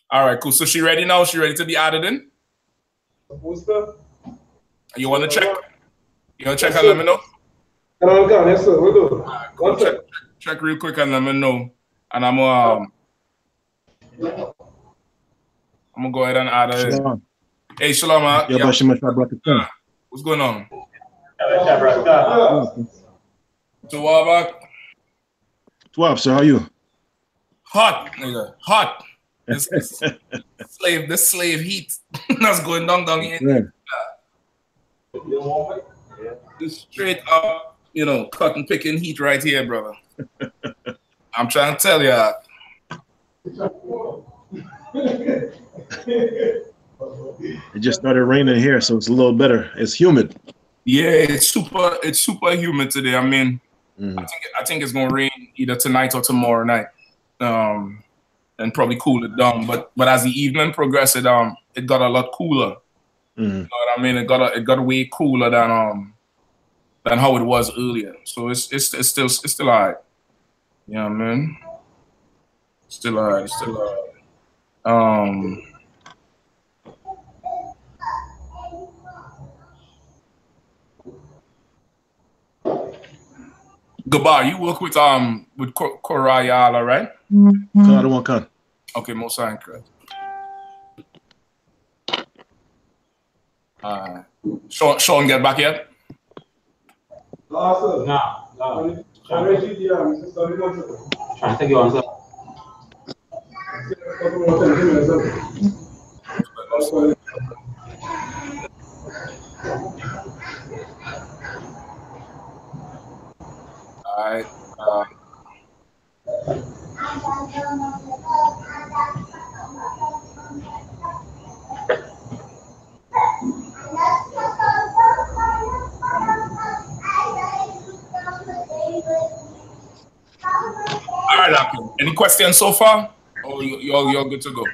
All right, cool. So she ready now? She ready to be added in? You want to check? You want to check and let me know? Yes, sir. We'll do it. Right, cool. Check real quick and let me know. And I'm gonna go ahead and add it. Shalom. Hey, Shalom. What's going on? So what about? 12, sir. How are you? Hot, nigga. Hot. This slave heat that's going down here. This straight up, cotton picking heat right here, brother. I'm trying to tell you. It just started raining here, so it's a little better. It's humid. Yeah, it's super humid today. I mean, I think it's gonna rain either tonight or tomorrow night. And probably cool it down. But as the evening progressed, it got a lot cooler. You know what I mean? It got way cooler than how it was earlier. So it's still alright. Yeah, you know what I mean? Still alright. Gabar, you work with Korayala, right? Khan. Okay, most correct. Sean, get back yet? No. Trying to take you on, sir. All right. All right, Akim. Any questions so far? Or you're good to go?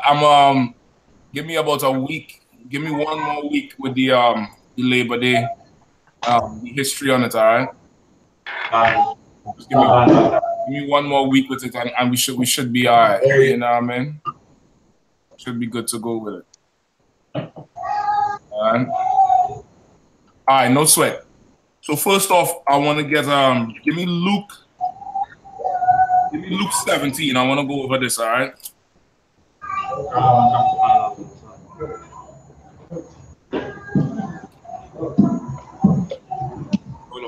I'm give me about a week. Give me one more week with the Labor Day, the history on it. All right. Just give me one more week with it, and we should be all right. You know what I mean? Should be good to go with it. All right, no sweat. So first off, I want to get give me Luke 17. I want to go over this. All right.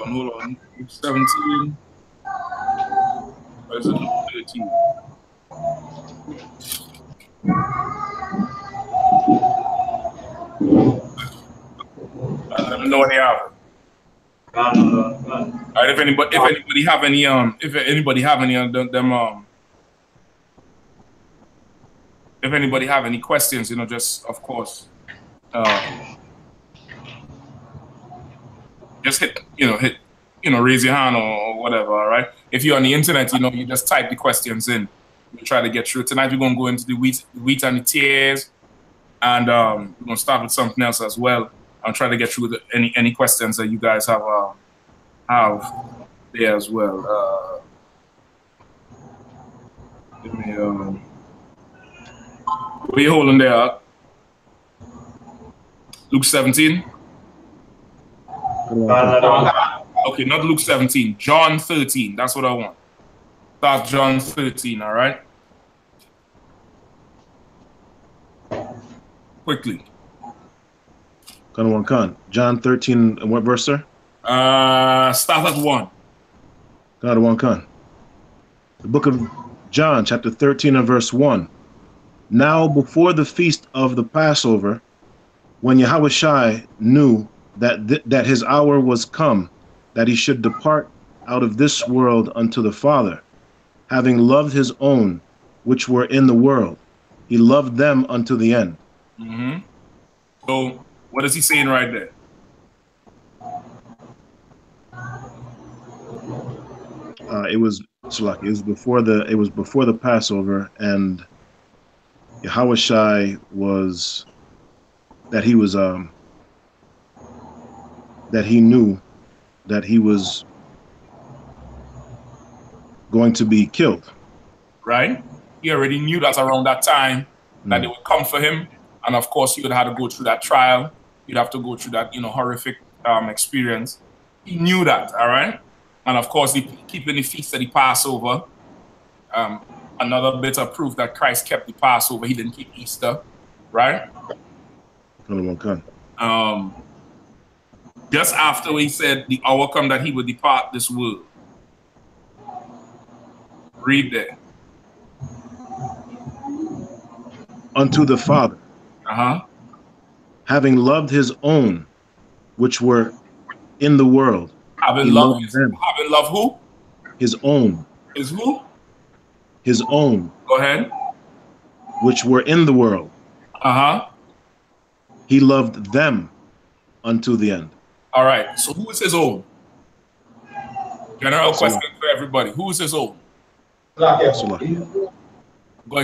Hold on. Luke 17. Or is it Luke 13? Let me know when they have it. All right, if anybody have any if anybody have any questions, just of course just hit raise your hand or whatever. All right, if you're on the internet, you just type the questions in. We'll try to get through. Tonight we're gonna go into the wheat and the tears, and we're gonna start with something else as well. I'll try to get through any questions that you guys have there as well. Give me what are you holding there? Luke 17. Okay, not Luke 17. John 13. That's what I want. Start John 13. All right. Quickly. Khan. John 13, and what verse, sir? Start at 1. Khan. The book of John, chapter 13 and verse 1. Now before the feast of the Passover, when Yahushua knew that his hour was come, that he should depart out of this world unto the Father, having loved his own which were in the world, he loved them unto the end. So what is he saying right there? It was before the Passover, and Yahushua was that he knew that he was going to be killed. Right? He already knew that around that time that they would come for him. And of course, he would have to go through that trial. You'd have to go through that, horrific experience. He knew that, all right? And of course, keeping the feast of the Passover, another bit of proof that Christ kept the Passover. He didn't keep Easter, right? Just after he said the hour come that he would depart this world. Read there. Unto the Father, having loved his own, which were in the world. Having loved who? His own. His who? His own. Go ahead. Which were in the world. He loved them unto the end. All right. So who is his own? General question for everybody. Who is his own? Go ahead,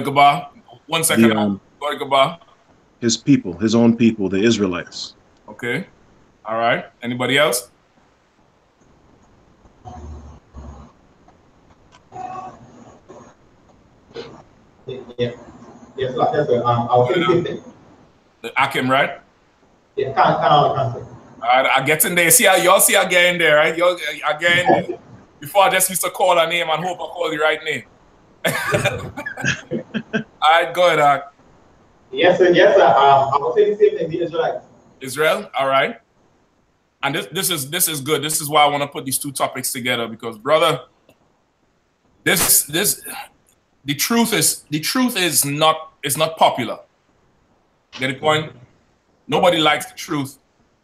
Gaba. 1 second. Go ahead, Gaba. His people, his own people, the Israelites. Okay. All right. Anybody else? Yeah. Yes, like that. I'll take the Akim, right? Yeah, can't. All right, I get in there. See how y'all see I get in there, right? I get in there. Before I just used to call a name and hope I call the right name. All right, go ahead, Yes, sir. Yes, sir. I will say the same thing. The Israelites. Israel. All right. And this is good. This is why I want to put these two topics together because, brother, the truth is not popular. Get the point? Nobody likes the truth.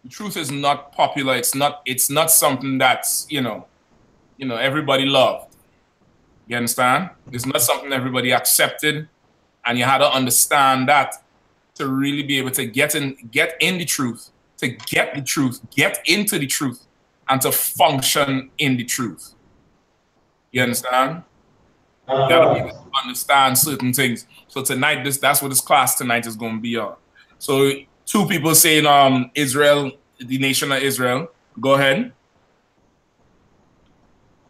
The truth is not popular. It's not something that's everybody loved. You understand? It's not something everybody accepted, and you had to understand that to really be able to get in the truth, to get the truth, get into the truth, and to function in the truth. You understand? You gotta be able to understand certain things. So tonight, that's what this class tonight is going to be on. So two people saying Israel, the nation of Israel. Go ahead.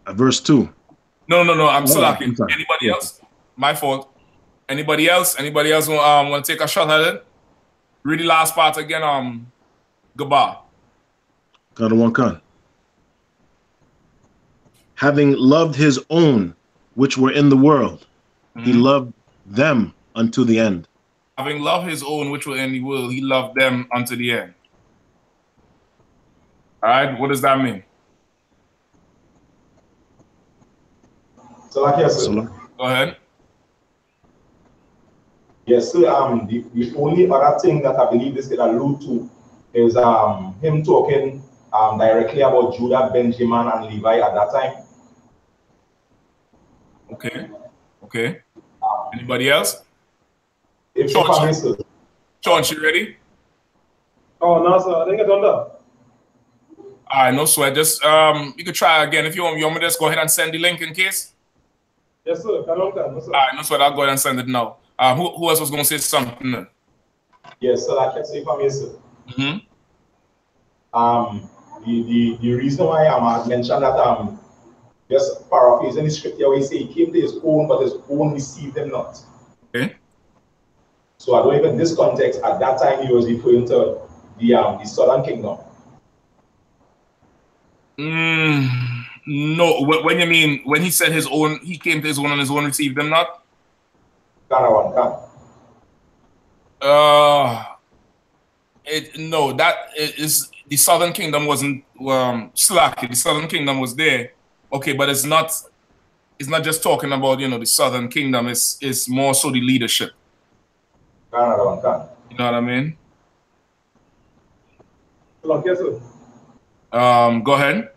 Verse 2. No. I'm slacking. Anybody else? My fault. Anybody else? Anybody else want to take a shot at it? Read the last part again. Gaba. Got one con. Having loved his own, which were in the world, he loved them unto the end. Having loved his own, which were in the world, he loved them unto the end. All right, what does that mean? So, like yes, sir. Go ahead. Yes, sir. The only other thing that I believe this could allude to is him talking directly about Judah, Benjamin, and Levi at that time. Okay. Anybody else? Sean, you ready? Oh no, sir. I think it's done that. All right, no sweat. Just you could try again if you want. You want me to just go ahead and send the link in case? Yes, sir. No, sir. All right, no sweat. I'll go ahead and send it now. Who else was going to say something? Yes, sir. I can say for me, sir. The reason why I mentioned that just paraphrasing the scripture where he say he came to his own, but his own received him not. Okay. So I don't even in this context at that time he was referring to the southern kingdom. No, when you mean when he said his own, he came to his own and his own received them not? No, that is the southern kingdom wasn't slack. The southern kingdom was there, okay, but it's not just talking about the southern kingdom. It's more so the leadership. You know what I mean? Go ahead.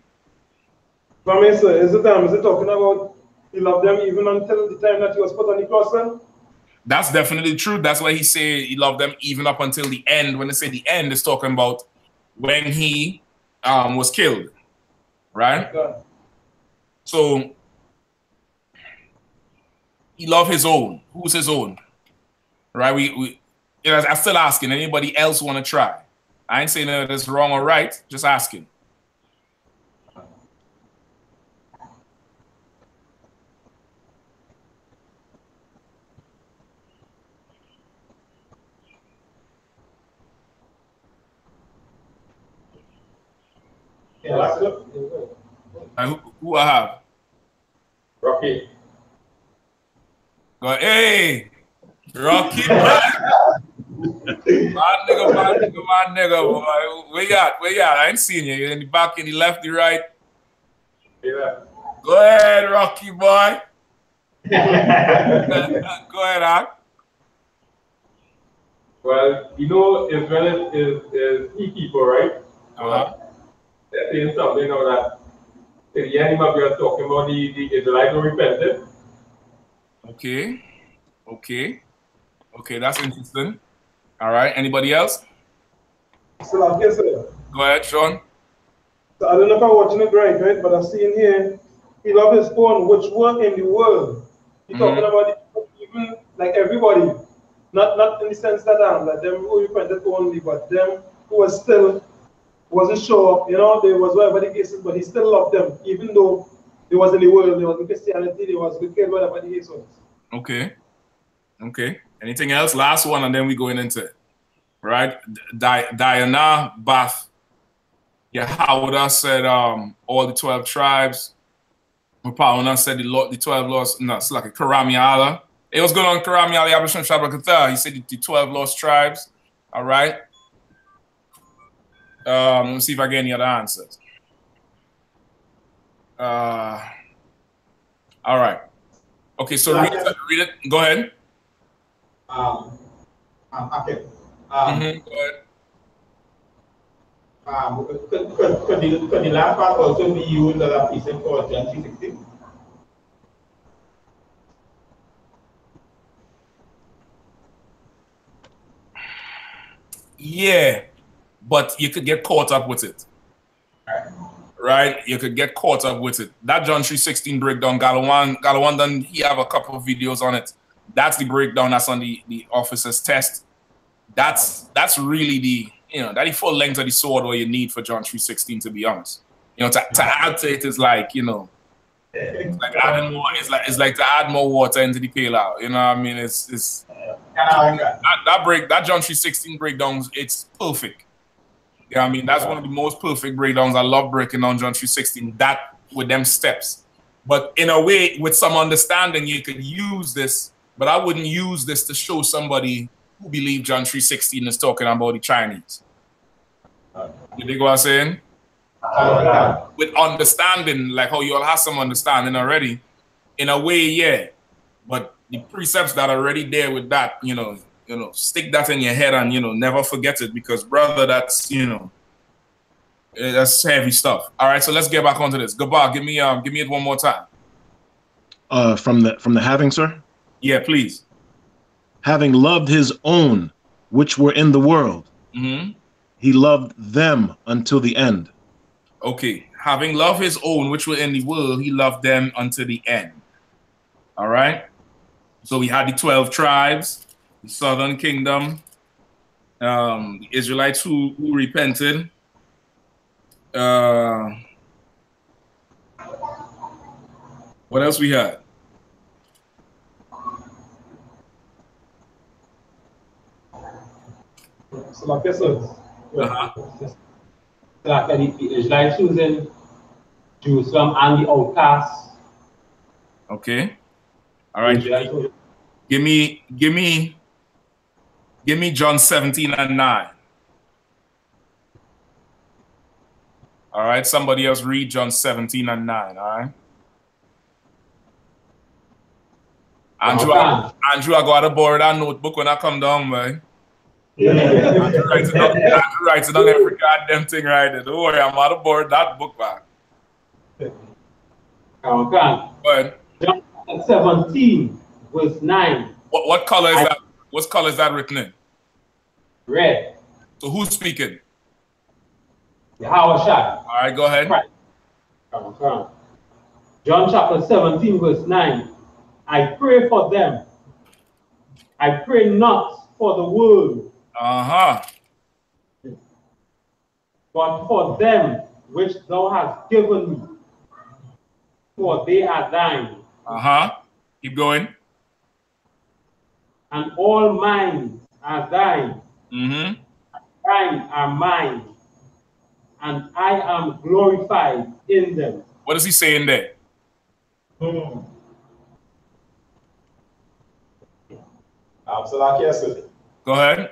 Sir, is it talking about he loved them even until the time that he was put on the cross? Then? That's definitely true. That's why he said he loved them even up until the end. When they say the end, it's talking about when he was killed, right? Okay. So he loved his own. Who's his own? Right? I'm still asking. Anybody else want to try? I ain't saying that it's wrong or right. Just asking. Yeah, that's good. Who I have? Rocky. Go, hey, Rocky, boy. My nigga, boy. Where you at? Where you at? I ain't seen you. You're in the back, in the left, the right. Yeah. Go ahead, Rocky, boy. Go ahead, Ak. Well, you know, Israel is people, right? They're saying something now that the animal we are talking about, the Israelites who repented. Okay. Okay, that's interesting. All right. Anybody else? So I guess, Go ahead, Sean. so I don't know if I'm watching it right, but I see in here, he loved his own, which were in the world. He's talking about even like everybody, not in the sense that like them who repented only, but them who was still wasn't sure, you know, there was whatever the case is, but he still loved them, even though they was in the world, there was in Christianity, there was wicked, whatever the case was. Okay. Anything else? Last one, and then we going into it. Right? Diana Bath. Yahweh said all the 12 tribes. Paul said the 12 laws. No, it's like a Karamiala. It was going on Karamiala Yabashim Shabakata. He said the 12 lost tribes. All right. Let me see if I get any other answers. All right. Okay, so read it. Go ahead. Okay. Go ahead. Could the last part also be used as a piece for John 3:16? Yeah, but you could get caught up with it. Right? You could get caught up with it. That John 3:16 breakdown, Galawan done, he have a couple of videos on it. That's the breakdown that's on the officer's test. That's really the, you know, that the full length of the sword what you need for John 3:16, to be honest. You know, to add to it is like, you know, it's like adding more, it's like to add more water into the pail out. You know what I mean? It's that John 3:16 breakdowns, it's perfect. Yeah, I mean, that's one of the most perfect breakdowns. I love breaking down John 3:16, that with them steps. But in a way, with some understanding, you could use this, but I wouldn't use this to show somebody who believe John 3:16 is talking about the Chinese. You dig what I'm saying? With understanding, like how you all have some understanding already, in a way, yeah. But the precepts that are already there with that, you know, stick that in your head and, you know, never forget it, because brother, that's, you know, that's heavy stuff. All right, so let's get back onto this. Gabar, give me it one more time. From the having, sir? Yeah, please. Having loved his own, which were in the world, he loved them until the end. Okay, having loved his own, which were in the world, he loved them until the end. All right? So we had the 12 tribes, the southern kingdom, the Israelites who repented. What else we had? So my question, Like the Israelites choosing Jerusalem and the outcasts. Okay. All right. Give me John 17:9. All right. Somebody else read John 17:9. All right. Andrew, I got to borrow that notebook when I come down, man. Andrew writes it on every goddamn thing right there. Don't worry, I'm out of board that book back. But John 17, verse 9. What color is that? What color is that written in? Red. So who's speaking? Yahweh Shai. All right, go ahead. Right. John chapter 17, verse 9. I pray for them. I pray not for the world. But for them which thou hast given me. For they are thine. Keep going. And all mine are thine. Thine are mine. and I am glorified in them. What is he saying there? So like yes, Go ahead.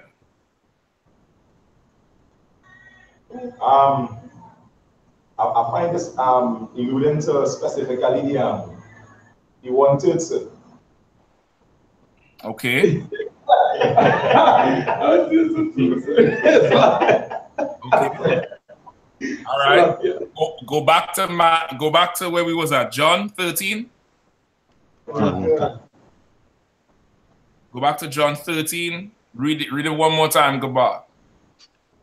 I find this alluding to specifically the wanted, sir. Okay. Okay. All right. Go back to where we was at. John 13. Go back to John 13. Read it one more time, Gabar.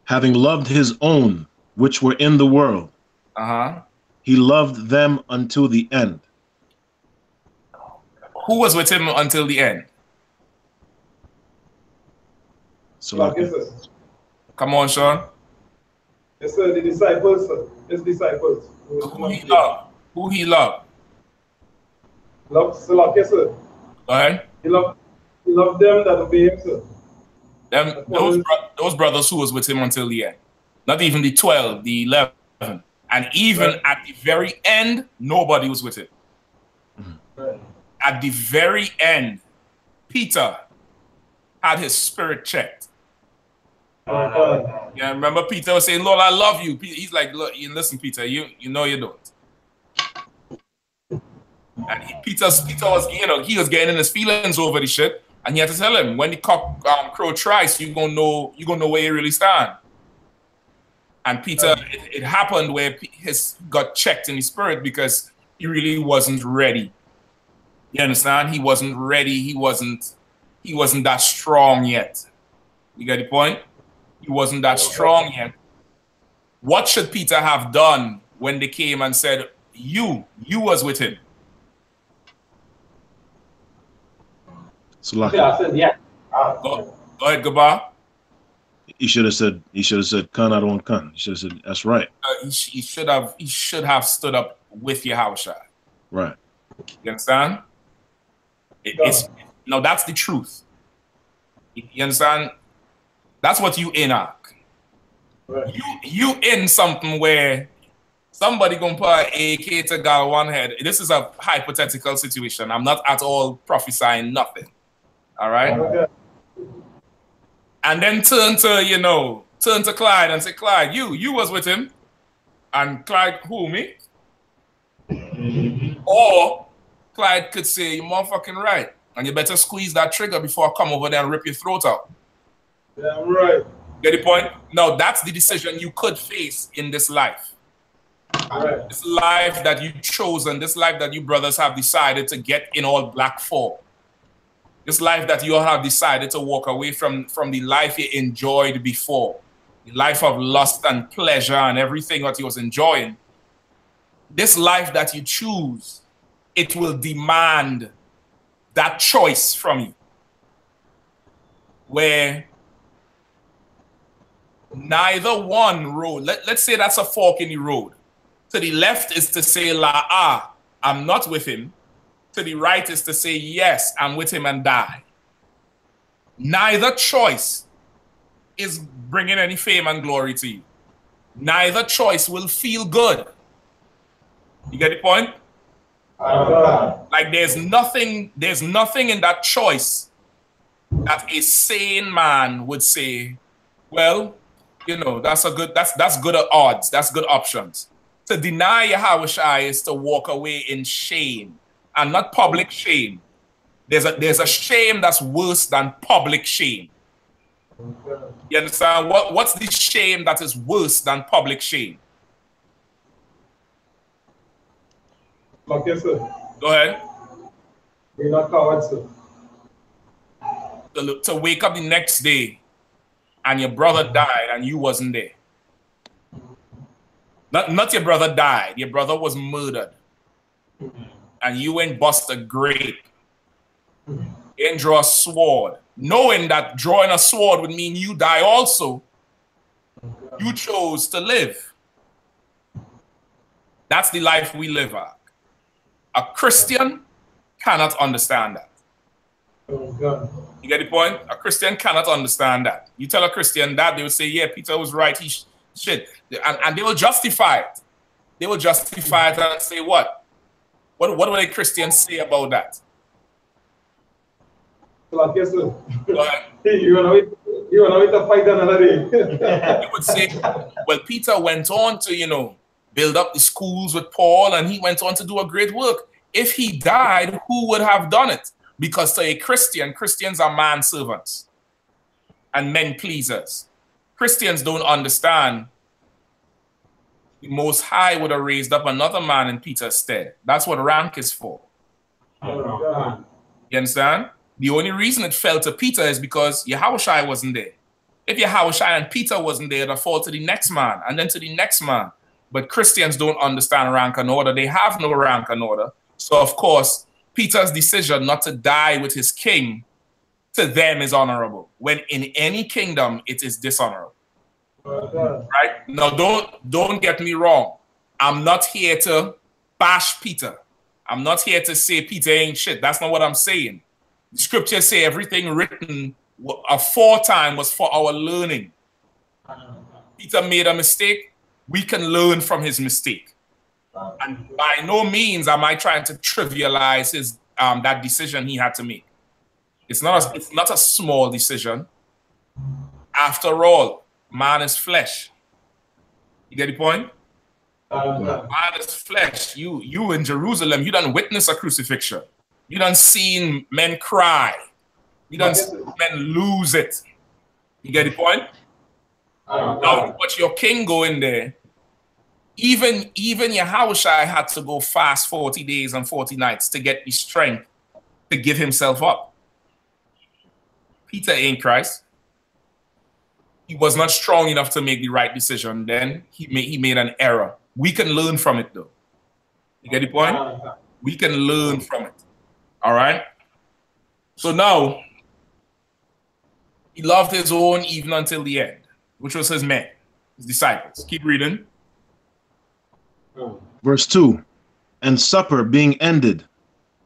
Having loved his own, which were in the world, he loved them until the end. Who was with him until the end? So like, come on, Sean. Yes, sir, the disciples, sir. His disciples. Who he loved? Who he loved? Love, sir, like, yes, sir. Go ahead. He loved them that obey him, sir. Those brothers who was with him until the end. Not even the 12, the 11. And even at the very end, nobody was with him. At the very end, Peter had his spirit checked. Yeah, remember Peter was saying, Lord, I love you. He's like, look, listen, Peter, you know you don't. And Peter was, he was getting in his feelings over the shit. And he had to tell him, when the cock crow tries, you're gonna know where you really stand. And Peter, it happened where his got checked in his spirit because he really wasn't ready. You understand? He wasn't ready. He wasn't that strong yet. You get the point? He wasn't that strong yet. What should Peter have done when they came and said, you was with him? So like, I said, yeah. Go ahead, Gabar. He should have said, "Kan, I don't kan." He should have said, "That's right." He should have stood up with Yahushua. Right. You understand? That's the truth. You understand? That's what you in, Ark. Right. You in something where somebody gonna put an AK to gal one head. This is a hypothetical situation. I'm not at all prophesying nothing. All right. Okay. And then turn to Clyde and say, Clyde, you was with him. And Clyde, who, me? Or Clyde could say, you're motherfucking right. And you better squeeze that trigger before I come over there and rip your throat out. Yeah, I'm right. Get the point? Now, that's the decision you could face in this life. Right. This life that you chose and this life that you brothers have decided to get in all black for. This life that you all have decided to walk away from the life you enjoyed before. The life of lust and pleasure and everything that you was enjoying. This life that you choose, it will demand that choice from you. Where neither one road, let's say that's a fork in the road. To the left is to say, I'm not with him. To the right is to say, yes, I'm with him and die. Neither choice is bringing any fame and glory to you. Neither choice will feel good. You get the point? Like there's nothing in that choice that a sane man would say, well, that's good odds, that's good options. To deny Yahushua is to walk away in shame. And not public shame. There's a shame that's worse than public shame. You understand? What's the shame that is worse than public shame? Okay, sir. Go ahead. We're not cowards, sir. To wake up the next day and your brother died and you wasn't there. Not your brother died. Your brother was murdered. And you ain't bust a grape. You ain't draw a sword. Knowing that drawing a sword would mean you die also. You chose to live. That's the life we live at. A Christian cannot understand that. You get the point? A Christian cannot understand that. You tell a Christian that, they would say, yeah, Peter was right. shit. And they will justify it. They will justify it and say what? What do the Christians say about that? So I guess you want to fight another day. They would say, well, Peter went on to, you know, build up the schools with Paul, and he went on to do a great work. If he died, who would have done it? Because to a Christian, Christians are manservants and men pleasers. Christians don't understand the Most High would have raised up another man in Peter's stead. That's what rank is for. You understand? The only reason it fell to Peter is because Yahushua wasn't there. If Yahushua and Peter wasn't there, it'll fall to the next man and then to the next man. But Christians don't understand rank and order. They have no rank and order. So, of course, Peter's decision not to die with his king to them is honorable, when in any kingdom it is dishonorable. Right? Now, don't get me wrong. I'm not here to bash Peter. I'm not here to say Peter ain't shit. That's not what I'm saying. The scriptures say everything written aforetime was for our learning. Peter made a mistake. We can learn from his mistake. And by no means am I trying to trivialize his that decision he had to make. It's not a small decision. After all, man is flesh. You get the point? Man is flesh. You in Jerusalem, you done witness a crucifixion. You done seen men cry. You done seen men lose it. You get the point? Now, but your king go in there. Even Yahushua had to go fast 40 days and 40 nights to get the strength to give himself up. Peter ain't Christ. He was not strong enough to make the right decision. Then he made an error. We can learn from it, though. You get the point? We can learn from it. All right? So now, he loved his own even until the end, which was his men, his disciples. Keep reading. Verse 2, and supper being ended,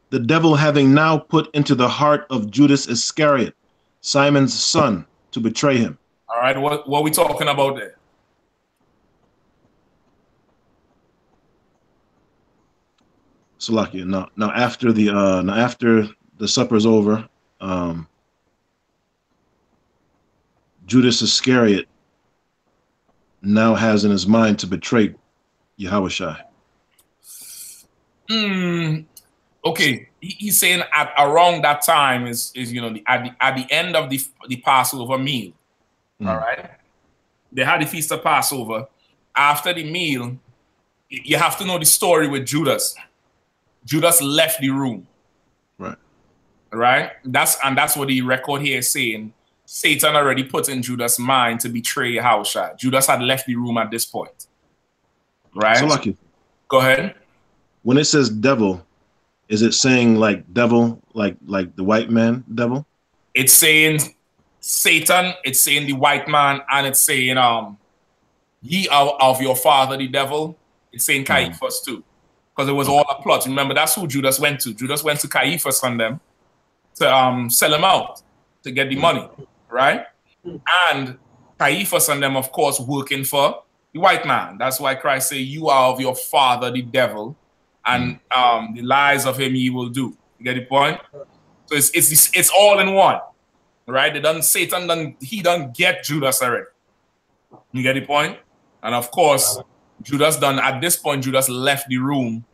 the devil having now put into the heart of Judas Iscariot, Simon's son, to betray him. All right, what are we talking about there? Salakia. Now after the supper is over, Judas Iscariot now has in his mind to betray Yahushua. Okay, he's saying at around that time is you know at the end of the Passover meal. All right, they had the feast of Passover. After the meal, you have to know the story with Judas. Judas left the room. Right. That's what the record here is saying. Satan already put in Judas' mind to betray Yahushua. Judas had left the room at this point. Right. So go ahead. When it says devil, is it saying like devil, like the white man devil? It's saying Satan, it's saying the white man, and it's saying ye are of your father the devil. It's saying Caiaphas too. Because it was all a plot. Remember, that's who Judas went to. Judas went to Caiaphas and them to sell him out to get the money, right? And Caiaphas and them, of course, working for the white man. That's why Christ say, you are of your father, the devil, and the lies of him ye will do. You get the point? So it's all in one, right? He done get Judas already. You get the point? And of course, at this point, Judas left the room.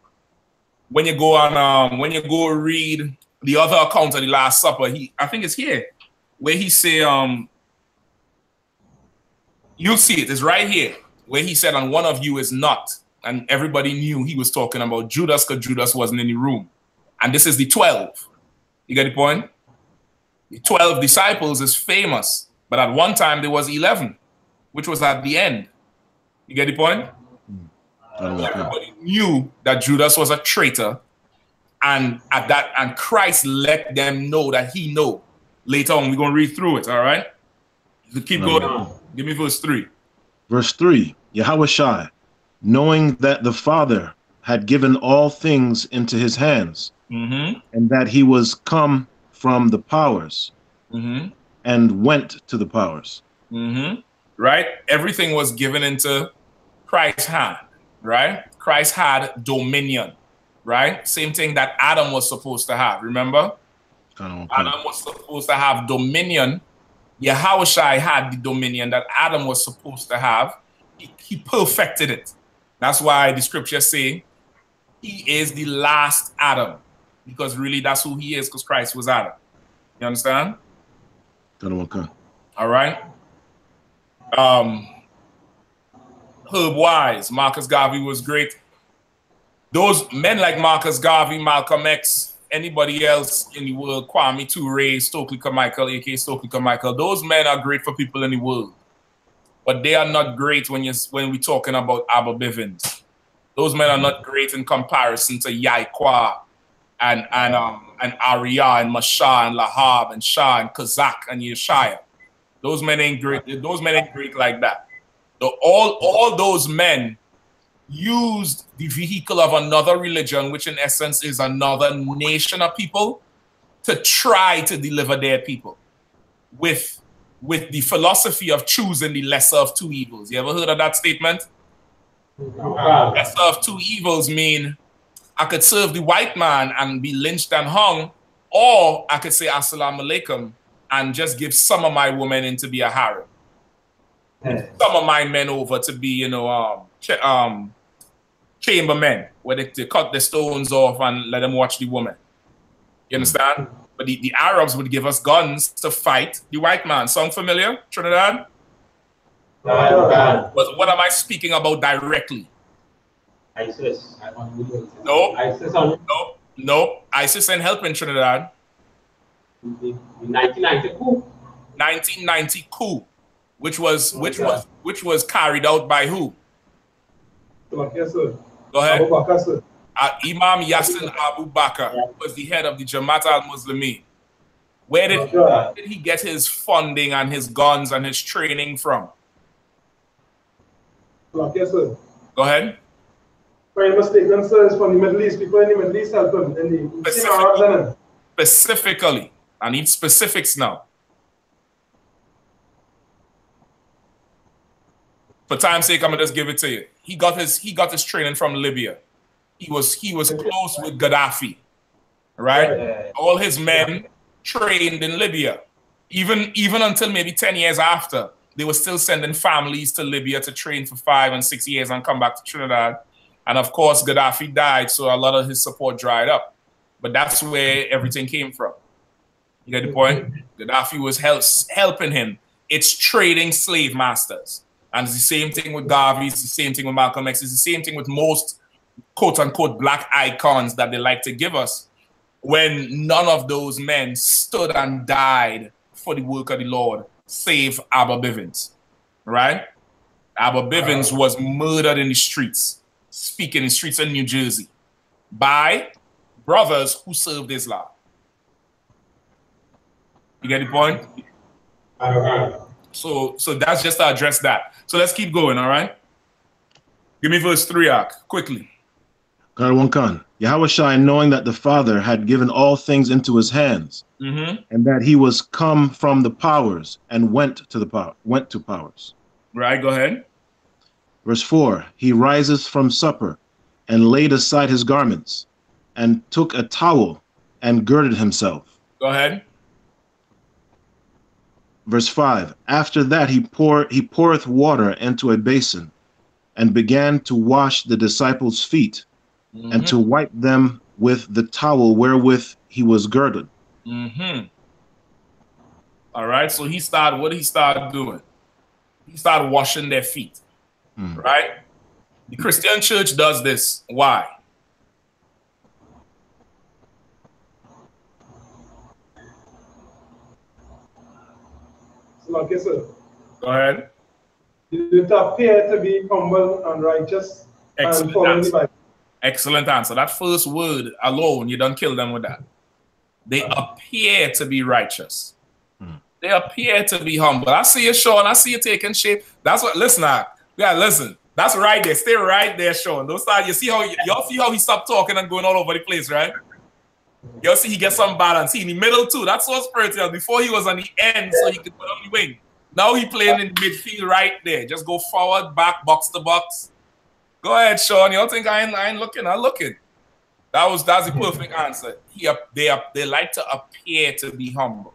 When you go on, when you go read the other account of the Last Supper, I think it's here, where he say, you'll see it, it's right here, where he said, and one of you is not. And everybody knew he was talking about Judas because Judas wasn't in the room. And this is the 12. You get the point? The 12 disciples is famous, but at one time there was 11, which was at the end. You get the point? Everybody knew that Judas was a traitor, and Christ let them know that he know. Later on, we're going to read through it, all right? So keep going. Give me verse 3. Verse 3, Yahushua, knowing that the Father had given all things into his hands, and that he was come from the powers, and went to the powers. right? Everything was given into Christ's hand, right? Christ had dominion, right? Same thing that Adam was supposed to have, remember? Adam was supposed to have dominion. Yahushua had the dominion that Adam was supposed to have. He perfected it. That's why the scriptures say he is the last Adam, because really that's who he is, because Christ was Adam. You understand? All right. Herb Wise, Marcus Garvey was great. Those men like Marcus Garvey, Malcolm X, anybody else in the world, Kwame Ture, Stokely Carmichael, a.k.a. Stokely Carmichael, those men are great for people in the world. But they are not great when we're talking about Abba Bivens. Those men are not great in comparison to Yaikwa and Arya and Masha and Lahab and Shah and Kazak and Yeshaya. Those men ain't great. Those men ain't great like that. So all those men used the vehicle of another religion, which in essence is another nation of people, to try to deliver their people with the philosophy of choosing the lesser of two evils. You ever heard of that statement? Lesser of two evils mean I could serve the white man and be lynched and hung, or I could say assalamu alaikum and just give some of my women in to be a harem. Some of my men over to be, chambermen, where they cut the stones off and let them watch the woman. You understand? But the Arabs would give us guns to fight the white man. Sound familiar, Trinidad? But what am I speaking about directly? ISIS. No. ISIS. No. ISIS ain't helping Trinidad. 1990 coup. 1990 coup, which was carried out by who? Go ahead. Imam Yassin Abu Bakr was the head of the Jamaat al-Muslimin. Where did he get his funding and his guns and his training from? Go ahead. If I'm mistaken, sir, it's from the Middle East. People in the Middle East help them. Specifically. I need specifics now. For time's sake, I'm gonna just give it to you. He got his training from Libya. He was close with Gaddafi, right? All his men trained in Libya. Even until maybe 10 years after, they were still sending families to Libya to train for 5 and 6 years and come back to Trinidad. And of course, Gaddafi died, so a lot of his support dried up. But that's where everything came from. You get the point? Gaddafi was helping him. It's trading slave masters. And it's the same thing with Garvey, it's the same thing with Malcolm X, it's the same thing with most quote-unquote black icons that they like to give us, when none of those men stood and died for the work of the Lord, save Abba Bivens, right? Abba Bivens was murdered in the streets, speaking in the streets of New Jersey, by brothers who served Islam. You get the point? So that's just to address that. So let's keep going, all right? Give me verse 3, quickly. Yahushua, knowing that the Father had given all things into his hands, and that he was come from the powers and went to powers. Right, go ahead. Verse 4, he rises from supper and laid aside his garments and took a towel and girded himself. Go ahead. Verse 5, after that he poureth water into a basin and began to wash the disciples' feet and to wipe them with the towel wherewith he was girded. All right, so what did he start doing? He started washing their feet, right? The Christian church does this. Why? Okay, sir. Go ahead. You appear to be humble and righteous. Excellent answer. That first word alone, you don't kill them with that. They appear to be righteous. They appear to be humble. I see you, Sean. I see you taking shape. That's what. Listen, listen. That's right there. Stay right there, Sean. Don't start. You see how y'all see how he stopped talking and going all over the place, right? You'll see he gets some balance. He in the middle too. That's so spiritual. Before he was on the end, so he could put on the wing. Now he playing in midfield right there. Just go forward, back, box to box. Go ahead, Sean. You don't think I ain't looking? I'm looking. That's the perfect answer. They like to appear to be humble,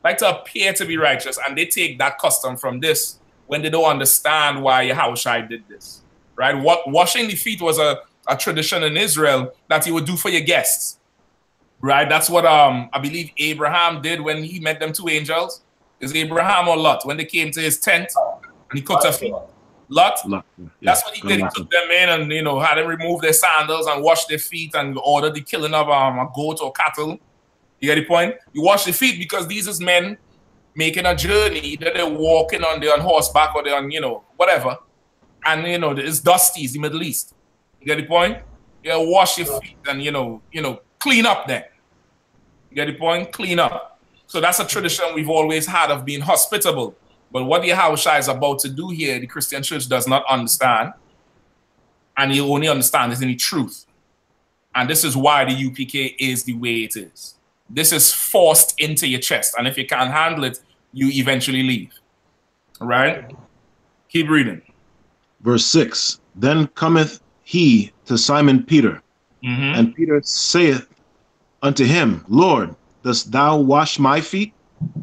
like to appear to be righteous, and they take that custom from this when they don't understand why Yahushua did this. Right? Washing the feet was a tradition in Israel that he would do for your guests. Right? That's what I believe Abraham did when he met them two angels. Is Abraham or Lot when they came to his tent and he cooked their feet? Lot. Yeah. That's what he did. He took them in and had them remove their sandals and wash their feet and ordered the killing of a goat or cattle. You get the point? You wash the feet because these is men making a journey. Either they're walking they're on horseback or they're on whatever, and it's dusty. It's the Middle East. You get the point? You wash your feet and clean up. Then you get the point? Clean up. So that's a tradition we've always had of being hospitable. But what Yahushua is about to do here, the Christian church does not understand. And you only understand it in the truth. And this is why the UPK is the way it is. This is forced into your chest. And if you can't handle it, you eventually leave. All right? Keep reading. Verse 6. Then cometh he to Simon Peter. And Peter saith unto him, Lord, dost thou wash my feet?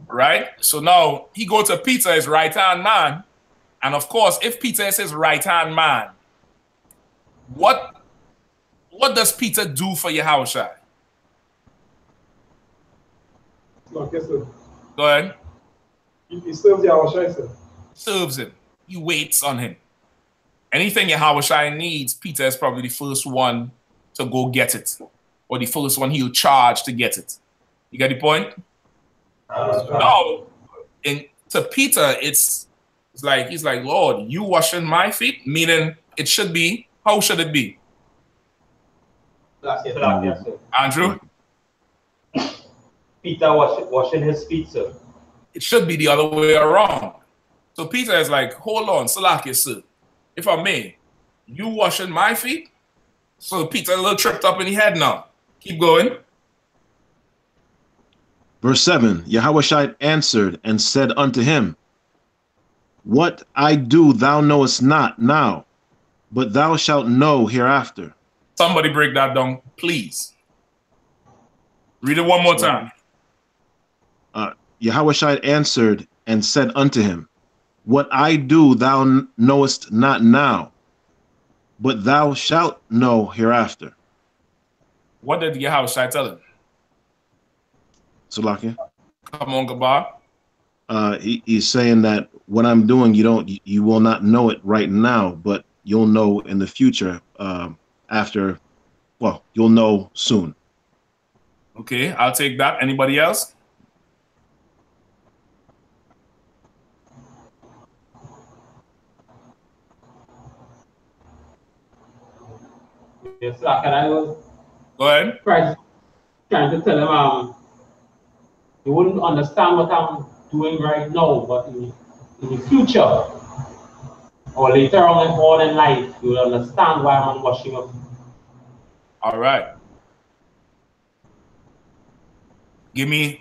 Right? So now he go to Peter, his right-hand man. And of course, if Peter is his right-hand man, what does Peter do for Yahushua? Okay, sir. Go ahead. He serves Yahushua, sir. Serves him. He waits on him. Anything Yahushua needs, Peter is probably the first one to go get it. Or the first one he'll charge to get it. You get the point? No, to Peter, it's like he's like, Lord, you washing my feet, meaning it should be. How should it be? Andrew? Peter washing his feet, sir. It should be the other way around. So Peter is like, hold on, Salakia, sir. If I may, you washing my feet? So Peter a little tripped up in the head now. Keep going. Verse 7, Yahushua answered and said unto him, What I do thou knowest not now, but thou shalt know hereafter. Somebody break that down, please. Read it one more time. Yahushua answered and said unto him, What I do thou knowest not now, but thou shalt know hereafter. What did Yahushua tell him? Salakia. Come on, Gabar. He's saying that what I'm doing, you will not know it right now, but you'll know in the future. You'll know soon. Okay, I'll take that. Anybody else? Yes, sir. Can I go ahead? Trying to tell him you wouldn't understand what I'm doing right now, but in the future or later on in life, you will understand why I'm washing up. All right.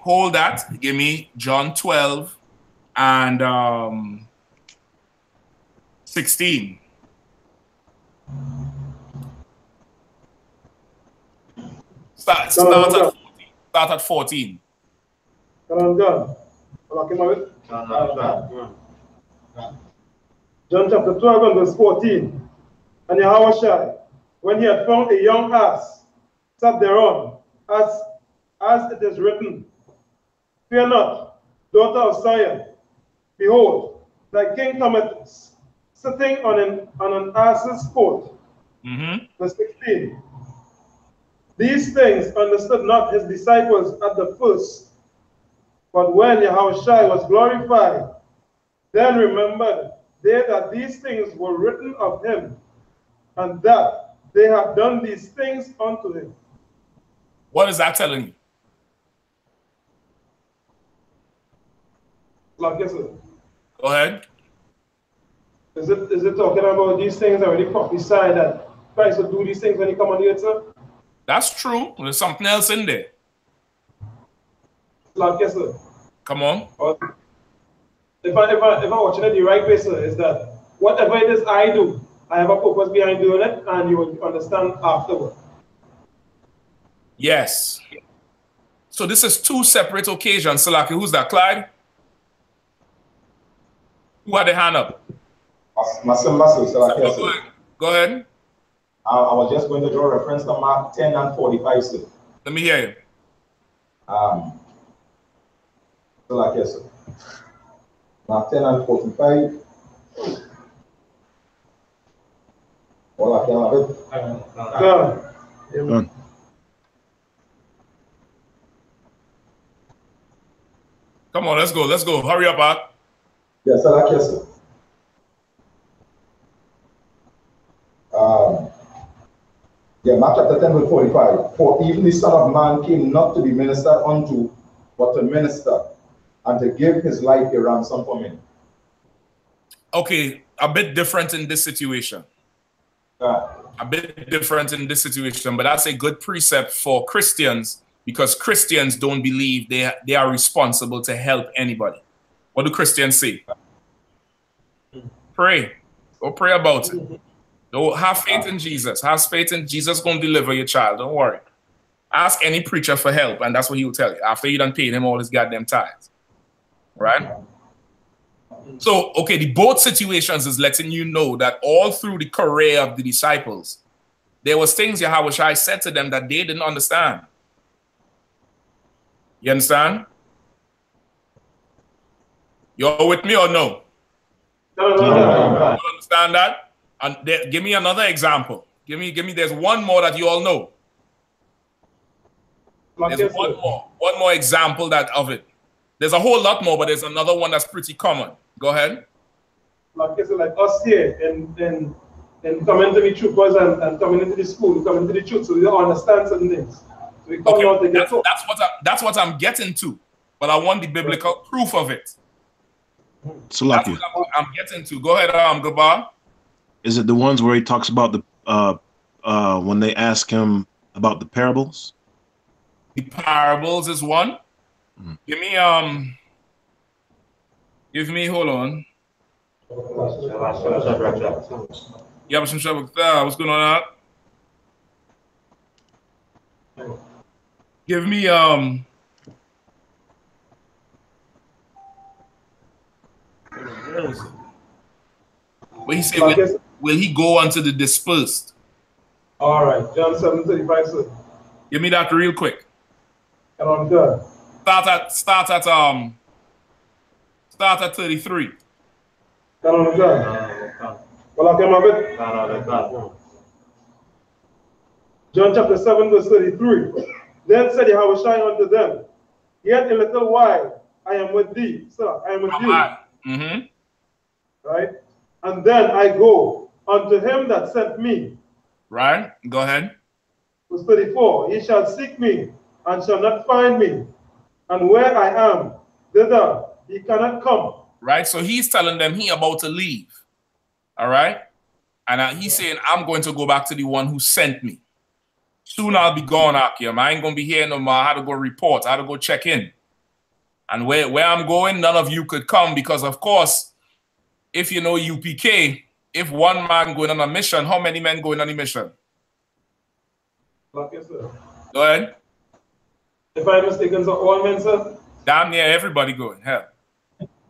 Hold that. Give me John 12 and 16. Start at 14. John chapter 12 and verse 14. And Yahushua, when he had found a young ass, sat thereon, as it is written, Fear not, daughter of Zion. Behold, thy king cometh sitting on an ass's coat. Verse 16. These things understood not his disciples at the first, but when Yahushua was glorified, then remembered they that these things were written of him, and that they had done these things unto him. What is that telling you? Go ahead. Is it talking about these things already prophesied that Christ will do these things when he come on the earth, sir? That's true. There's something else in there. Sir. Come on. if I'm watching it the right way, sir, is that whatever it is I do, I have a purpose behind doing it, and you will understand afterward. Yes. So this is two separate occasions. Salaki, who's that? Clyde? Who had the hand up? Go ahead. I was just going to draw reference to Mark 10 and 45, sir. Let me hear you. Sir. Mark 10 and 45. All I can have it. Done. Come on, let's go. Let's go. Hurry up, Art. Yes, sir. Yeah, Mark chapter 10, verse 45. For even the Son of Man came not to be ministered unto, but to minister, and to give his life a ransom for many. Okay, a bit different in this situation. A bit different in this situation, but that's a good precept for Christians, because Christians don't believe they are responsible to help anybody. What do Christians say? Pray. Go pray about it. Don't have faith in Jesus. Have faith in Jesus going to deliver your child. Don't worry. Ask any preacher for help, and that's what he will tell you after you done paid him all his goddamn tithes. Right? So, okay, the both situations is letting you know that all through the career of the disciples, there was things Yahawashi said to them that they didn't understand. You understand? You're with me or no? No. You understand that? And give me another example. Give me. There's one more that you all know. There's one more example of it. There's a whole lot more, but there's another one that's pretty common. Go ahead. Like us here, and coming to the troopers and coming into the school, coming to the truth, so we don't understand certain things. So we come out to get that's what I'm getting to, but I want the biblical proof of it. So lucky. That's what I'm getting to. Go ahead, Gabar. Is it the ones where he talks about the when they ask him about the parables? The parables is one. Give me hold on. Yeah, some trouble. What's going on out? Give me where is it? What he said, will he go unto the dispersed? All right, John 7:35, sir. Give me that real quick. And I'm done. Start at 33. And I'm done. Well, I came up with John chapter 7, verse 33. Then said Yahawashi unto them, yet a little while I am with thee, sir. I am with you. Right? And then I go unto him that sent me. Right? Go ahead. Verse 34. Ye shall seek me and shall not find me. And where I am, thither ye cannot come. Right? So he's telling them he about to leave. All right? And he's saying, I'm going to go back to the one who sent me. Soon I'll be gone, Akim. I ain't going to be here no more. I had to go report. I had to go check in. And where I'm going, none of you could come because, of course, if you know UPK, if one man going on a mission, how many men going on a mission? Okay, sir. Go ahead. If I'm mistaken, so all men, sir? Damn near everybody going. Hell.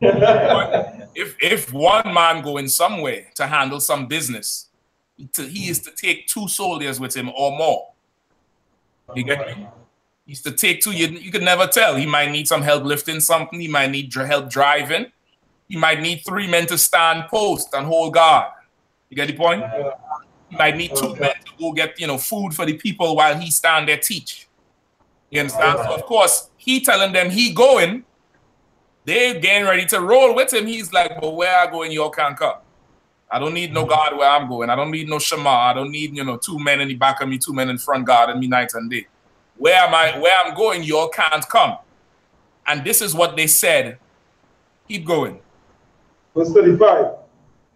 if one man going somewhere to handle some business, he is to take 2 soldiers with him or more. You get me? He's to take 2. You could never tell. He might need some help lifting something. He might need help driving. He might need 3 men to stand post and hold guard. You get the point? He might need 2 men to go get food for the people while he stand there teach. You understand? So of course he telling them he going. They getting ready to roll with him. He's like, but where I going, you all can't come. I don't need no guard where I'm going. I don't need no Shema. I don't need 2 men in the back of me, 2 men in front guarding me night and day. Where I'm going, you all can't come. And this is what they said. Keep going. Verse 35.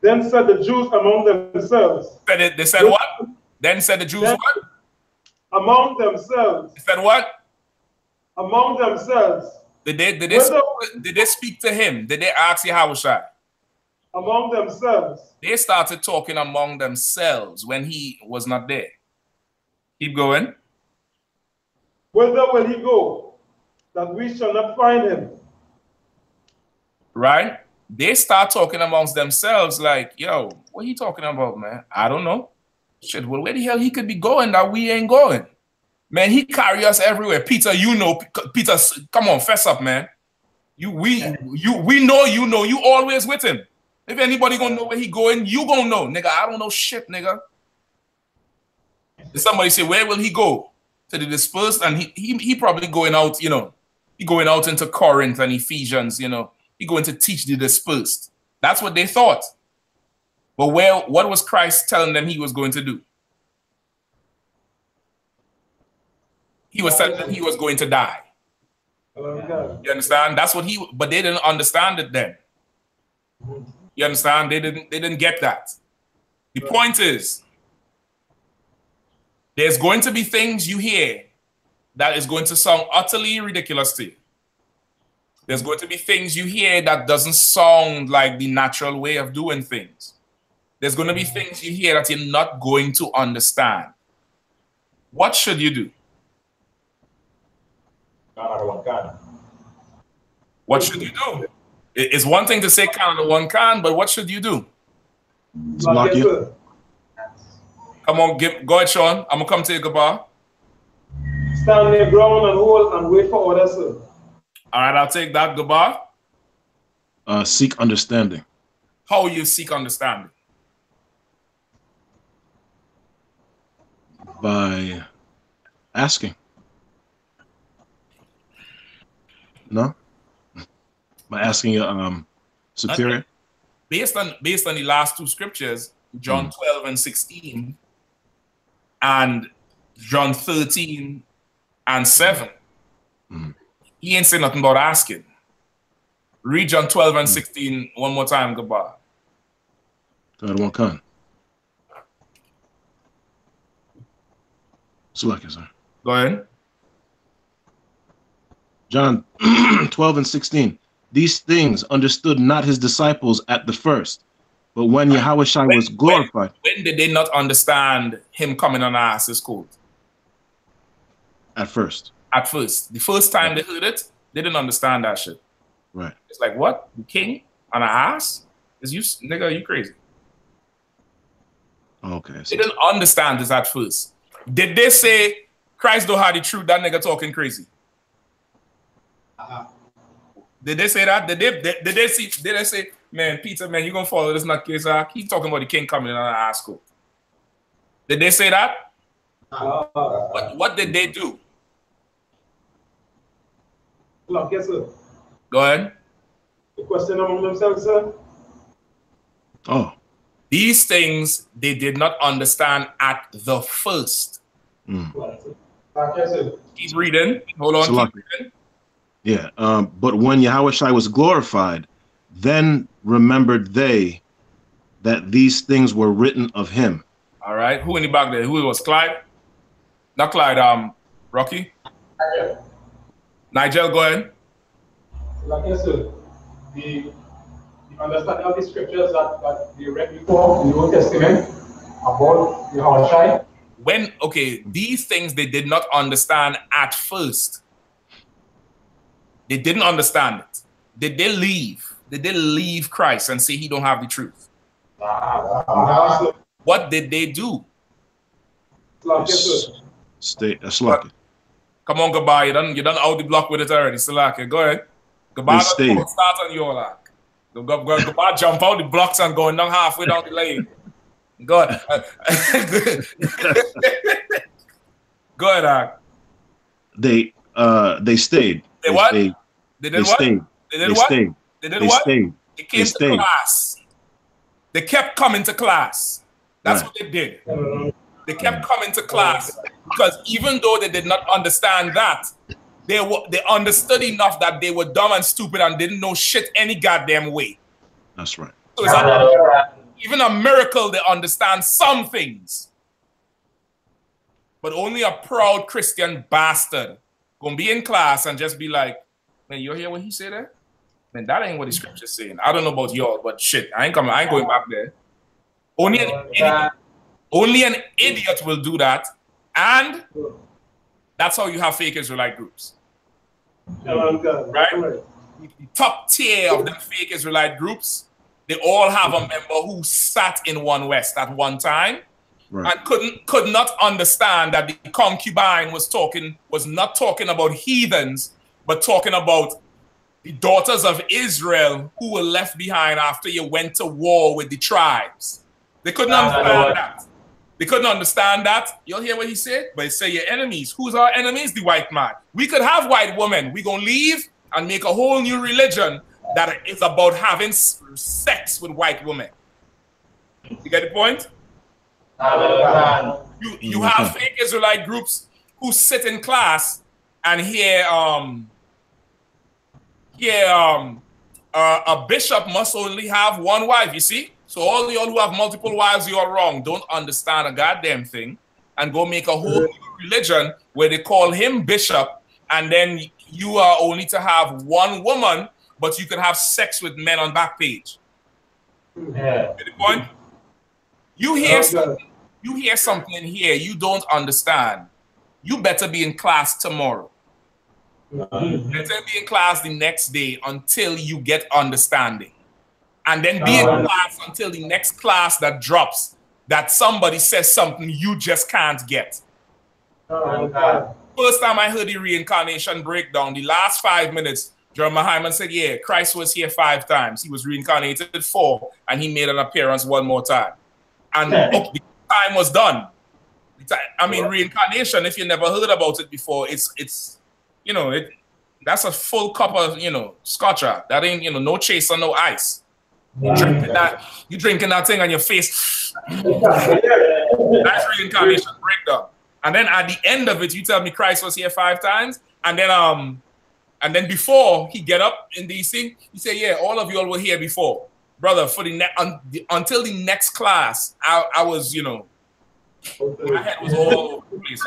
Then said the Jews among themselves. They said what? Then said the Jews what? Among themselves. They said what? Among themselves. Did they speak to him? Did they ask Yahushua? Among themselves. They started talking among themselves when he was not there. Keep going. Whither will he go, that we shall not find him? Right? They start talking amongst themselves like, yo, what are you talking about, man? I don't know. Shit, well, where the hell he could be going that we ain't going? Man, he carry us everywhere. Peter, you know, Peter, come on, fess up, man. We know you always with him. If anybody gonna know where he going, you gonna know. Nigga, I don't know shit, nigga. If somebody say, where will he go? To the dispersed, and he probably going out, you know, he going out into Corinth and Ephesians, you know. He going to teach the dispersed. That's what they thought. But what was Christ telling them he was going to do? He was telling them he was going to die. You understand? That's what but they didn't understand it then. You understand? They didn't get that. The point is, there's going to be things you hear that is going to sound utterly ridiculous to you. There's going to be things you hear that doesn't sound like the natural way of doing things. There's going to be things you hear that you're not going to understand. What should you do? What should you do? It's one thing to say Canada one can, but what should you do? Come on, go ahead, Sean. I'm going to come to you, Gabar. Stand your ground and hold and wait for orders, sir. All right, I'll take that, Gabar. Seek understanding. How you seek understanding? By asking. No? By asking your superior? Based on the last two scriptures, John 12 and 16, and John 13 and 7, he ain't saying nothing about asking. Read John 12 and 16 one more time, Gabar. God one can. Select, sir. Go ahead. John 12 and 16. These things understood not his disciples at the first, but when Yahushua was glorified. When did they not understand him coming on our ass's court? At first. At first. The first time they heard it, they didn't understand that shit. Right. It's like, what? The king on an ass? Is you, nigga, you crazy? Okay. They didn't understand this at first. Did they say, Christ don't have the truth, that nigga talking crazy? Did they say that? Did they say, man, Peter, man, you gonna follow this nutcase? He's talking about the king coming in on our school. Did they say that? What did they do? Yes, sir. Go ahead. The question among themselves, sir. Oh. These things they did not understand at the first. Yes, sir. Keep reading. Hold on. Keep reading. Yeah. But when Yahushua was glorified, then remembered they that these things were written of him. All right. Who in the back there? Who was Clyde? Not Clyde. Rocky. Nigel, go ahead. Yes, sir. The understanding of the scriptures that we read before in the Old Testament about the Yahushua. These things they did not understand at first. They didn't understand it. Did they leave? Did they leave Christ and say he don't have the truth? What did they do? Stay Salaki. Come on, Gabar. You done out the block with it already. Salaki, go ahead. Gabar start on your lock. Gabar jump out the blocks and going down halfway down the lane. Go ahead. Go ahead, They stayed. They what? Stayed. They did they what? Stayed. They did they what? Stayed. They did they what? Stayed. They came to class. They kept coming to class. That's what they did. They kept coming to class because even though they did not understand that, they understood enough that they were dumb and stupid and didn't know shit any goddamn way. That's right. So it's even a miracle they understand some things. But only a proud Christian bastard gonna be in class and just be like, Man, you hear what he said there? Man, that ain't what the scripture's saying. I don't know about y'all, but shit, I ain't going back there. Only an idiot will do that, and that's how you have fake Israelite groups. Right? The top tier of them fake Israelite groups, they all have a member who sat in One West at one time, and could not understand that the concubine was not talking about heathens, but talking about the daughters of Israel who were left behind after you went to war with the tribes. They couldn't understand that. They couldn't understand that. You'll hear what he said? But he said your enemies. Who's our enemies? The white man. We could have white women. We're going to leave and make a whole new religion that is about having sex with white women. You get the point? You have fake Israelite groups who sit in class and hear a bishop must only have one wife, you see? So all y'all who have multiple wives, you're wrong. Don't understand a goddamn thing and go make a whole new religion where they call him bishop, and then you are only to have one woman, but you can have sex with men on back page. Yeah. Get the point? You hear something here you don't understand. You better be in class tomorrow. You better be in class the next day until you get understanding. And then be in class until the next class that drops, that somebody says something you just can't get. First time I heard the reincarnation breakdown, the last 5 minutes, Jeremiah Hyman said, yeah, Christ was here 5 times. He was reincarnated 4, and he made an appearance 1 more time. And the time was done. Reincarnation, if you never heard about it before, it's that's a full cup of, scotcha. That ain't, no chaser, no ice. You drinking that thing on your face. That's reincarnation breakdown. And then at the end of it, you tell me Christ was here 5 times, and then before he get up in DC, he say, yeah, all of you all were here before, brother. For until the next class, I was, my head was all over the place.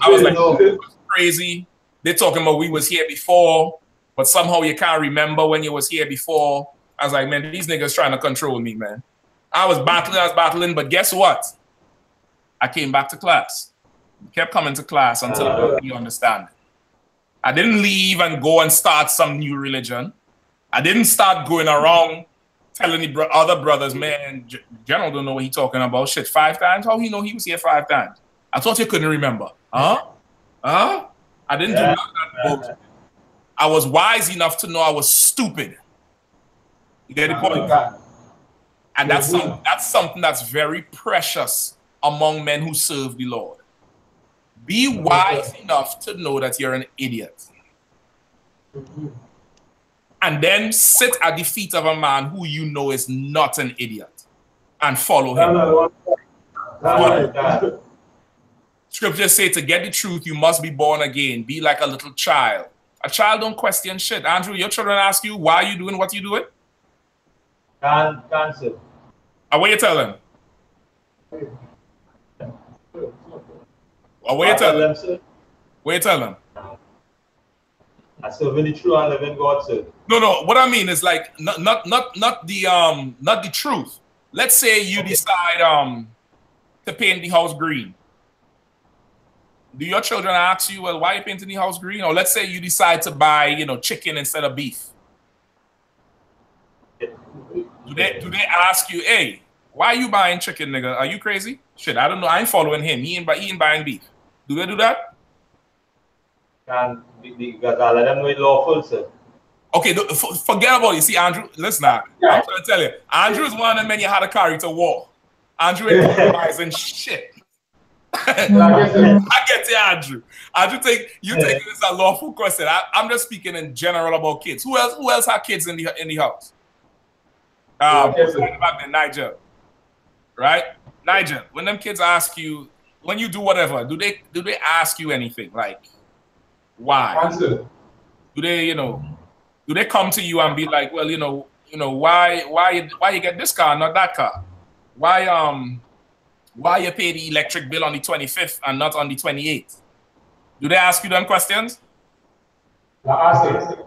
I was like, oh, this was crazy. They're talking about we was here before, but somehow you can't remember when you was here before. I was like, man, these niggas trying to control me, man. I was battling, but guess what? I came back to class. Kept coming to class until I got the understanding. I didn't leave and go and start some new religion. I didn't start going around telling the other brothers, man, General don't know what he's talking about. Shit, 5 times? How he know he was here 5 times? I thought you couldn't remember. Huh? I didn't do that. I was wise enough to know I was stupid. You get the point? And that's something that's very precious among men who serve the Lord. Be wise enough to know that you're an idiot. And then sit at the feet of a man who you know is not an idiot and follow him. Scriptures say to get the truth, you must be born again. Be like a little child. A child don't question shit. Andrew, your children ask you, why are you doing what you doing? Can't answer. What you tell them? What you tell them? What you tell them? I serve the true and living God, sir. No. What I mean is like not the truth. Let's say you decide to paint the house green. Do your children ask you, well, why are you painting the house green? Or let's say you decide to buy, chicken instead of beef. Do they ask you, hey, why are you buying chicken, nigga? Are you crazy? Shit, I don't know. I ain't following him. He ain't buying beef. Do they do that? And because all of them know it's lawful, sir. Okay, forget about it. You see, Andrew, listen now. I'm trying to tell you. Andrew is one of the men you had to carry to war. Andrew ain't compromising shit. I get you, Andrew. Andrew, you take it as a lawful question. I'm just speaking in general about kids. Who else have kids in the house? Back then, Nigel. Right? Nigel, when them kids ask you, when you do whatever, do they ask you anything? Like, why? Answer. Do they come to you and be like, well, why you get this car, not that car? Why you pay the electric bill on the 25th and not on the 28th? Do they ask you them questions? I ask it.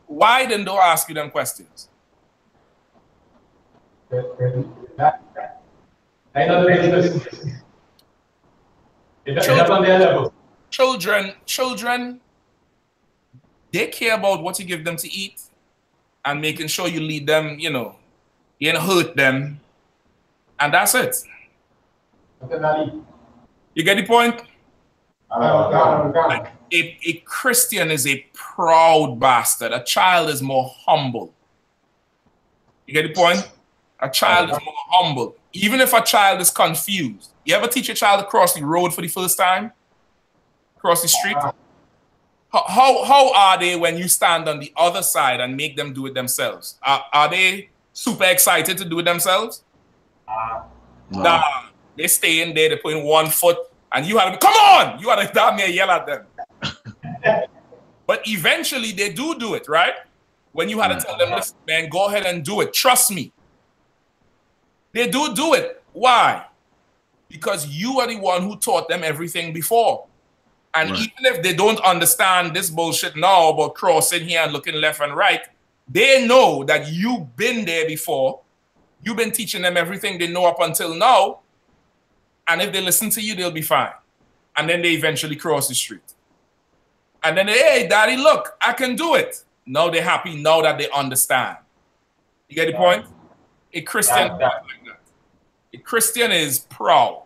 why then don't ask you them questions? Children, they care about what you give them to eat and making sure you lead them, you know, you don't hurt them. And that's it. You get the point? Like a Christian is a proud bastard. A child is more humble. You get the point? A child is more humble. Even if a child is confused. You ever teach a child to cross the road for the first time? Cross the street? How are they when you stand on the other side and make them do it themselves? Are they super excited to do it themselves? No. Nah, they stay in there, they put in 1 foot, and you have to, come on! You have to down there yell at them. But eventually they do it, right? When you had to tell them, listen, man, go ahead and do it. Trust me. They do it. Why? Because you are the one who taught them everything before. And even if they don't understand this bullshit now about crossing here and looking left and right, they know that you've been there before. You've been teaching them everything they know up until now. And if they listen to you, they'll be fine. And then they eventually cross the street. And then they, hey, daddy, look, I can do it. Now they're happy now that they understand. You get the point? A Christian is not like that. A Christian is proud.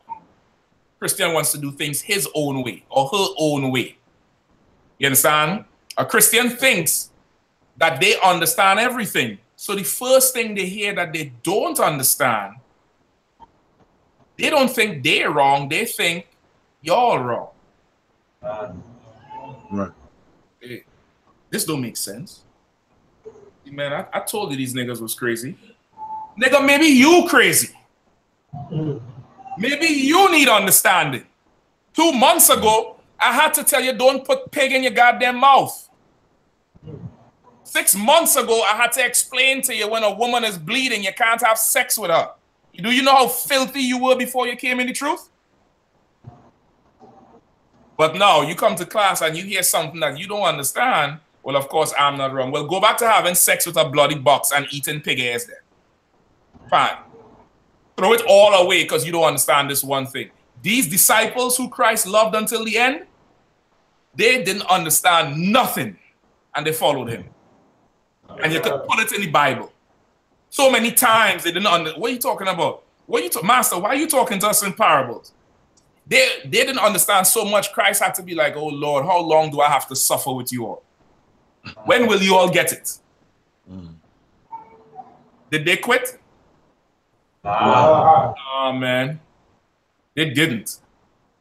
Christian wants to do things his own way or her own way. You understand? A Christian thinks that they understand everything. So the first thing they hear that they don't understand, they don't think they're wrong. They think you're wrong. Right. Hey, this don't make sense. Man, I told you these niggas was crazy. Nigga, maybe you crazy. Maybe you need understanding. 2 months ago, I had to tell you don't put pig in your goddamn mouth. 6 months ago, I had to explain to you when a woman is bleeding, you can't have sex with her. Do you know how filthy you were before you came in the truth? But now you come to class and you hear something that you don't understand. Well, of course, I'm not wrong. Well, go back to having sex with a bloody box and eating pig ears then. Fine. Throw it all away because you don't understand this one thing. These disciples who Christ loved until the end, they didn't understand nothing and they followed him. And you could put it in the Bible. So many times they didn't understand. What are you talking about? Master, why are you talking to us in parables? They didn't understand so much. Christ had to be like, oh Lord, how long do I have to suffer with you all? When will you all get it? Did they quit? Oh, man. They didn't.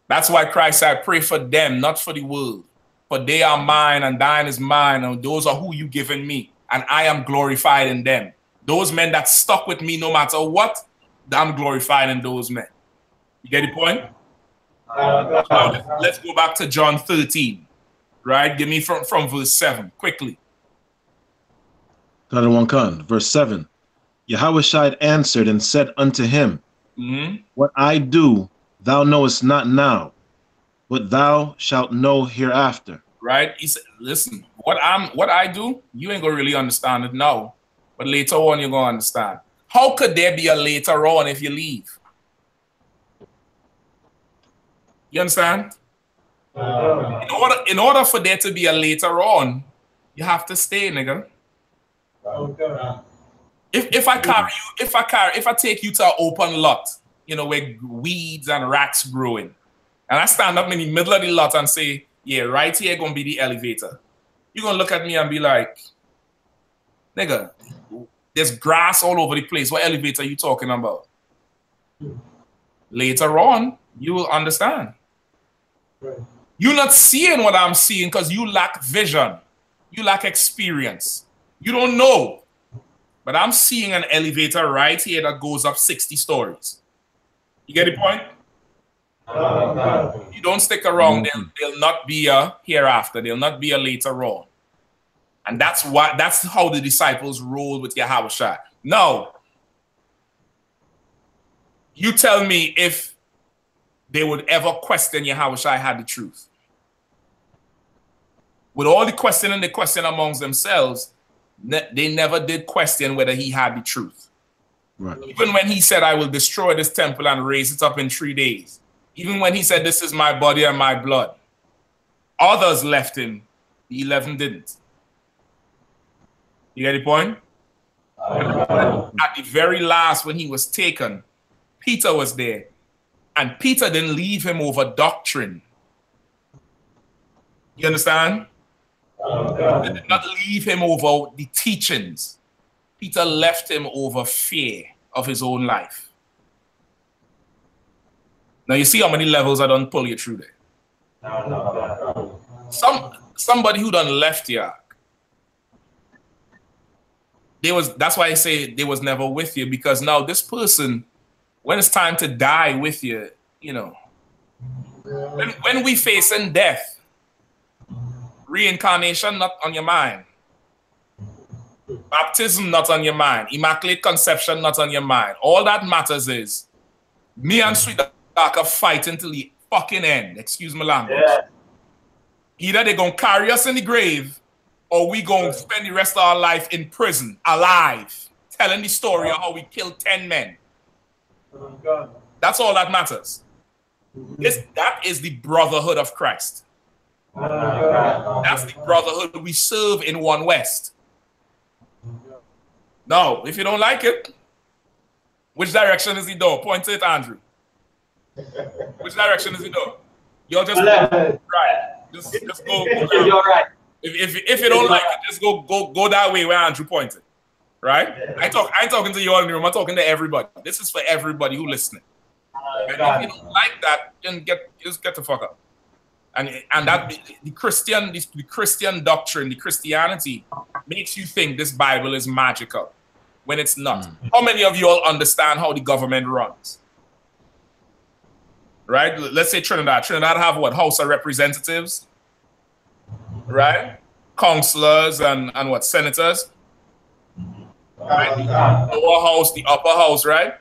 That's why Christ said, pray for them, not for the world. For they are mine and thine is mine. And those are who you given me. And I am glorified in them. Those men that stuck with me no matter what, I'm glorified in those men. You get the point? Now, let's go back to John 13. Right? Give me from verse 7, quickly. Verse 7. Yahushua answered and said unto him, what I do, thou knowest not now, but thou shalt know hereafter. Right? He said, listen, what I do, you ain't gonna really understand it now, but later on you're gonna understand. How could there be a later on if you leave? You understand? In order for there to be a later on, you have to stay, nigga. If I take you to an open lot, you know, where weeds and rats growing, and I stand up in the middle of the lot and say, yeah, right here gonna be the elevator. You're gonna look at me and be like, nigga, there's grass all over the place. What elevator are you talking about? Later on, you will understand. Right. You're not seeing what I'm seeing because you lack vision. You lack experience. You don't know. But I'm seeing an elevator right here that goes up 60 stories. You get the point? You don't stick around, there'll not be a hereafter. There'll not be a later on. And that's how the disciples rolled with Yahushua. Now, you tell me if they would ever question Yahushua had the truth. With all the questioning they question amongst themselves, They never did question whether he had the truth. Right. Even when he said, I will destroy this temple and raise it up in 3 days. Even when he said, this is my body and my blood. Others left him. The 11 didn't. You get the point? At the very last, when he was taken, Peter was there. And Peter didn't leave him over doctrine. You understand? He did not leave him over the teachings. Peter left him over fear of his own life. Now you see how many levels I done pull you through there. Somebody who done left you. That's why I say they was never with you, because now this person, when it's time to die with you, you know, when we facing death, reincarnation not on your mind, baptism not on your mind, immaculate conception not on your mind. All that matters is me and Sweet Dark are fighting till the fucking end. Excuse my language. Yeah. Either they're gonna carry us in the grave, or we gonna spend the rest of our life in prison, alive, telling the story of how we killed 10 men. That's all that matters. That is the brotherhood of Christ. That's the brotherhood we serve in One West. Now, if you don't like it, which direction is the door? Point to it, Andrew. Which direction is the door? You'll just right. Just go down. You're right. If you don't like it, just go that way where Andrew pointed. Right? I ain't talking to you all in the room. I'm talking to everybody. This is for everybody who listening. And if you don't like that, then just get the fuck up. And that the Christian doctrine, the Christianity makes you think this Bible is magical when it's not. How many of you all understand how the government runs? Right? Let's say Trinidad. Trinidad have what? House of Representatives, right? Councillors and what? Senators. Right? The lower house, the upper house, right?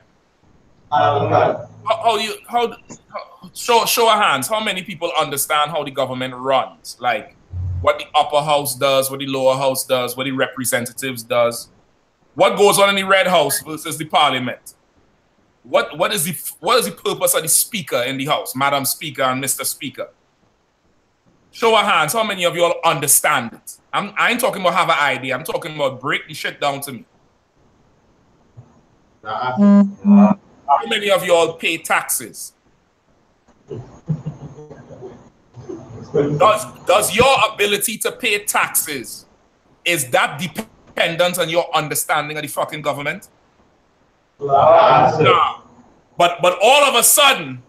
Show of hands, how many people understand how the government runs? Like what the upper house does, what the lower house does, what the representatives does. What goes on in the red house versus the parliament? What is the purpose of the speaker in the house, Madam Speaker and Mr. Speaker? Show of hands, how many of you all understand it? I ain't talking about have an idea. I'm talking about break the shit down to me. How many of you all pay taxes? Does your ability to pay taxes, is that dependent on your understanding of the fucking government? No. But all of a sudden,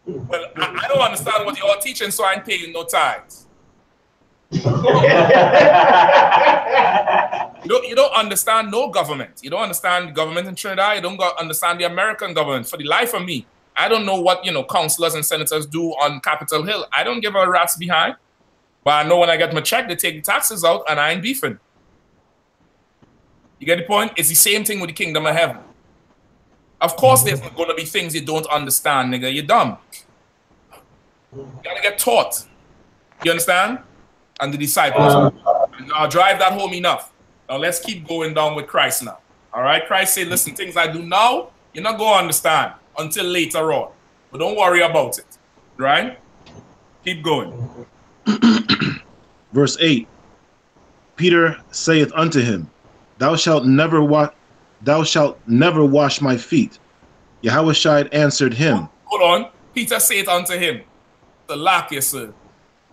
well, I don't understand what you're teaching, so I ain't paying no tithes. You don't understand no government. You don't understand government in Trinidad. You don't understand the American government. For the life of me, I don't know what councillors and senators do on Capitol Hill. I don't give a rat's behind. But I know when I get my check, they take the taxes out, and I ain't beefing. You get the point? It's the same thing with the kingdom of heaven. Of course, there's going to be things you don't understand, nigga. You're dumb. You gotta get taught. You understand? And the disciples. Now drive that home enough. Now let's keep going down with Christ now. All right? Christ said, listen, things I do now, you're not going to understand until later on. But don't worry about it. Right? Keep going. Verse 8. Peter saith unto him, Thou shalt never wash my feet. Yahushua answered him. Hold on. Peter saith unto him, the lack, sir,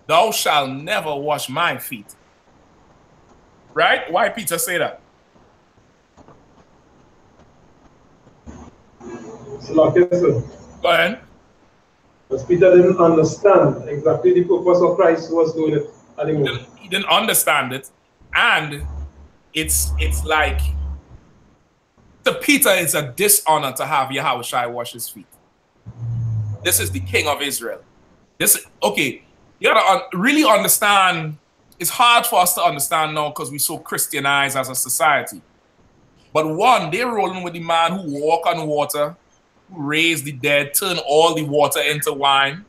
thou shalt never wash my feet. Right? Why Peter say that? Go ahead. Because Peter didn't understand exactly the purpose of Christ was doing it at the moment. He didn't understand it. And it's like, to Peter, it's a dishonor to have Yahushua wash his feet. This is the king of Israel. Okay, you gotta really understand. It's hard for us to understand now because we're so Christianized as a society. But one, they're rolling with the man who walked on water, who raised the dead, turned all the water into wine,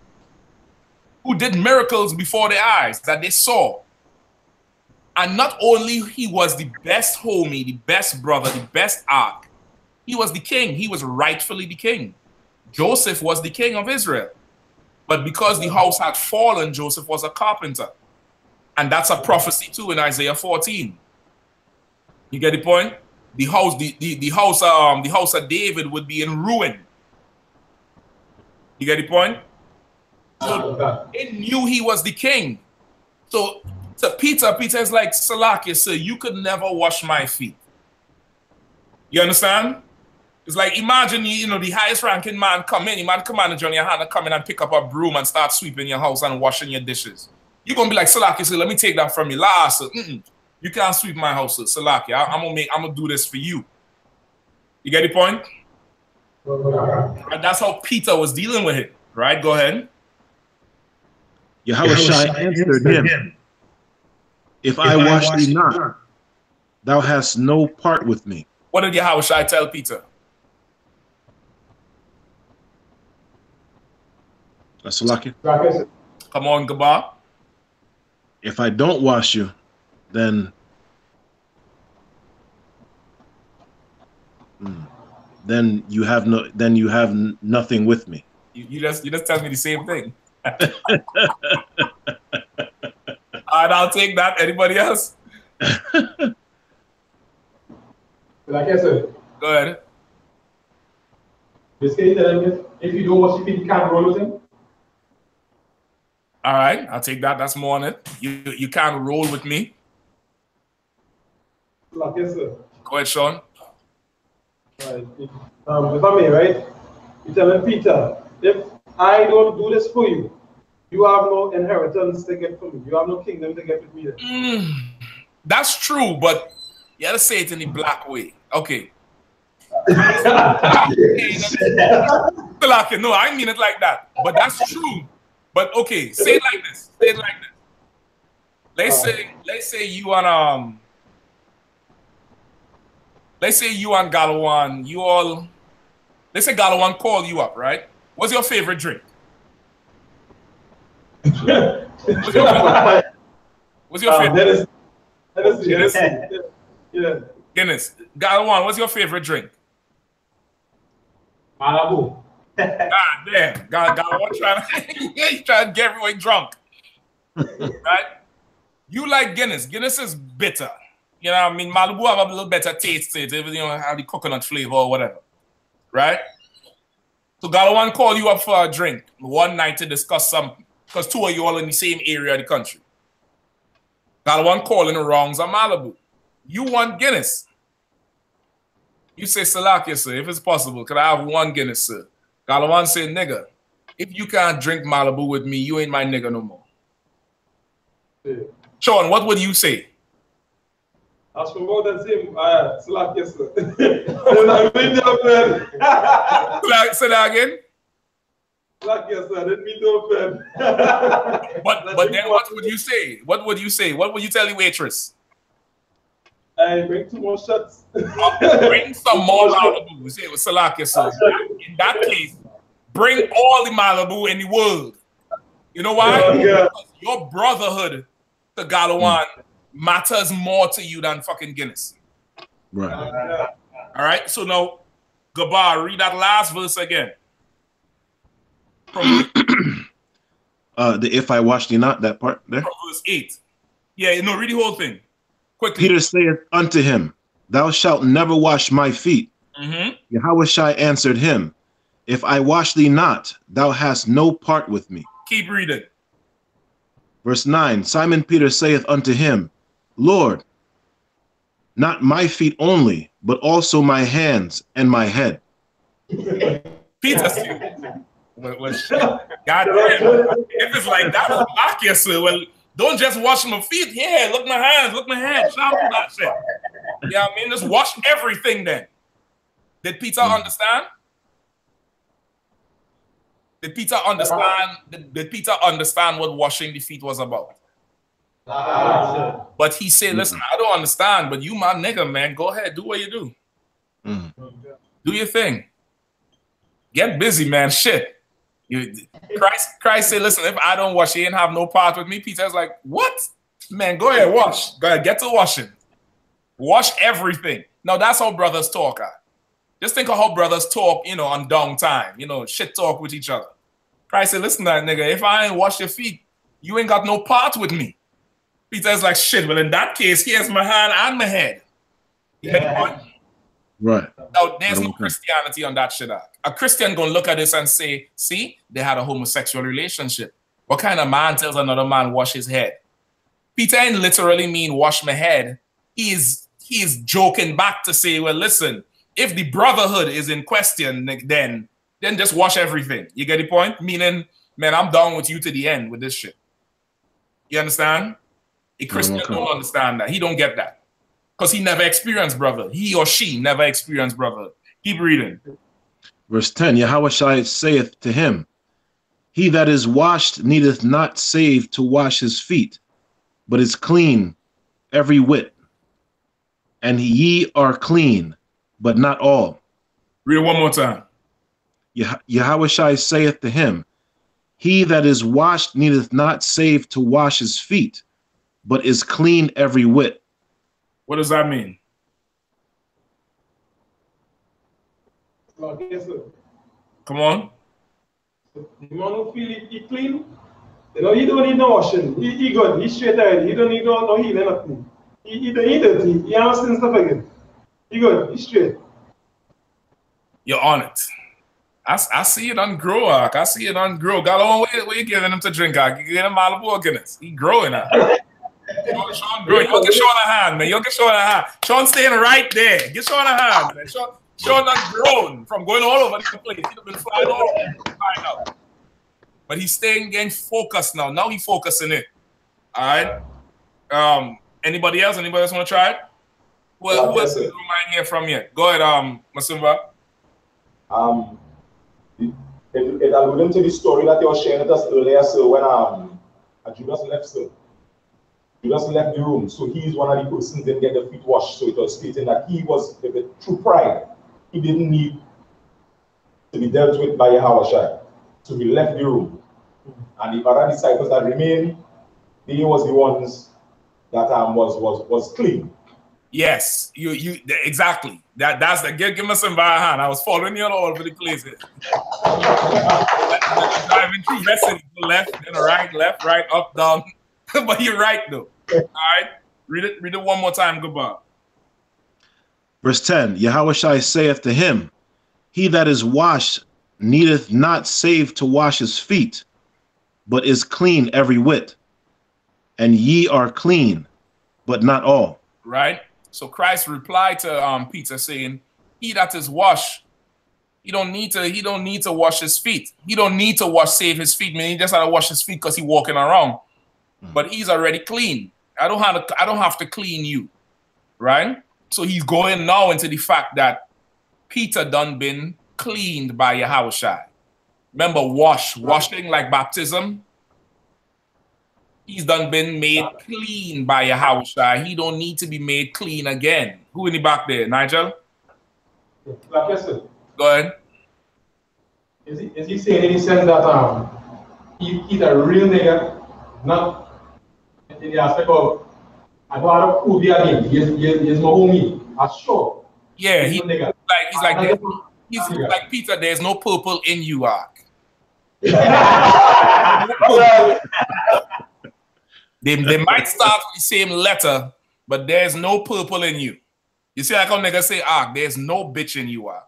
who did miracles before their eyes that they saw. And not only he was the best homie, the best brother, the best ark, he was the king. He was rightfully the king. Joseph was the king of Israel. But because the house had fallen, Joseph was a carpenter. And that's a prophecy too in Isaiah 14. You get the point? The house of David would be in ruin. You get the point? So they knew he was the king. So to Peter is like, Salakia, sir, you could never wash my feet. You understand? It's like, imagine, you know, the highest ranking man come in, Commander GEN.YAHANNA come in and pick up a broom and start sweeping your house and washing your dishes. You're going to be like, Salakia, sir, let me take that from you. Last, sir. You can't sweep my house, sir. Salakia, I'm going to do this for you. You get the point? And that's how Peter was dealing with it, right? Go ahead. Yahushua answered him, if I wash thee not, thou hast no part with me. What did Yahushua tell Peter? Salakia. Come on, Gabar. If I don't wash you, then you have nothing with me. You just tell me the same thing. And I'll take that. Anybody else? Like I said, go ahead. Basically, if you don't wash your feet, you can't roll with him. All right, I'll take that. That's more on it. You can't roll with me. Like yes, sir. Go ahead, Sean. Right. If I may, right? You telling Peter, if I don't do this for you, you have no inheritance to get from me. You have no kingdom to get with me. That's true, but you gotta say it in the black way. Okay. No, I mean it like that. But that's true. But okay, say it like this. Say it like this. Let's say you and Galawan, let's say Galawan call you up, right? What's your favorite drink? What's your favorite? Guinness. Yeah. Guinness. Galawan, what's your favorite drink? Malibu. God damn. Galawan trying to get everyone drunk. Right? You like Guinness. Guinness is bitter. You know what I mean? Malibu have a little better taste to it. You know, have the coconut flavor or whatever. Right? So Galawan call you up for a drink one night to discuss something. Because two of you all in the same area of the country. Galawan calling the wrongs of Malibu. You want Guinness. You say, Salakia, sir, if it's possible, could I have one Guinness, sir? Galawan say, nigga, if you can't drink Malibu with me, you ain't my nigga no more. Yeah. Sean, what would you say? As for more than same, Salakia, sir. Say that again. Salakia, sir, I didn't mean to offend. But then what would you say? What would you say? What would you tell the waitress? I bring 2 more shots. Bring some more Malibu. Say it was Salakia, sir. In that case, bring all the Malibu in the world. You know why? Because your brotherhood to Galawan matters more to you than fucking Guinness. Right. All right. So now, Gabar, read that last verse again. The if I wash thee not, that part there. From verse 8. Yeah, no, read the whole thing. Quickly. Peter saith unto him, thou shalt never wash my feet. Yahushua answered him, if I wash thee not, thou hast no part with me. Keep reading. Verse 9, Simon Peter saith unto him, Lord, not my feet only, but also my hands and my head. Peter said, well, shit. God damn. If it's like that, lock yourself. Well, don't just wash my feet. Yeah, look my hands, look my hands. Shout out that shit. Yeah, I mean, just wash everything then. Did Peter understand? Did Peter understand? Did Peter understand what washing the feet was about? But he said, listen, I don't understand, but you my nigga, man. Go ahead, do what you do. Do your thing. Get busy, man. Shit. Christ said, listen, if I don't wash, you ain't have no part with me. Peter's like, what? Man, go ahead, wash. Go ahead, get to washing. Wash everything. Now, that's how brothers talk. Just think of how brothers talk, you know, on downtime. You know, shit talk with each other. Christ said, listen, that nigga, if I ain't wash your feet, you ain't got no part with me. Peter's like, shit, well, in that case, here's my hand and my head. Yeah. Right. Now, there's no Christianity on that shit. A Christian gonna look at this and say, see, they had a homosexual relationship. What kind of man tells another man wash his head? Peter ain't literally mean wash my head. He is joking back to say, well, listen, if the brotherhood is in question, then just wash everything. You get the point? Meaning, man, I'm down with you to the end with this shit. You understand? A Christian don't understand that. He don't get that. Because he never experienced brotherhood. He or she never experienced brotherhood. Keep reading. Verse 10, Yahushua saith to him, he that is washed needeth not save to wash his feet, but is clean every whit. And ye are clean, but not all. Read it one more time. Yahushua saith to him, he that is washed needeth not save to wash his feet, but is clean every whit. What does that mean? Come on. You want to feel he clean? You know, he don't need no washing. He good. He straight ahead. He don't need no healing nothing. He dirty. He has sin stuff again. He good. He straight. You're on it. I see it on grow. I see it on grow. Got on what you giving him to drink? You give him Malibu Guinness. He growing out. You'll get Sean a hand, man. You'll get Sean a hand. Sean staying right there. Get Sean a hand, man. Sean not grown from going all over the place. He's been flying all over. But he's staying, getting focused now. Now he's focusing it. All right. Anybody else? Anybody else want to try it? Well, who else do you mind hear from you? Go ahead, Masumba. It alluded to the story that you were sharing with us earlier. So when Judas left, so Judas left the room. So he's one of the persons that didn't get the feet washed. So it was stating that he was, through pride, he didn't need to be dealt with by Yahushua. So he left the room. And the other disciples that remained, they was the ones that was clean. Yes, you exactly. That's the give me some by hand. I was following you all over the place. Driving through Vesey, left, then right, left, right, up, down. But you're right though. All right. Read it one more time, goodbye. Verse 10, Yahushua saith to him, he that is washed needeth not save to wash his feet, but is clean every whit. And ye are clean, but not all. Right? So Christ replied to Peter saying, he that is washed, he don't need to wash his feet. He don't need to save his feet. I mean, he just had to wash his feet because he's walking around. But he's already clean. I don't have to clean you. Right? So he's going now into the fact that Peter done been cleaned by Yahushua. Remember, washing like baptism. He's done been made clean by Yahushua. He don't need to be made clean again. Who in the back there? Nigel? Yes, Go ahead. Is he saying in the sense that he's a real nigga, not in the aspect of I don't have to prove you again. He's my homie. That's sure. Yeah, he's like Peter, there's no purple in you, Ark. They might start with the same letter, but there's no purple in you. You see, like how niggas say, there's no bitch in you, Ark.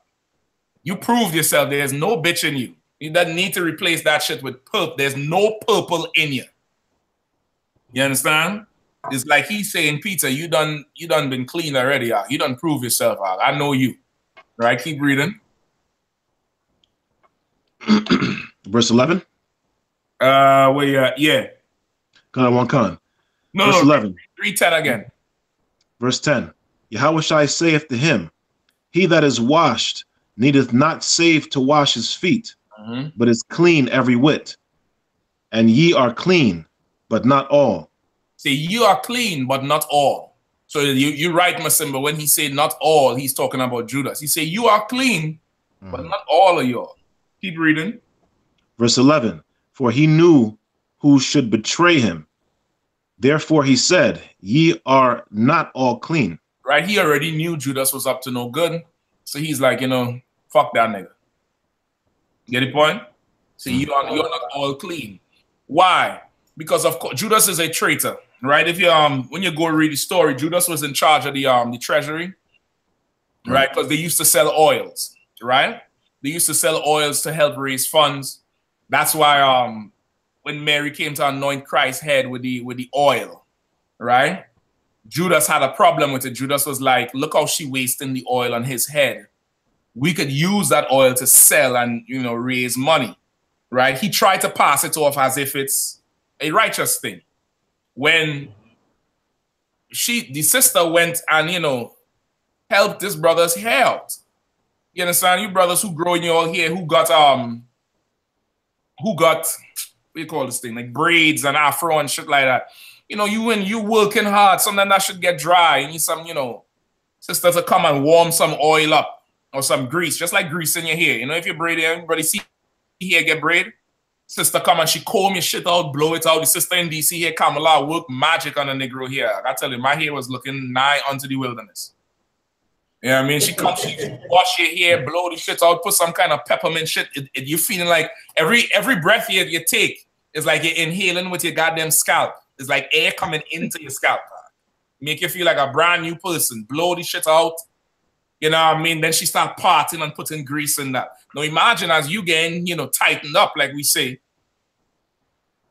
You proved yourself, there's no bitch in you. You don't need to replace that shit with purple. There's no purple in you. You understand? It's like he's saying, Peter, you done been clean already, Ark. You done prove yourself, Ark. I know you. Right? Keep reading. Verse 11. Where you at? Yeah. Con. No, verse 11. 3:10 again. Verse 10. Yahushua saith to him, he that is washed needeth not save to wash his feet, but is clean every whit. And ye are clean, but not all. See, you are clean, but not all. So you're right, Masimba, when he said not all, he's talking about Judas. He said, you are clean, but not all of y'all. Keep reading. Verse 11. For he knew who should betray him. Therefore he said, ye are not all clean. Right? He already knew Judas was up to no good. So he's like, you know, fuck that nigga. Get the point? So you're not all clean. Why? Because of course Judas is a traitor, right? If you when you go read the story, Judas was in charge of the treasury, right? Because they used to sell oils, right? They used to sell oils to help raise funds. That's why when Mary came to anoint Christ's head with the oil, right? Judas had a problem with it. Judas was like, look how she wasting the oil on his head. We could use that oil to sell and, you know, raise money, right? He tried to pass it off as if it's a righteous thing. When the sister went and, you know, helped this brother's hair out. You understand? You brothers who grow in your hair, who got what do you call this thing? Like braids and afro and shit like that. You know, you working hard, something that should get dry. You need some, you know, sister to come and warm some oil up or some grease, just like grease in your hair. You know, if you braid it, everybody see hair get braid. Sister come and she comb your shit out, blow it out. The sister in DC here, Kamala, work magic on a Negro hair. I tell you, my hair was looking nigh unto the wilderness. You know what I mean? She comes, she wash your hair, blow the shit out, put some kind of peppermint shit. You're feeling like every breath you take is like you're inhaling with your goddamn scalp. It's like air coming into your scalp. Make you feel like a brand new person. Blow the shit out. You know what I mean? Then she start parting and putting grease in that. Now imagine as you getting, you know, tightened up, like we say.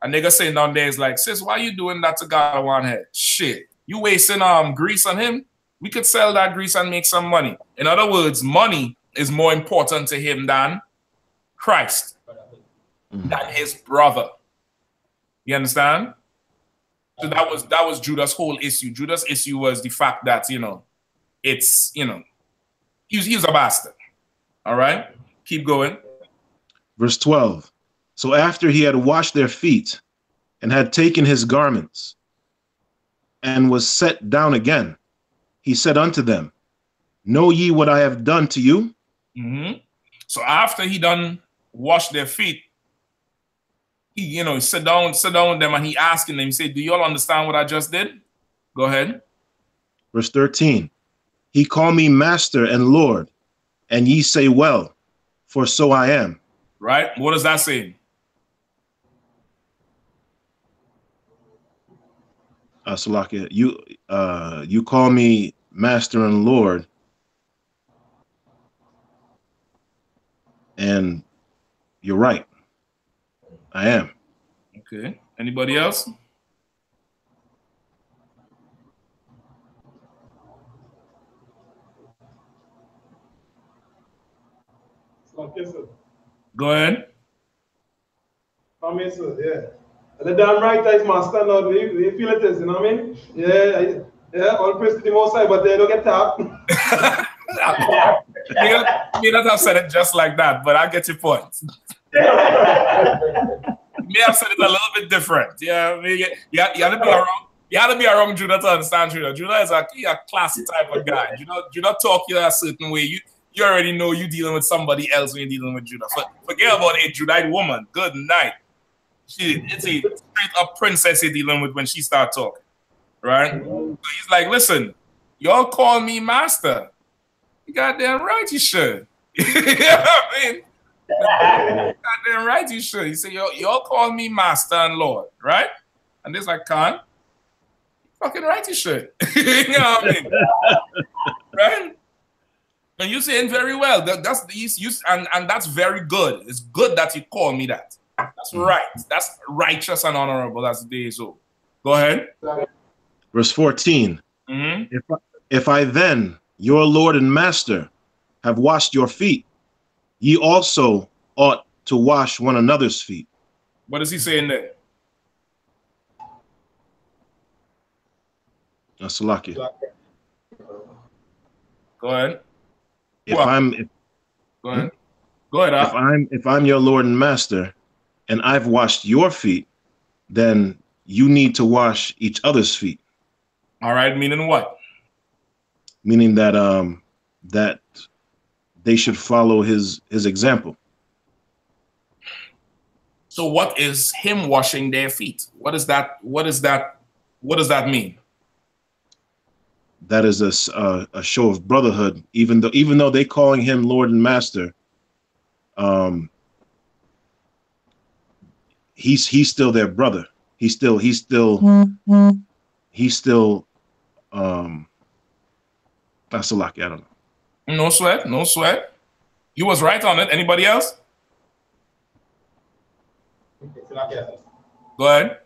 A nigga saying down there is like, sis, why you doing that to God one head? Shit. You wasting grease on him? We could sell that grease and make some money. In other words, money is more important to him than Christ, than his brother. You understand? So that was Judas' whole issue. Judas' issue was the fact that, you know, it's, you know, he's a bastard. All right? Keep going. Verse 12. So after he had washed their feet and had taken his garments and was set down again, he said unto them, know ye what I have done to you? So after he done washed their feet, he, you know, sit down with them and he asking them, he said, do you all understand what I just did? Go ahead. Verse 13. He called me master and Lord, and ye say, well, for so I am. Right? What does that say? Salakia, you call me master and Lord, and you're right. I am. Okay. Anybody else? Go ahead. Amen, sir. Yeah. The damn right is master now. Do you feel it is? You know what I mean? Yeah. All praise to the Most High, but they don't get tapped. You don't have said it just like that, but I get your point. May have said it a little bit different. Yeah, I mean, you had to be around. You had to be around Judah to understand Judah. Judah is a classy type of guy. Judah talk you a certain way. You already know you dealing with somebody else when you're dealing with Judah. Forget about a Judite woman. Good night. It's a straight up princess you're dealing with when she start talking, right? So he's like, listen, y'all call me master. You goddamn right you should. You know what I mean? Goddamn right you should. He said, y'all call me master and Lord, right? And this like, Khan, fucking right you should. You know what I mean? Right? And you're saying very well. That's very good. It's good that you call me that. That's right. That's righteous and honorable as the day is over. Go ahead. Verse 14. If I then, your Lord and Master, have washed your feet, ye also ought to wash one another's feet. What is he saying there? Salakia. Go ahead. Go ahead. If I'm your Lord and Master, and I've washed your feet, then you need to wash each other's feet. All right, meaning what? Meaning that that they should follow his example. So what is him washing their feet? What is that What does that mean? That is a show of brotherhood. Even though they calling him Lord and Master, he's still their brother. He's still that's a lucky. I don't know. No sweat, no sweat. You was right on it. Anybody else? Go ahead.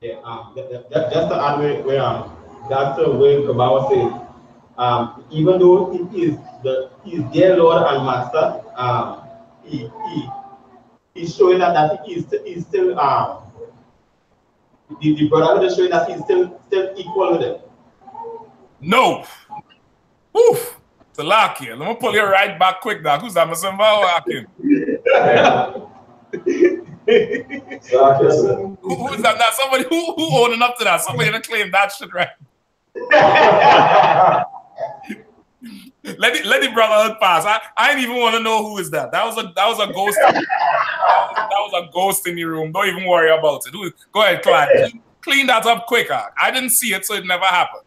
Yeah, just to add where that's the way Kabbalah says, even though he is their Lord and Master, he's showing that he's still the brotherhood is showing that he's still equal with them. No. Oof. It's a lock here. Let me pull you right back quick, dog. Who's that? Masimba or Akim? Who is that? Now somebody who owning up to that? Somebody gonna claim that shit, right? let the brotherhood pass. I didn't even want to know who is that. That was a ghost. That was a ghost in the room. Don't even worry about it. Go ahead, Clyde. Clean that up quicker. I didn't see it, so it never happened.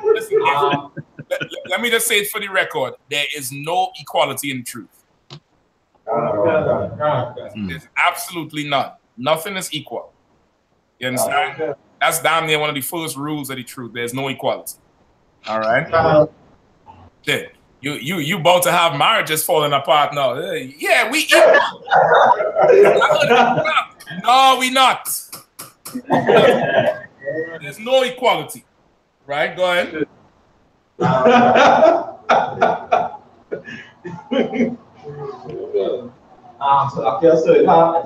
Listen, let me just say it for the record. There is no equality in truth. There's absolutely none. Nothing is equal. You understand? That's damn near one of the first rules of the truth. There's no equality. All right? Yeah. You about to have marriages falling apart now. Yeah, we equal. No, we not. There's no equality. Right? Go ahead. So appear so it have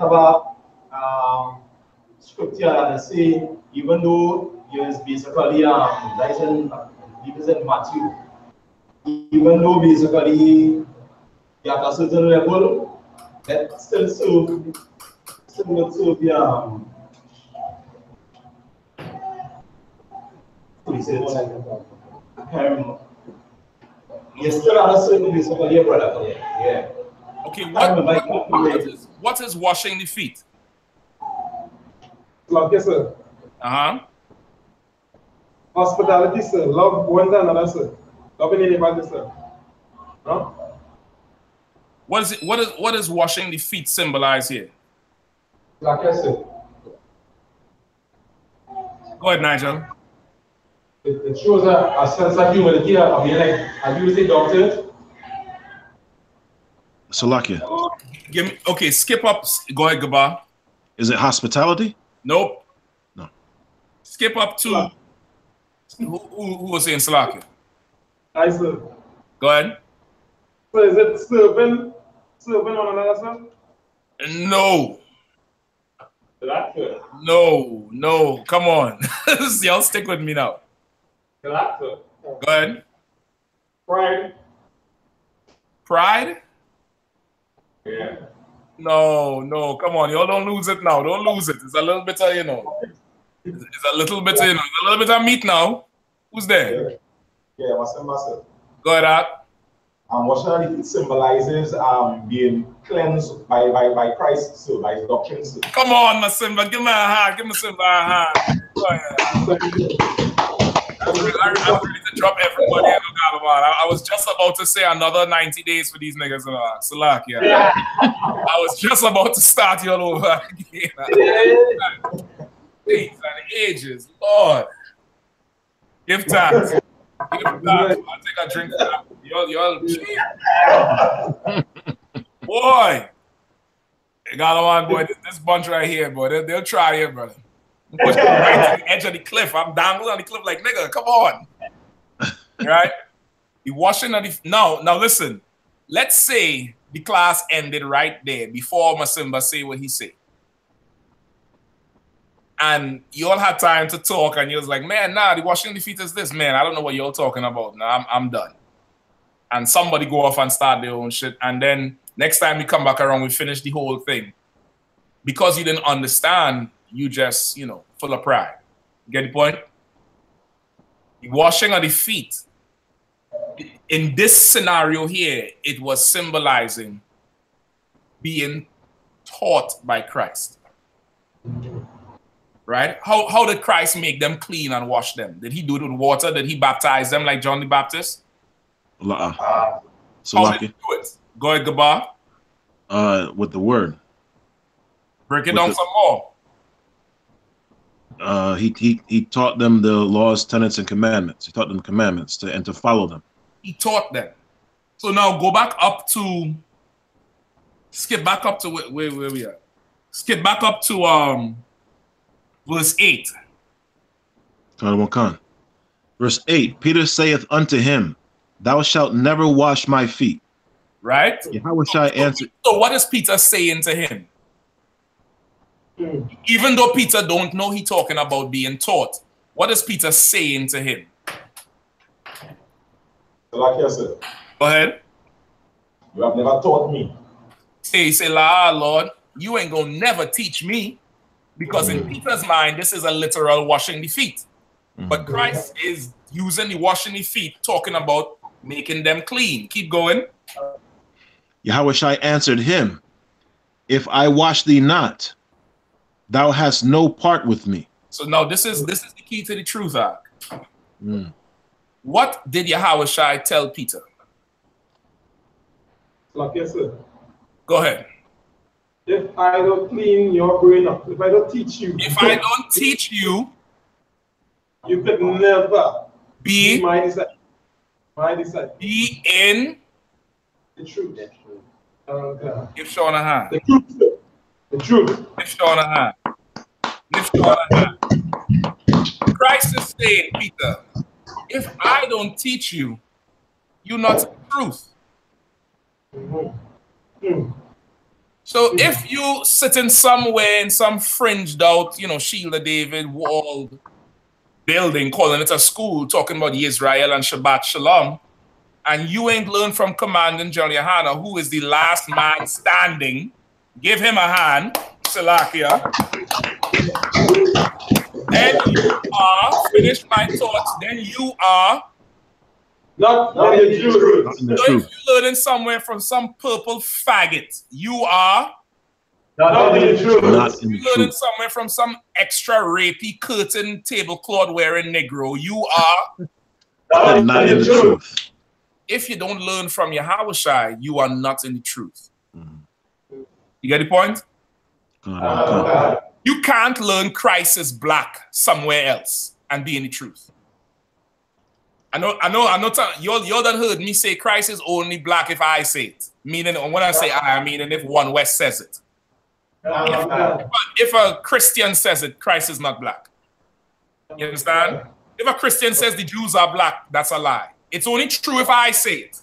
scripture that say even though is basically that is in Matthew, even though basically you at a certain level that still serve you still at a certain basically brother. Yeah. Okay, what is washing the feet? Love, yes, sir. Hospitality, sir. Love one another, sir. Loving anybody, sir. No? What is washing the feet symbolize here? Like yes, sir. Go ahead, Nigel. It shows a sense of humility. I mean, like, are you the doctor? Salakia. Give me, okay, skip up. Go ahead, Gaba. Is it hospitality? Nope. No. Skip up to who was saying Salakia? I, sir. Go ahead. So is it serving one another, sir? No. No. Come on. Y'all stick with me now. Go ahead. Pride? Yeah. No. Come on. Y'all don't lose it now. Don't lose it. It's a little bit of, It's a little bit of, a little bit of meat now. Who's there? Yeah, myself. Go ahead, Art. Washing it symbolizes being cleansed by Christ, so by his doctrine. So. Come on, Masimba. Give me a hand. Give me Simba a hand. Go ahead. I'm ready to drop everybody in the Galaman. I was just about to say another 90 days for these niggas. Salak, yeah. I was just about to start you all over again. Days and ages. Lord. Give thanks. Give thanks. I'll take a drink for that. Y'all. Boy. Galaman, boy, this bunch right here, boy. They'll try here, brother. Push me right to the edge of the cliff. I'm dangling on the cliff like, nigga, come on. Right? The washing of the... Now listen. Let's say the class ended right there before Masimba say what he said. And you all had time to talk and you was like, man, nah, the washing of the feet is this, man. I don't know what you're talking about. Nah, I'm done. And somebody go off and start their own shit. And then next time we come back around, we finish the whole thing. Because you didn't understand... You just, full of pride. Get the point? The washing of the feet. In this scenario here, it was symbolizing being taught by Christ. right? How did Christ make them clean and wash them? Did he do it with water? Did he baptize them like John the Baptist? How did he do it? Go ahead, Gabar. With the word. Break it down some more. He taught them the laws, tenets, and commandments. He taught them commandments and to follow them. He taught them. So now go back up to, skip back up to where we are. Skip back up to verse 8. Verse 8, Peter saith unto him, thou shalt never wash my feet. Right? Yahushua answered. So what is Peter saying to him? Even though Peter don't know he talking about being taught, what is Peter saying to him? Like I said, go ahead. You have never taught me. He say, Lord, you ain't gonna never teach me. Because in Peter's mind, this is a literal washing the feet. But Christ is using the washing the feet, talking about making them clean. Keep going. Yahushua answered him, if I wash thee not, thou hast no part with me. So now this is the key to the truth arc. What did Yahushua tell Peter? Like I said. Go ahead. If I don't clean your brain up, if I don't teach you. If I don't teach you. You could never be my disciple. My disciple. Be in the truth. Give Sean a hand. The truth. The truth. Give Sean a hand. Give Sean a hand. Christ is saying, Peter, if I don't teach you, you're not the truth. So if you sitting somewhere in some fringed out, Sheila David walled building, calling it a school, talking about Israel and Shabbat Shalom, and you ain't learned from Commandant GEN.YAHANNA, who is the last man standing, give him a hand, Salakia. Then you are, finish my thoughts, then you are not in the truth. So if you're learning somewhere from some purple faggot, you are not in the truth. You're learning somewhere from some extra rapey curtain tablecloth wearing Negro, you are not in the truth. If you don't learn from Yahushua, you are not in the truth. You get the point? You can't learn Christ is black somewhere else and be in the truth. I know. Y'all done heard me say Christ is only black if I say it. Meaning, when I say I mean if one West says it. If a Christian says it, Christ is not black. You understand? If a Christian says the Jews are black, that's a lie. It's only true if I say it.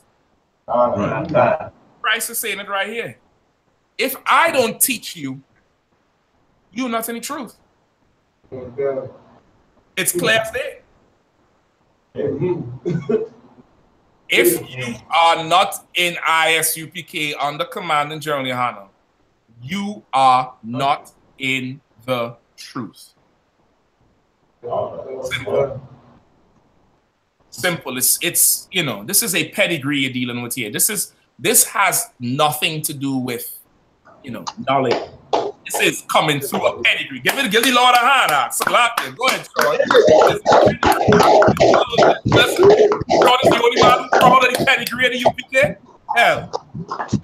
Christ is saying it right here. If I don't teach you, you're not in the truth. It's clear as day. If you are not in I.S.U.P.K. under Commandant GEN.YAHANNA, you are not in the truth. Simple. It's this is a pedigree you're dealing with here. This has nothing to do with knowledge. This is coming through a pedigree. Give the Lord a hand. Salakia. Go ahead, Sean. Listen, Sean is the only man who's proud of the pedigree of the UPK. Hell,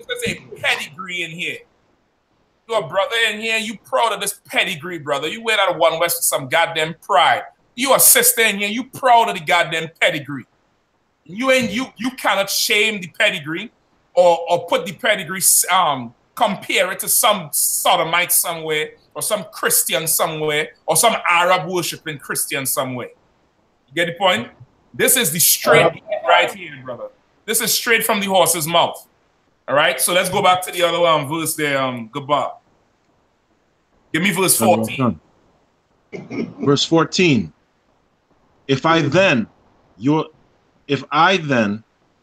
there's a pedigree in here. You're a brother in here. You proud of this pedigree, brother. You wear that one West with some goddamn pride. You a sister in here. You proud of the goddamn pedigree. You cannot shame the pedigree or put the pedigree compare it to some sodomite somewhere or some Christian somewhere or some Arab worshiping Christian somewhere. You get the point? This is the straight right here, brother. This is straight from the horse's mouth. All right, so let's go back to the other verse there, Gabar. Give me verse 14. Verse 14. If I then, your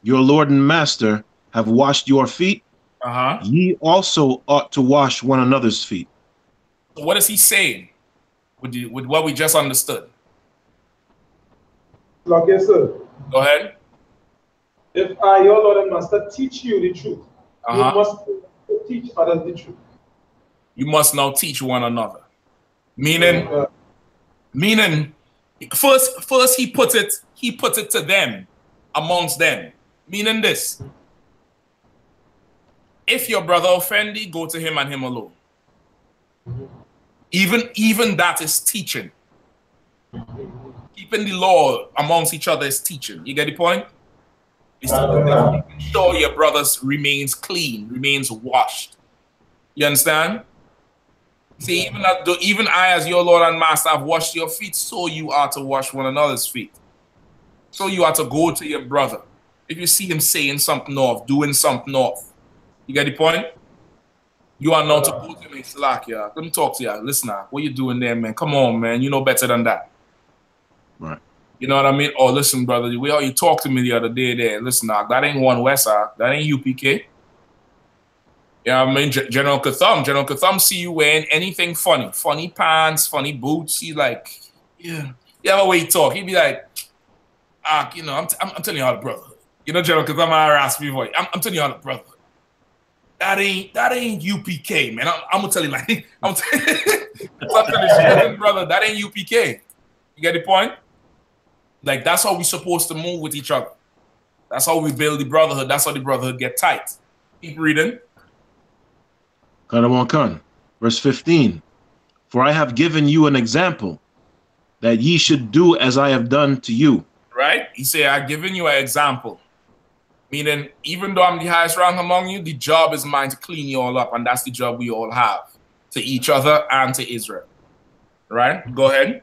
Lord and Master, have washed your feet, ye also ought to wash one another's feet. So what is he saying with what we just understood? Like I said. Go ahead. If I, your Lord and Master, teach you the truth, you must teach others the truth. You must now teach one another. Meaning, Meaning, first he put it to them, amongst them. Meaning this: if your brother offend thee, go to him and him alone. Even that is teaching. Keeping the law amongst each other is teaching. You get the point? It's making sure your brother remains clean, remains washed. You understand? See, even I, as your Lord and Master, have washed your feet, so you are to wash one another's feet. So you are to go to your brother. If you see him saying something off, doing something off, you get the point? You are not to go to him and slack, yeah. Let me talk to you. Listen, what you doing there, man? Come on, man. You know better than that. Right. You know what I mean? Oh, listen, brother. You talked to me the other day there. Listen, that ain't One West, that ain't UPK. Yeah, I mean, General Katham see you wearing anything funny. Funny pants, funny boots. He's like, yeah. Yeah, the way he talk. He'd be like, you know, I'm telling you how the brother. You know, General Katham asked me, I'm telling you how the brother. That ain't UPK, man. I'm gonna tell you like I'm telling you, brother, that ain't UPK. You get the point? Like, that's how we supposed to move with each other. That's how we build the brotherhood. That's how the brotherhood get tight. Keep reading. Verse 15. For I have given you an example that ye should do as I have done to you. Right? He said, I've given you an example. Meaning, even though I'm the highest rank among you, the job is mine to clean you all up. And that's the job we all have to each other and to Israel. Right? Go ahead.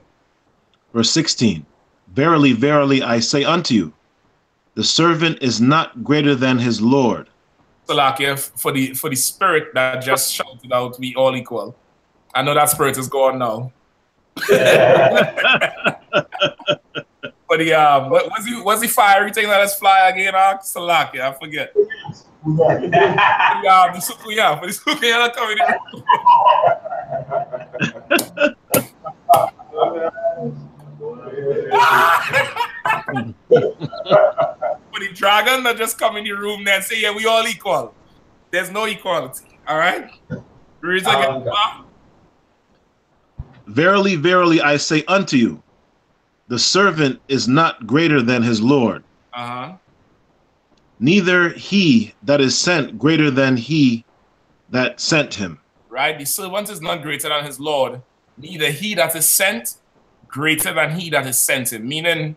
Verse 16. Verily, verily, I say unto you, the servant is not greater than his Lord. Salakia, for the spirit that just shouted out, we all equal. I know that spirit is gone now. But what's the fiery thing that is fly again? Salakia, I forget. The Sukuya coming in. For the dragon that just come in the room there and say, yeah, we all equal. There's no equality. All right? Read again. Verily, verily, I say unto you, the servant is not greater than his Lord. Neither he that is sent greater than he that sent him. Right? The servant is not greater than his Lord. Neither he that is sent greater than he that is sent him. Meaning,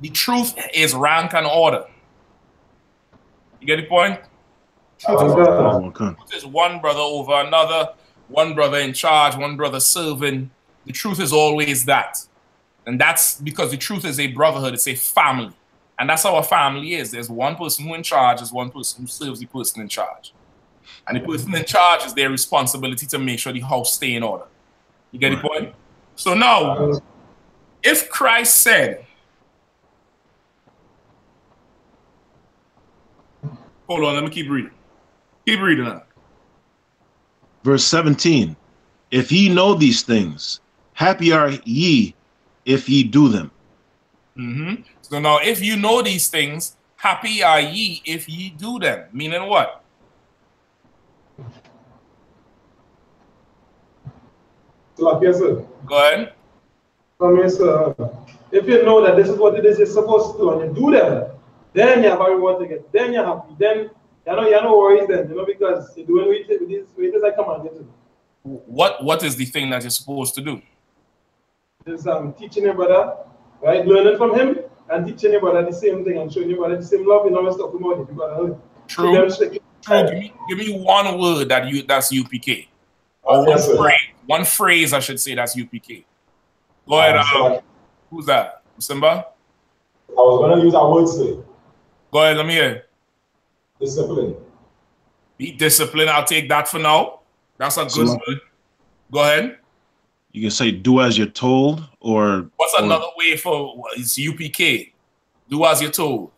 the truth is rank and order. You get the point? Truth is one brother over another, one brother in charge, one brother serving. The truth is always that. And that's because the truth is a brotherhood, it's a family. And that's how a family is. There's one person who in charge, there's one person who serves the person in charge. And the person in charge is their responsibility to make sure the house stay in order. You get the point? So now, if Christ said, hold on, let me keep reading. Keep reading now. Verse 17. If ye know these things, happy are ye if ye do them. So now, if you know these things, happy are ye if ye do them. Meaning what? Yes, sir. Go ahead. Yes, sir. If you know that this is what it is you're supposed to do and you do them, then you have a reward to get. Then you're happy. Then you know no worries then, because you're doing with these I command you to. What is the thing that you're supposed to do? Just teaching your brother, right? Learning from him and teaching your brother the same thing and showing your brother the same love. Stuff about it. You gotta True. Give me one word that's UPK. Or one phrase, I should say, that's UPK. Go ahead. Who's that? Simba? I was going to use our word, sir. Go ahead, let me hear. Discipline. Be disciplined. I'll take that for now. That's a good word. Go ahead. You can say do as you're told, or... What's another way for it's UPK? Do as you're told.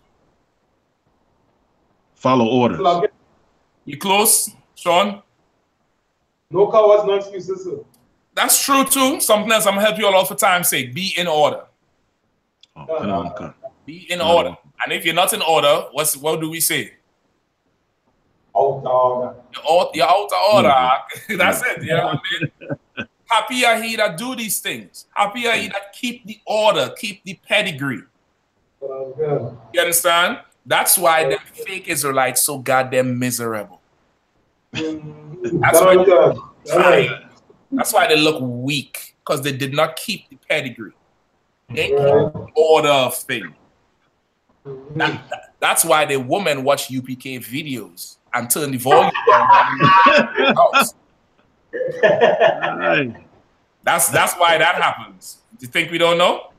Follow orders. You close, Sean? No cowards, no excuses, sir. That's true too. Something else I'm gonna help you all out for time's sake. Be in order. Be in order. And if you're not in order, what do we say? Out of order. You're out of order. That's it. You know what I mean? Happy are he that do these things. Happy are he that keep the order, keep the pedigree. You understand? That's why the fake Israelites so goddamn miserable. That's why they look tired. That's why they look weak, because they did not keep the pedigree. They keep the order of things. That's why the women watch UPK videos and turn the volume down. That's why that happens. Do you think we don't know?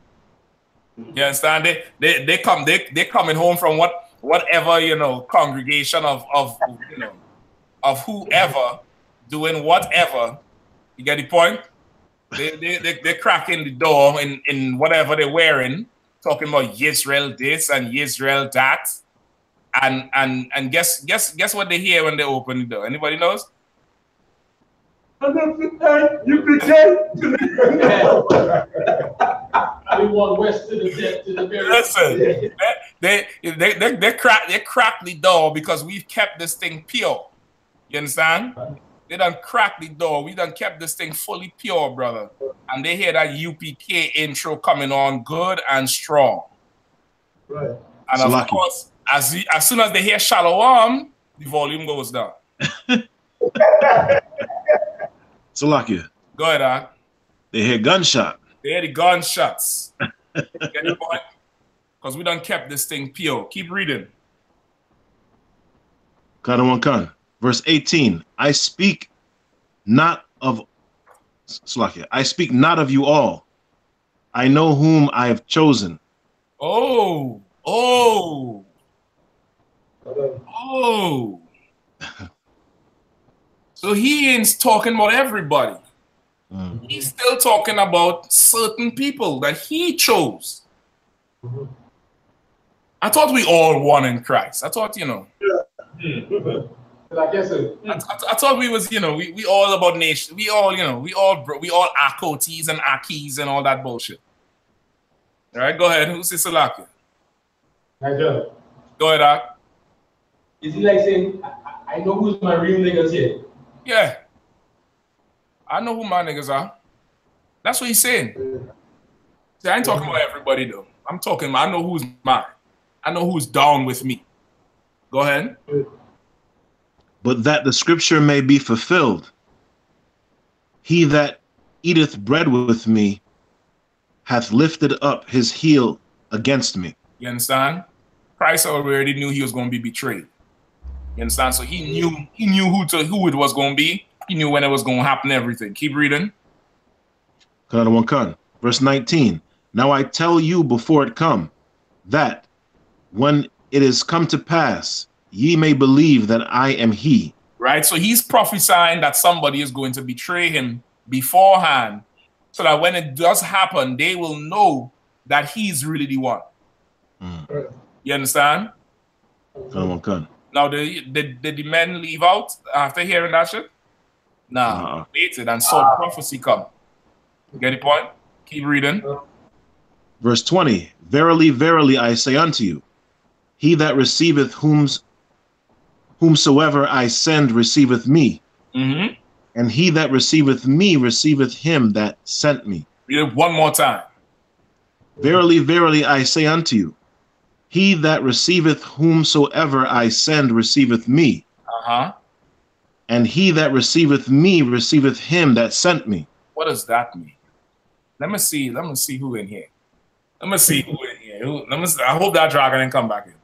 You understand? They coming home from whatever, you know, congregation of whoever doing whatever. You get the point? They cracking the door in whatever they're wearing, talking about Israel this and Israel that, and guess what they hear when they open the door? Anybody knows? ISUPK. We want west to the depth to the very. Listen, they crack the door because we've kept this thing pure. You understand? They done cracked the door. We done kept this thing fully pure, brother. And they hear that UPK intro coming on good and strong. Right. And of course, as soon as they hear Shalom, the volume goes down. Salakia. Go ahead, Ad. They hear gunshot. They hear the gunshots. Get the point? Because we done kept this thing pure. Keep reading. Kanawankan. Verse 18. I speak not of Salakia. I speak not of you all. I know whom I have chosen. Oh. So he ain't talking about everybody. He's still talking about certain people that he chose. I thought we all one in Christ. I thought, you know. I guess I thought we was, you know, we all about nation. We all, you know, we all Akotis and Akis and all that bullshit. All right, go ahead. Who's Salaki? Nigel. Go ahead, Ak. Is he like saying, I know who's my real niggas here? Yeah. I know who my niggas are. That's what he's saying. See, I ain't talking about everybody, though. I'm talking about, I know who's mine. I know who's down with me. Go ahead. But that the scripture may be fulfilled, he that eateth bread with me hath lifted up his heel against me. You understand? Christ already knew he was going to be betrayed. You understand? So he knew who it was going to be. He knew when it was going to happen, everything. Keep reading. Verse 19. Now I tell you before it come, that when it is come to pass, ye may believe that I am he. Right? So he's prophesying that somebody is going to betray him beforehand, so that when it does happen, they will know that he's really the one. You understand? Now, did the men leave out after hearing that shit? Nah, waited and saw the prophecy come. You get the point? Keep reading. Verse 20. Verily, verily, I say unto you, he that receiveth whomsoever I send receiveth me. And he that receiveth me receiveth him that sent me. Read it one more time. Verily, verily, I say unto you, he that receiveth whomsoever I send receiveth me. And he that receiveth me receiveth him that sent me. What does that mean? Let me see who in here. Let me see who in here. I hope that dragon didn't come back in.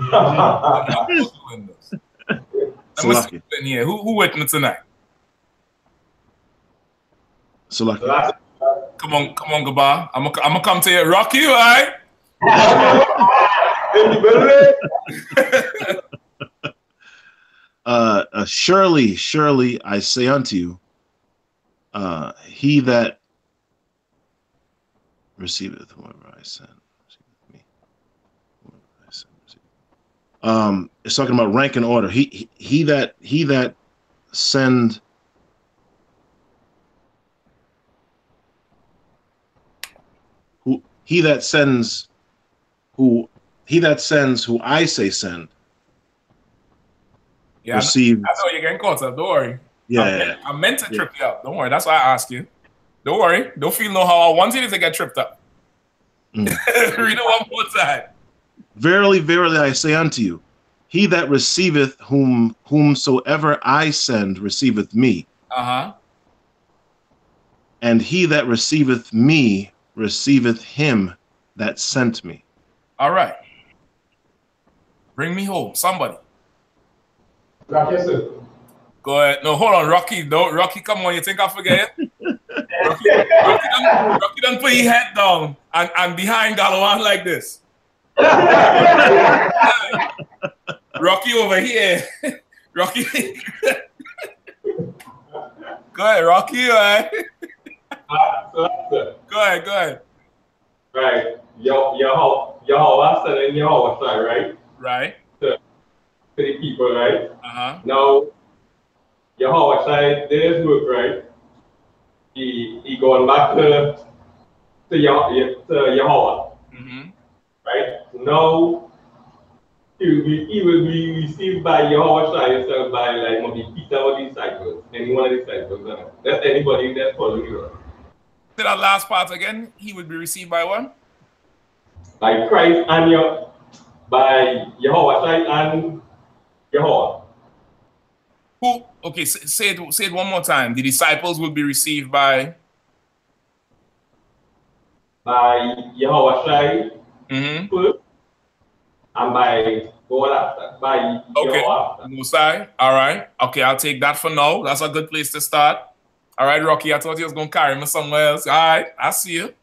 Let me see who in here. Who with me tonight? Come on, Gaba. I'm gonna come to you. Rock you, all right? Surely, surely, I say unto you, he that receiveth whoever I send, receiveth me. Whoever I send, receiveth. It's talking about rank and order. He that send. He that sends who I say send. Yeah, receive. I know you're getting caught up. Don't worry. Yeah, I meant to trip you up. Don't worry. That's why I asked you. Don't worry. Don't feel no how. Once it is, they get tripped up. Read it one more time. Verily, verily, I say unto you, he that receiveth whomsoever I send receiveth me. And he that receiveth me receiveth him that sent me. All right. Bring me home, somebody. Rocky, sir. Go ahead. No, hold on, Rocky. Don't Rocky, come on. You think I forget? Rocky done put your head down and behind Galawan like this. Rocky over here. Rocky. Go ahead, Rocky. All right. Go ahead. Right. Yahweh said in Yahweh side, right? Right. To the people, right? Now, Yahweh side did his work, right? He going back to Yahweh. Right? Now he will be received by Yahweh side instead of by like maybe Peter or the disciples. Any one of the disciples. That's anybody that's following you. Say that last part again. He would be received by what? By Christ and by Yahweh and Yahweh. Who? Okay, say it one more time. The disciples will be received by Yahweh and by God after. By Yahweh. Musai. All right. Okay, I'll take that for now. That's a good place to start. All right, Rocky. I thought you was gonna carry me somewhere else. All right, I see you.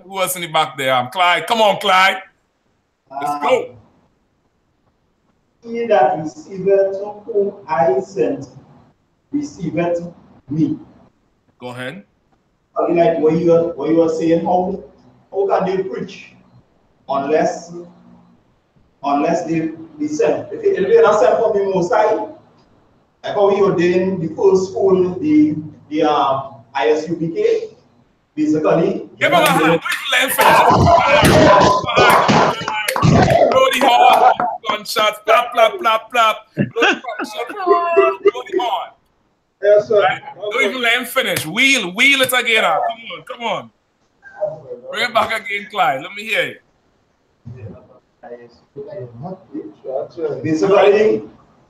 Who else in the back there? Clyde. Come on, Clyde. Let's go. He that receiveth whom I sent receiveth me. Go ahead. Like what you are saying, how can they preach unless they send? If they not sent from the Most High, like how we ordained the first school, the I.S.U.P.K. Basically, give him a hand. Bloody hard. Gunshots. Plap, plap, plap, plap. Bloody hard. Yes, sir. Right? Don't even let him finish. Wheel it again out. Come on. Bring it back again, Clyde. Let me hear you. Basically,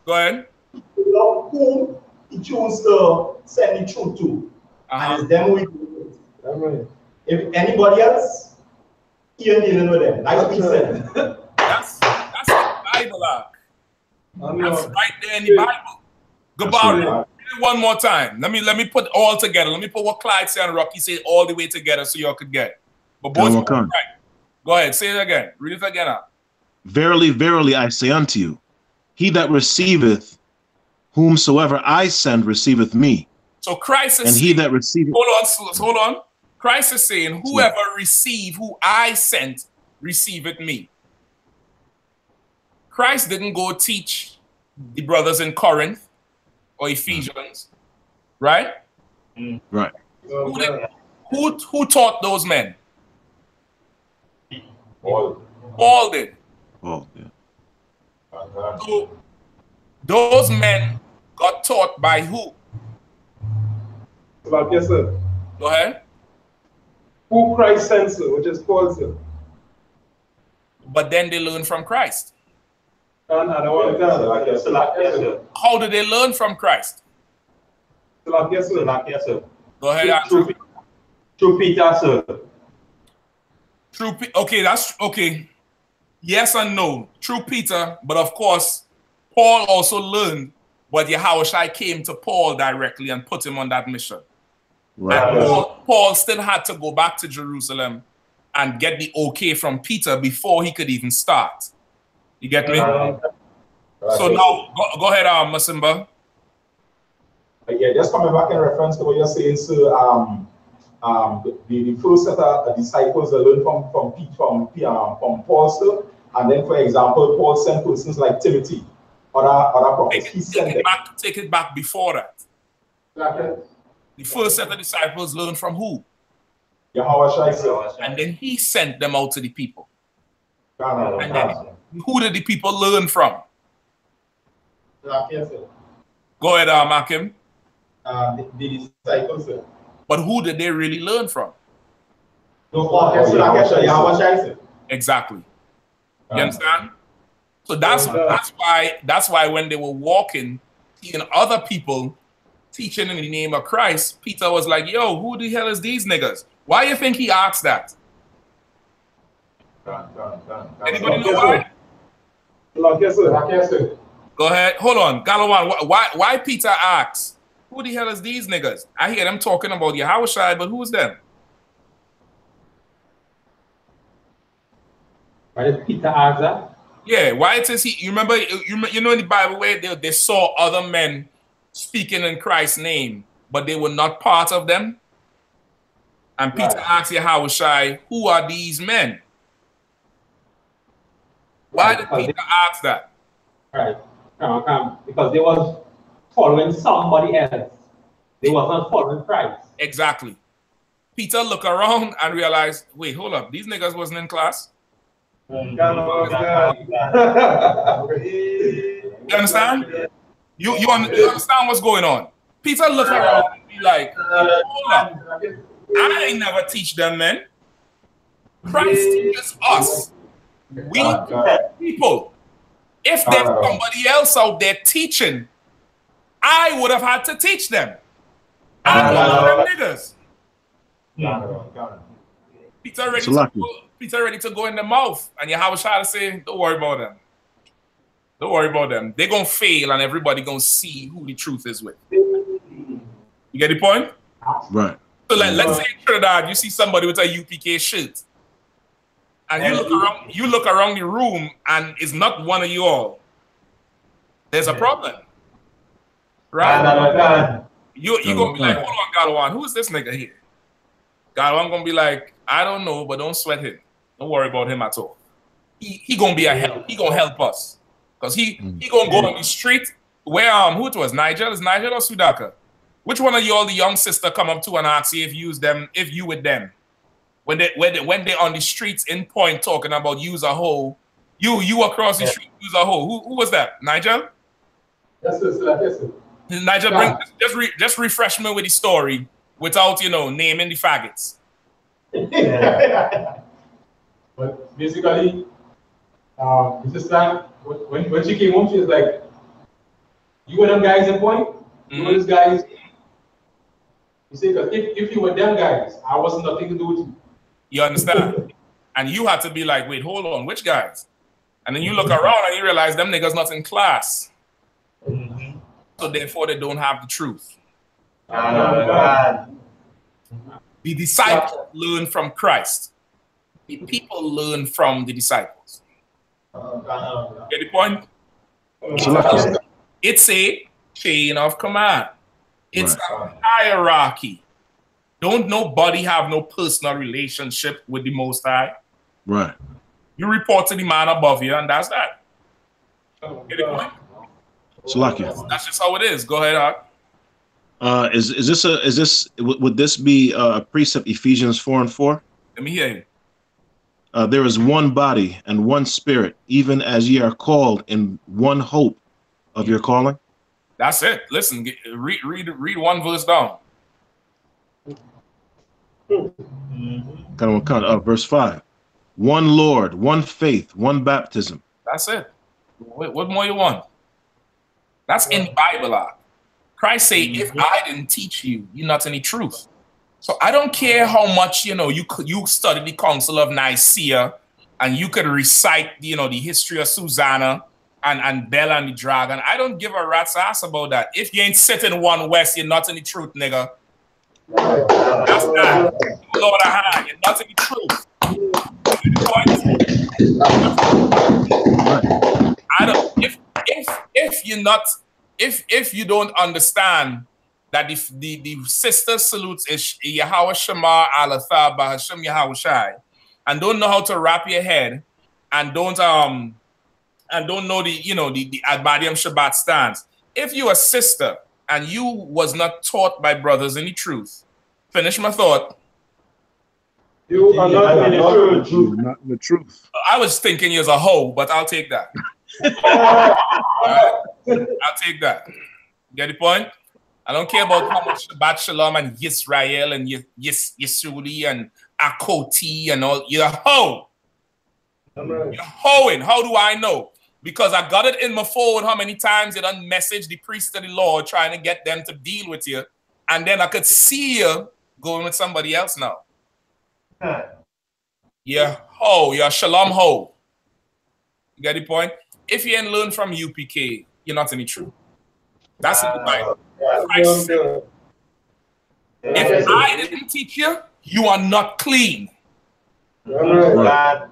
go ahead. Whom he chose to send the truth to. And it's them we do it. If anybody else, he ain't dealing with them. Like he said. That's the Bible. That's right there in the Bible. Goodbye. One more time. Let me put it all together. Let me put what Clyde said and Rocky said all the way together so y'all could get it. But both of them, right. Go ahead, say it again. Read it again out. Verily, verily, I say unto you, he that receiveth whomsoever I send receiveth me. So Christ is and he that receiveth. Hold on. Christ is saying, whoever receive who I sent, receiveth me. Christ didn't go teach the brothers in Corinth or Ephesians, right? Right. Who taught those men? Paul did. Paul, yeah. So those men got taught by who? Yes, sir. Go ahead. Who Christ sent, sir, which is Paul, sir. But then they learn from Christ. And I don't want to how do they learn from Christ? Yes, sir. Go ahead, Andrew. Through Peter, sir. Okay, that's okay. Yes and no. Through Peter, but of course, Paul also learned, but Yahushua came to Paul directly and put him on that mission. Right. And Paul still had to go back to Jerusalem and get the okay from Peter before he could even start. You get me? So now, go ahead, Masimba. Yeah, just coming back in reference to what you're saying, sir. The first set of disciples they learned from Paul, sir. And then, for example, Paul sent persons like Timothy, other prophets. Take it back before that. The first set of disciples learned from who? Yahushua. And then he sent them out to the people. And then who did the people learn from? Go ahead, Makim. The disciples, sir. but who did they really learn from? Exactly. You understand? So that's why when they were walking, seeing other people teaching in the name of Christ, Peter was like, yo, who the hell is these niggas? Why do you think he asked that? Anybody know why? Go ahead. Hold on. Galawan, why Peter asks, who the hell is these niggas? I hear them talking about Yahushua, but who's them? Why did Peter ask that? Yeah, why it is he? You remember? You know in the Bible where they saw other men speaking in Christ's name, but they were not part of them. And Peter asked Yahushua, who are these men? Why did Peter ask that? Right. Because they was following somebody else. They was not following Christ. Exactly. Peter looked around and realized, wait, hold up, these niggas wasn't in class. You understand? You understand what's going on? Peter looked around and be like, hold up, I ain't never teach them, man. Christ teaches us. We people. If there's somebody else out there teaching, I would have had to teach them. I don't know niggas. Peter ready to go in the mouth, and Yahushua say, don't worry about them. Don't worry about them. They're going to fail, and everybody going to see who the truth is with. You get the point? Right. So let's say in Trinidad, you see somebody with a UPK shirt, and you look around the room, and it's not one of you all. There's a problem. Right? You're going to be like, hold on, Galawan, who is this nigga here? Galawan going to be like, I don't know, but don't sweat him. Don't worry about him at all. He going to be a help. He going to help us. Because he going to go on the street where, who it was, Nigel? Is Nigel or Sudaka? Which one of you all, the young sister, come up to and ask you if you with them? When they on the streets in Point talking about use a hoe, you across the street use a hoe. Who was that? Nigel? Yes, sir. Yes, sir. Nigel, just refresh me with the story without naming the faggots. But basically, this time when she came home, she was like, "You were them guys in Point. You were these guys." You see, because if you were them guys, I wasn't nothing to do with you. You understand? And you had to be like, wait, hold on, which guys? And then you look around and you realize them niggas not in class. So therefore they don't have the truth. The disciples learn from Christ. The people learn from the disciples. Get the point? It's a chain of command. It's a hierarchy. Don't nobody have no personal relationship with the Most High. Right. You report to the man above you, and that's that. Get the point? That's just how it is. Go ahead, Art. Would this be a precept, Ephesians 4:4? Let me hear you. There is one body and one spirit, even as ye are called in one hope of your calling. That's it. Listen, read one verse down. Verse 5. One Lord, one faith, one baptism. That's it. What more you want? That's in the Bible. Christ say, if I didn't teach you, you're not in the truth. So I don't care how much, you study the Council of Nicaea and you could recite, the history of Susanna and Bella and the Dragon. I don't give a rat's ass about that. If you ain't sitting one west, you're not in the truth, nigga. That's that. Lord, you're not in the truth. If you don't understand that the sister salutes is Yahweh Shema Alatha Bahashem Yahushai, and don't know how to wrap your head, and don't know the Adbadiam Shabbat stance. If you a sister and you was not taught by brothers in the truth, finish my thought. You are not in the truth. Not in the truth. I was thinking you're a hoe, but I'll take that. Right? I'll take that. Get the point? I don't care about how much Shabbat Shalom and Israel and Yesudi and Akoti and all. You're a hoe. You're hoeing. How do I know? Because I got it in my phone how many times you done message the priest of the Lord trying to get them to deal with you. And then I could see you going with somebody else now. Yeah, ho, you're a shalom ho. You get the point? If you ain't learned from UPK, you're not in the truth. That's in the Bible. Christ said, if I didn't teach you, you are not clean.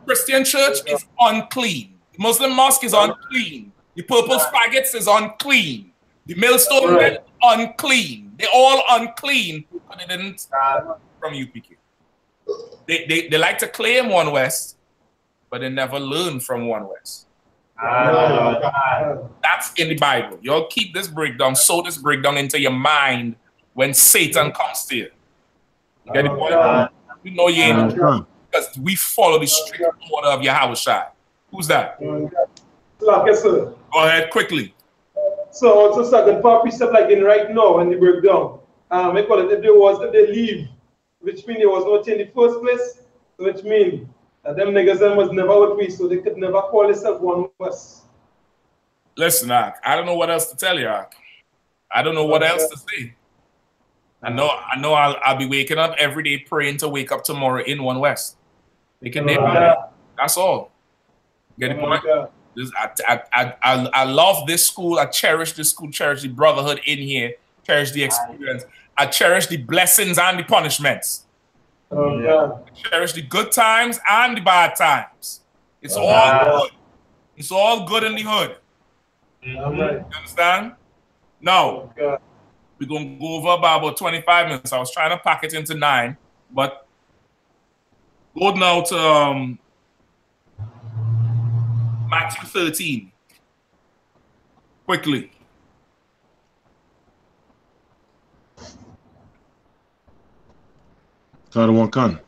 Christian church is unclean. The Muslim mosque is unclean. The purple faggots is unclean. The millstone men unclean. They're all unclean, but they didn't from UPK. They like to claim One West, but they never learn from One West. That's in the Bible. Y'all keep this breakdown, sow this breakdown into your mind when Satan comes to you. You get the point? You know you ain't because we follow the strict order of Yahushua. Who's that? Go ahead, quickly. So it's a second part precept like in right now when they break down. I call it if they leave, which means there was no change in the first place, which means that them niggas them was never with me, so they could never call themselves One West. Listen, I don't know what else to tell you. I don't know what else to say. I know I'll be waking up every day praying to wake up tomorrow in One West. That's all. Get the point? I love this school. I cherish this school, cherish the brotherhood in here, cherish the experience. I cherish the blessings and the punishments. I cherish the good times and the bad times. It's all good. It's all good in the hood. You understand? Now, we're going to go over about 25 minutes. I was trying to pack it into 9, but go now to Matthew 13. Quickly. Title 1 Khan.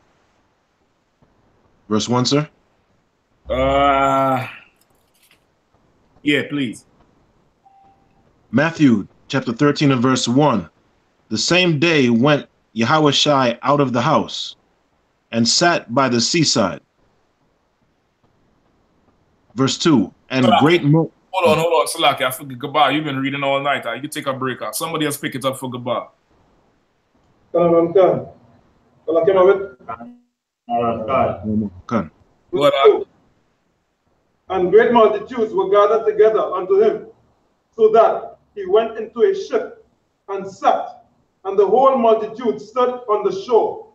Verse 1, sir? Yeah, please. Matthew chapter 13 and verse 1. The same day went Yahushua out of the house and sat by the seaside. Verse 2. And great Hold on, Salaki. I forget goodbye. You've been reading all night. You can take a break out. Somebody else pick it up for goodbye. And great multitudes were gathered together unto him, so that he went into a ship and sat, and the whole multitude stood on the shore.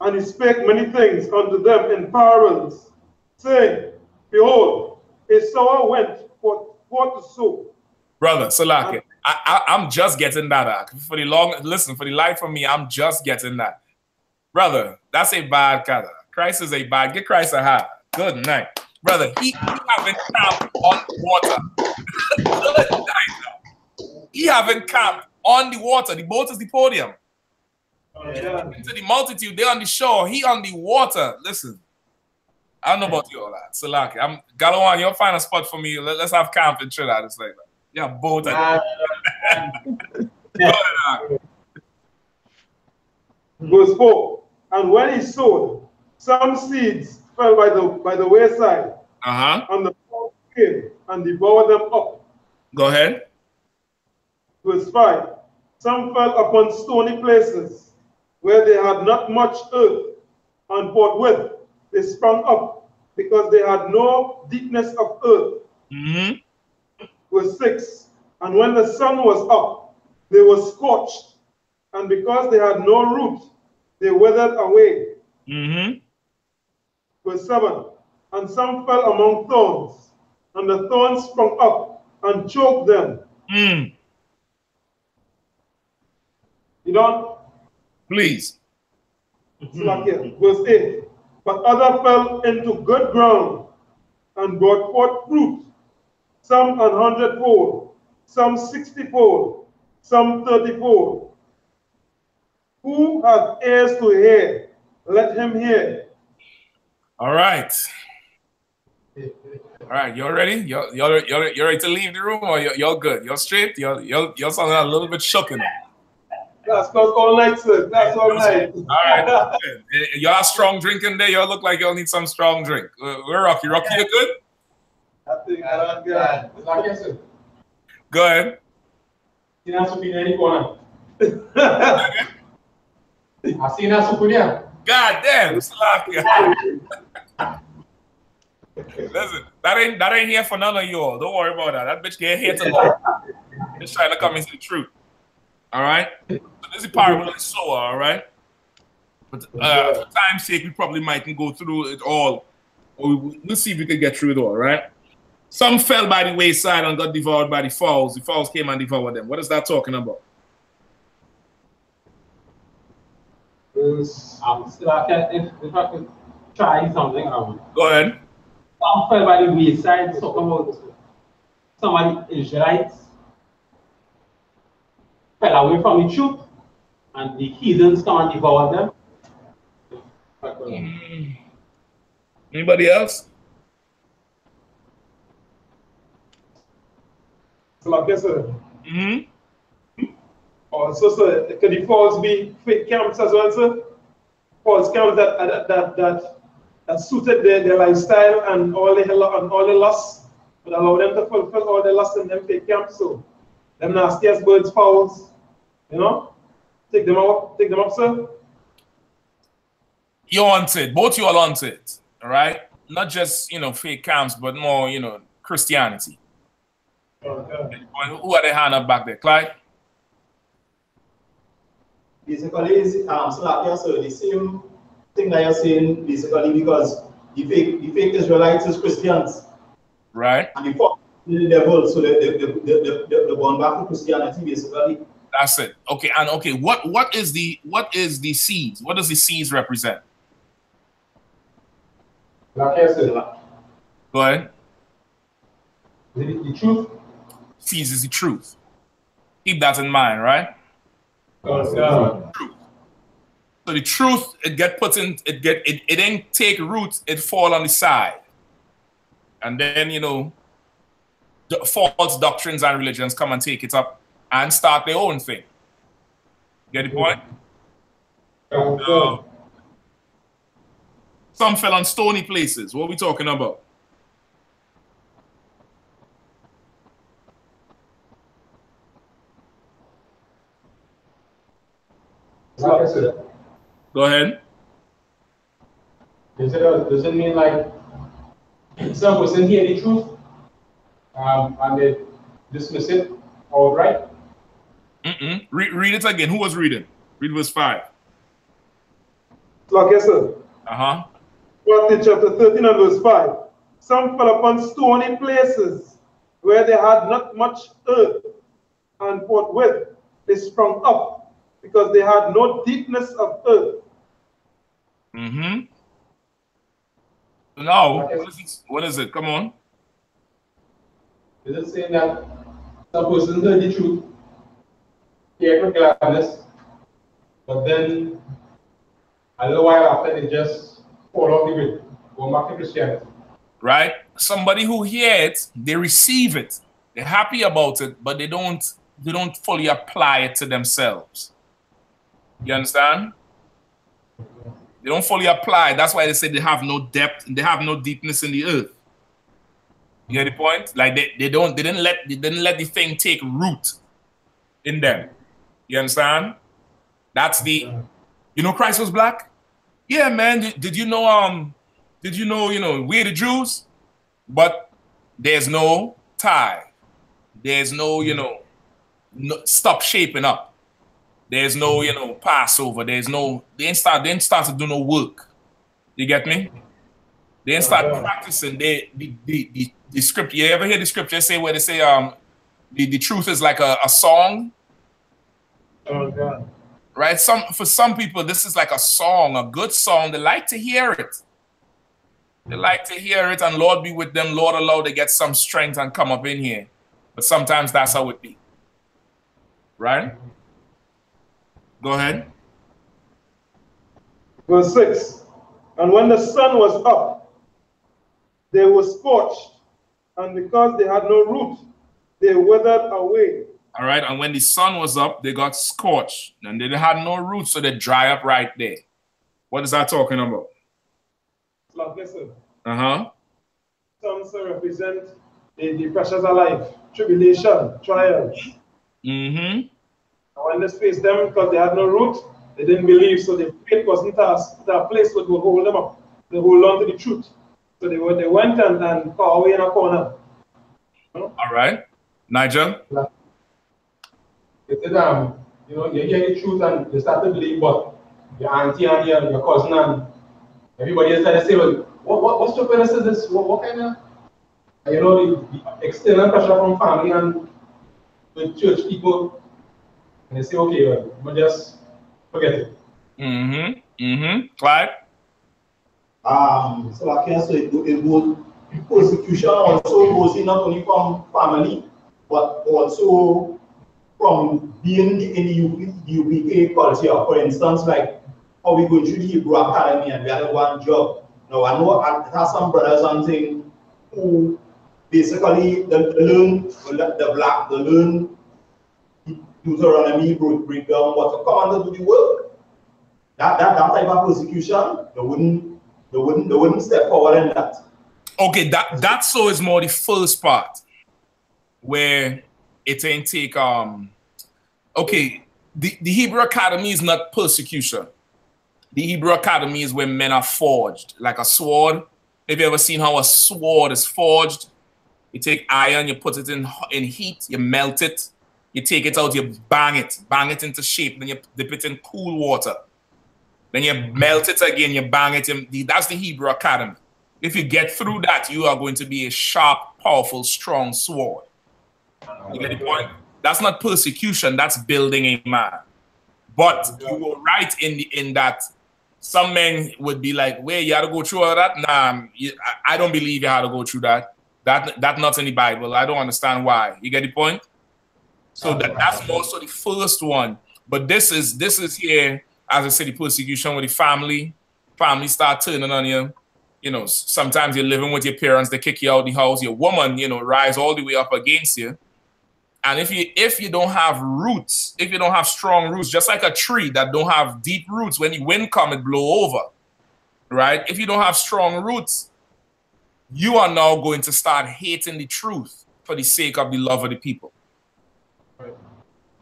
And he spake many things unto them in parables, saying, Behold, a sower went forth to sow. Brother, Salaki, I'm just getting that. For the life of me, I'm just getting that. Brother, that's a bad color. Christ is a bad. Get Christ a high. Good night. Brother, he haven't camped on the water. Good night. He haven't camped on the water. The boat is the podium. Into the multitude, they're on the shore. He on the water. Listen, I don't know about you all that. Salaki, I'm Galawan, you'll find a spot for me. Let's have camp and chill out. It's like that. Yeah, boat. Verse 4. And when he sowed, some seeds fell by the wayside, and the frogs came and devoured them up. Go ahead. Verse 5. Some fell upon stony places, where they had not much earth, and forthwith they sprung up, because they had no deepness of earth. Verse 6. And when the sun was up, they were scorched, and because they had no root, they withered away. Verse 7. And some fell among thorns, and the thorns sprung up and choked them. You don't? Please. Verse 8. But other fell into good ground and brought forth fruit, some 100-fold, some 60-fold, some 30-fold. Who hath ears to hear, let him hear. All right. right, you're ready? You're ready to leave the room, or you're good? You're straight? You're sounding a little bit shocking. That's all night, sir. That's all night. All right. Y'all have strong drink in there. Y'all look like y'all need some strong drink. We're Rocky. Rocky, you good? I think I'm good. Like sir. Go ahead. You know, in any corner. I seen that soup here. God damn, Slakia. Listen, that ain't here for none of y'all. Don't worry about that. That bitch get here to long. Just trying to come into the truth. All right. So this is parable of the sower. All right. But for time's sake, we probably mightn't go through it all. We'll see if we can get through it all. Right. Some fell by the wayside and got devoured by the fowls. The fowls came and devoured them. What is that talking about? If I could try something, Go ahead. Some fell by the wayside, talking about somebody Israelites fell away from the truth, and the heathens come and devour them. Anybody else? So, sir. Also, sir, could the falls be fake camps as well, sir? False camps that suited their lifestyle and all the lusts, would allow them to fulfill all their lusts in them fake camps. So, them nastiest birds, fowls, you know, take them up, sir. You're on it. Both you all on it. All right. Not just fake camps, but more Christianity. Okay. Who are they hand up back there, Clyde? Basically, so the same thing that you're saying, basically, because the fake Israelites is Christians. Right. And the devil, so they're going back to Christianity, basically. That's it. Okay, and okay, what is the seeds? What does the seeds represent? Like I said, Go ahead. The truth. Seeds is the truth. Keep that in mind, right? Truth. So the truth, it didn't take root, it fall on the side. And then, the false doctrines and religions come and take it up and start their own thing. Get the point? Some fell on stony places. What are we talking about? Like I said, Go ahead. does it mean like some person hear the truth and they dismiss it outright? Read it again. Who was reading? Read verse 5. Like I said. Matthew chapter 13 and verse 5. Some fell upon stony places where they had not much earth, and forthwith they sprung up, because they had no deepness of earth. Now, what is it? Come on. Is it saying that some person heard the truth, hear with gladness, but then a little while after they just fall off the grid, go back to Christianity? Right? Somebody who hears it, they receive it. They're happy about it, but they don't fully apply it to themselves. You understand? They don't fully apply. That's why they say they have no depth and they have no deepness in the earth. You get the point? Like they didn't let the thing take root in them. You understand? That's the Christ was black? Yeah, man. Did you know we're the Jews? But there's no tie. There's no, no, stop shaping up. There's no, Passover. They didn't start to do no work. You get me? They didn't start practicing the scripture. You ever hear the scripture say where they say the truth is like a song? Oh God. Right? For some people, this is like a song, a good song. They like to hear it. They like to hear it, and Lord be with them. Lord allow they get some strength and come up in here. But sometimes that's how it be. Right? Go ahead. Verse 6. And when the sun was up, they were scorched, and because they had no root, they withered away. All right, and when the sun was up, they got scorched, and they had no roots, so they dry up right there. What is that talking about? Like, listen. Uh-huh. Some represent the pressures of life, tribulation, trials. Mm-hmm. And when they faced them, because they had no root, they didn't believe, so their faith wasn't a place that would hold them up. They hold on to the truth. So they went and far away in a corner. All right. Nigel? It said, you know, you hear the truth and you start to believe, but your auntie and your cousin and everybody else to say, well, what's your parents is this? What kind of, you know, the external pressure from family and the church people, and they say, okay, well, we'll just forget it. Mm-hmm. Mm-hmm. Clyde? So like I said, it would persecution also goes in not only from family, but also from being in the U.P.K. culture. For instance, like how we go through the Hebrew Academy and we had one job. Now I know I have some brothers and things who basically they learn Deuteronomy, break down what to come and do the work. That type of persecution, they wouldn't step forward in that. Okay, that so is more the first part where it ain't take okay, the Hebrew Academy is not persecution. The Hebrew Academy is where men are forged like a sword. Have you ever seen how a sword is forged? You take iron, you put it in heat, you melt it, you take it out, you bang it into shape, then you dip it in cool water. Then you melt it again, you bang it. That's the Hebrew Academy. If you get through that, you are going to be a sharp, powerful, strong sword. You get the point? That's not persecution, that's building a man. But you were right in that some men would be like, wait, you had to go through all that? Nah, I don't believe you had to go through that. That's not in the Bible. I don't understand why. You get the point? So that's also the first one. But this is here, as I said, the persecution with the family. Family start turning on you. You know, sometimes you're living with your parents, they kick you out of the house. Your woman, you know, rise all the way up against you. And if you don't have roots, if you don't have strong roots, just like a tree that don't have deep roots, when the wind comes, it blow over, right? If you don't have strong roots, you are now going to start hating the truth for the sake of the love of the people.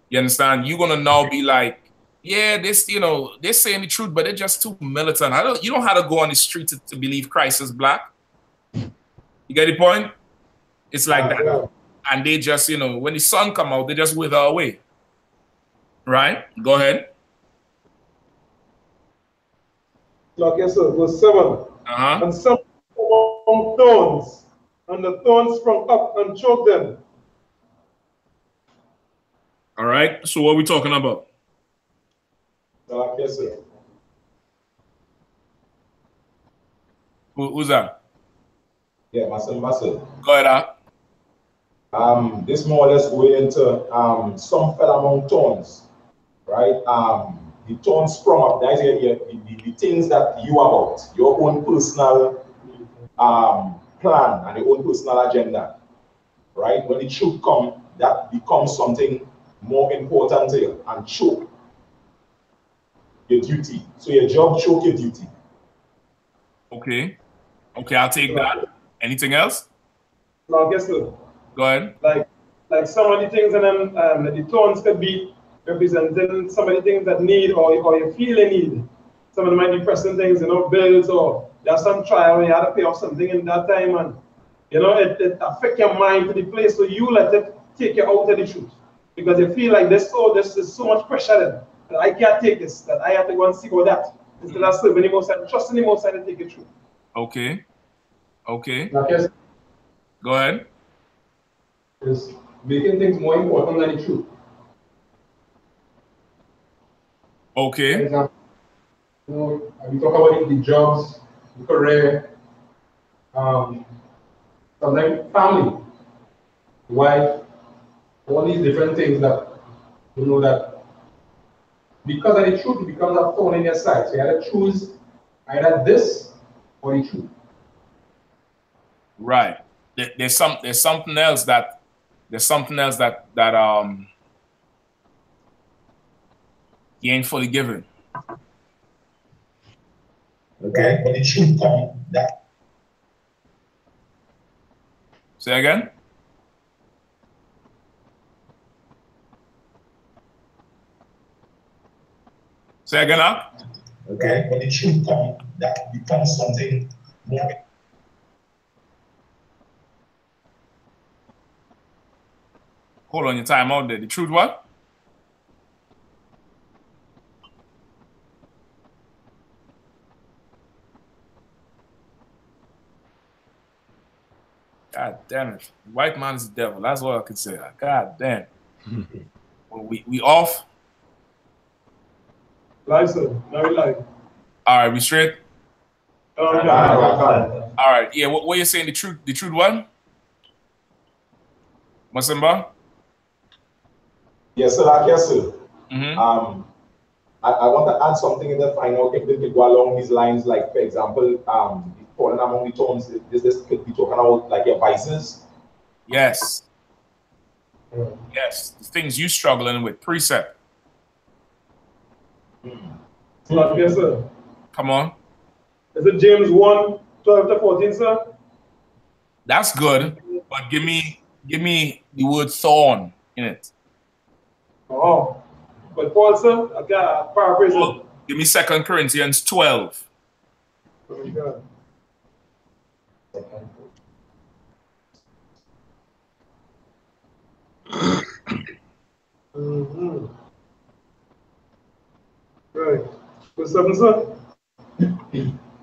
You understand? You're gonna now be like, yeah, this, you know, they're saying the truth, but they're just too militant. You don't have to go on the street to believe Christ is black. You get the point? It's like that. Yeah. And they just, you know, when the sun come out, they just wither away. Right? Go ahead. Like I said, verse 7. And some among thorns, and the thorns sprung up and choked them. All right. So what are we talking about? Like I said. Who's that? Yeah, myself. Go ahead, Al. This more or less going into some fell among thorns, right? The thorns sprung up. That's the things that you about, your own personal plan and your own personal agenda, right? When the truth comes, that becomes something more important to you and choke your duty. So your job choke your duty. Okay. Okay, I'll take that. Anything else? Now, guess what? Go ahead. Like some of the things in them, the thorns could be representing some of the things that need or you feel you need. Some of them might be pressing things, you know, bills, or there's some trial where you had to pay off something in that time, and you know it affects your mind to the place so you let it take you out of the truth because you feel like this is so much pressure that I can't take this, that I have to go and seek all that instead of serving the Most High, trusting the Most High to take it through. Okay. Okay. Okay. Go ahead. Is making things more important than the truth. Okay. For example, you know, we talk about the jobs, the career, sometimes family, wife, all these different things that you know that because of the truth it becomes a thorn in your side. So you have to choose either this or the truth. Right. there's something else that he ain't fully given. Okay, but it should come that. Say again? Say again, huh? Okay, but it should come that becomes something more. Hold on, your time out there. The truth what? God damn it. The white man is the devil. That's all I can say. God damn. Well, we off? Live, sir. Very live. All right, we straight? Yeah. All right, yeah, what you saying? The truth what? Masimba? Yes, sir. Yes, sir. Mm-hmm. I want to add something in the final if they could go along these lines, like, for example, falling among the thorns, this could be talking about, like, your vices. Yes. Yes, the things you struggling with, precept. Yes, sir. Come on. Is it James 1, 12 to 14, sir? That's good, but give me the word thorn in it. Oh, but Paul, sir, I got paraphrase it. Give me 2 Corinthians 12. Oh, God. Right. What's up, sir?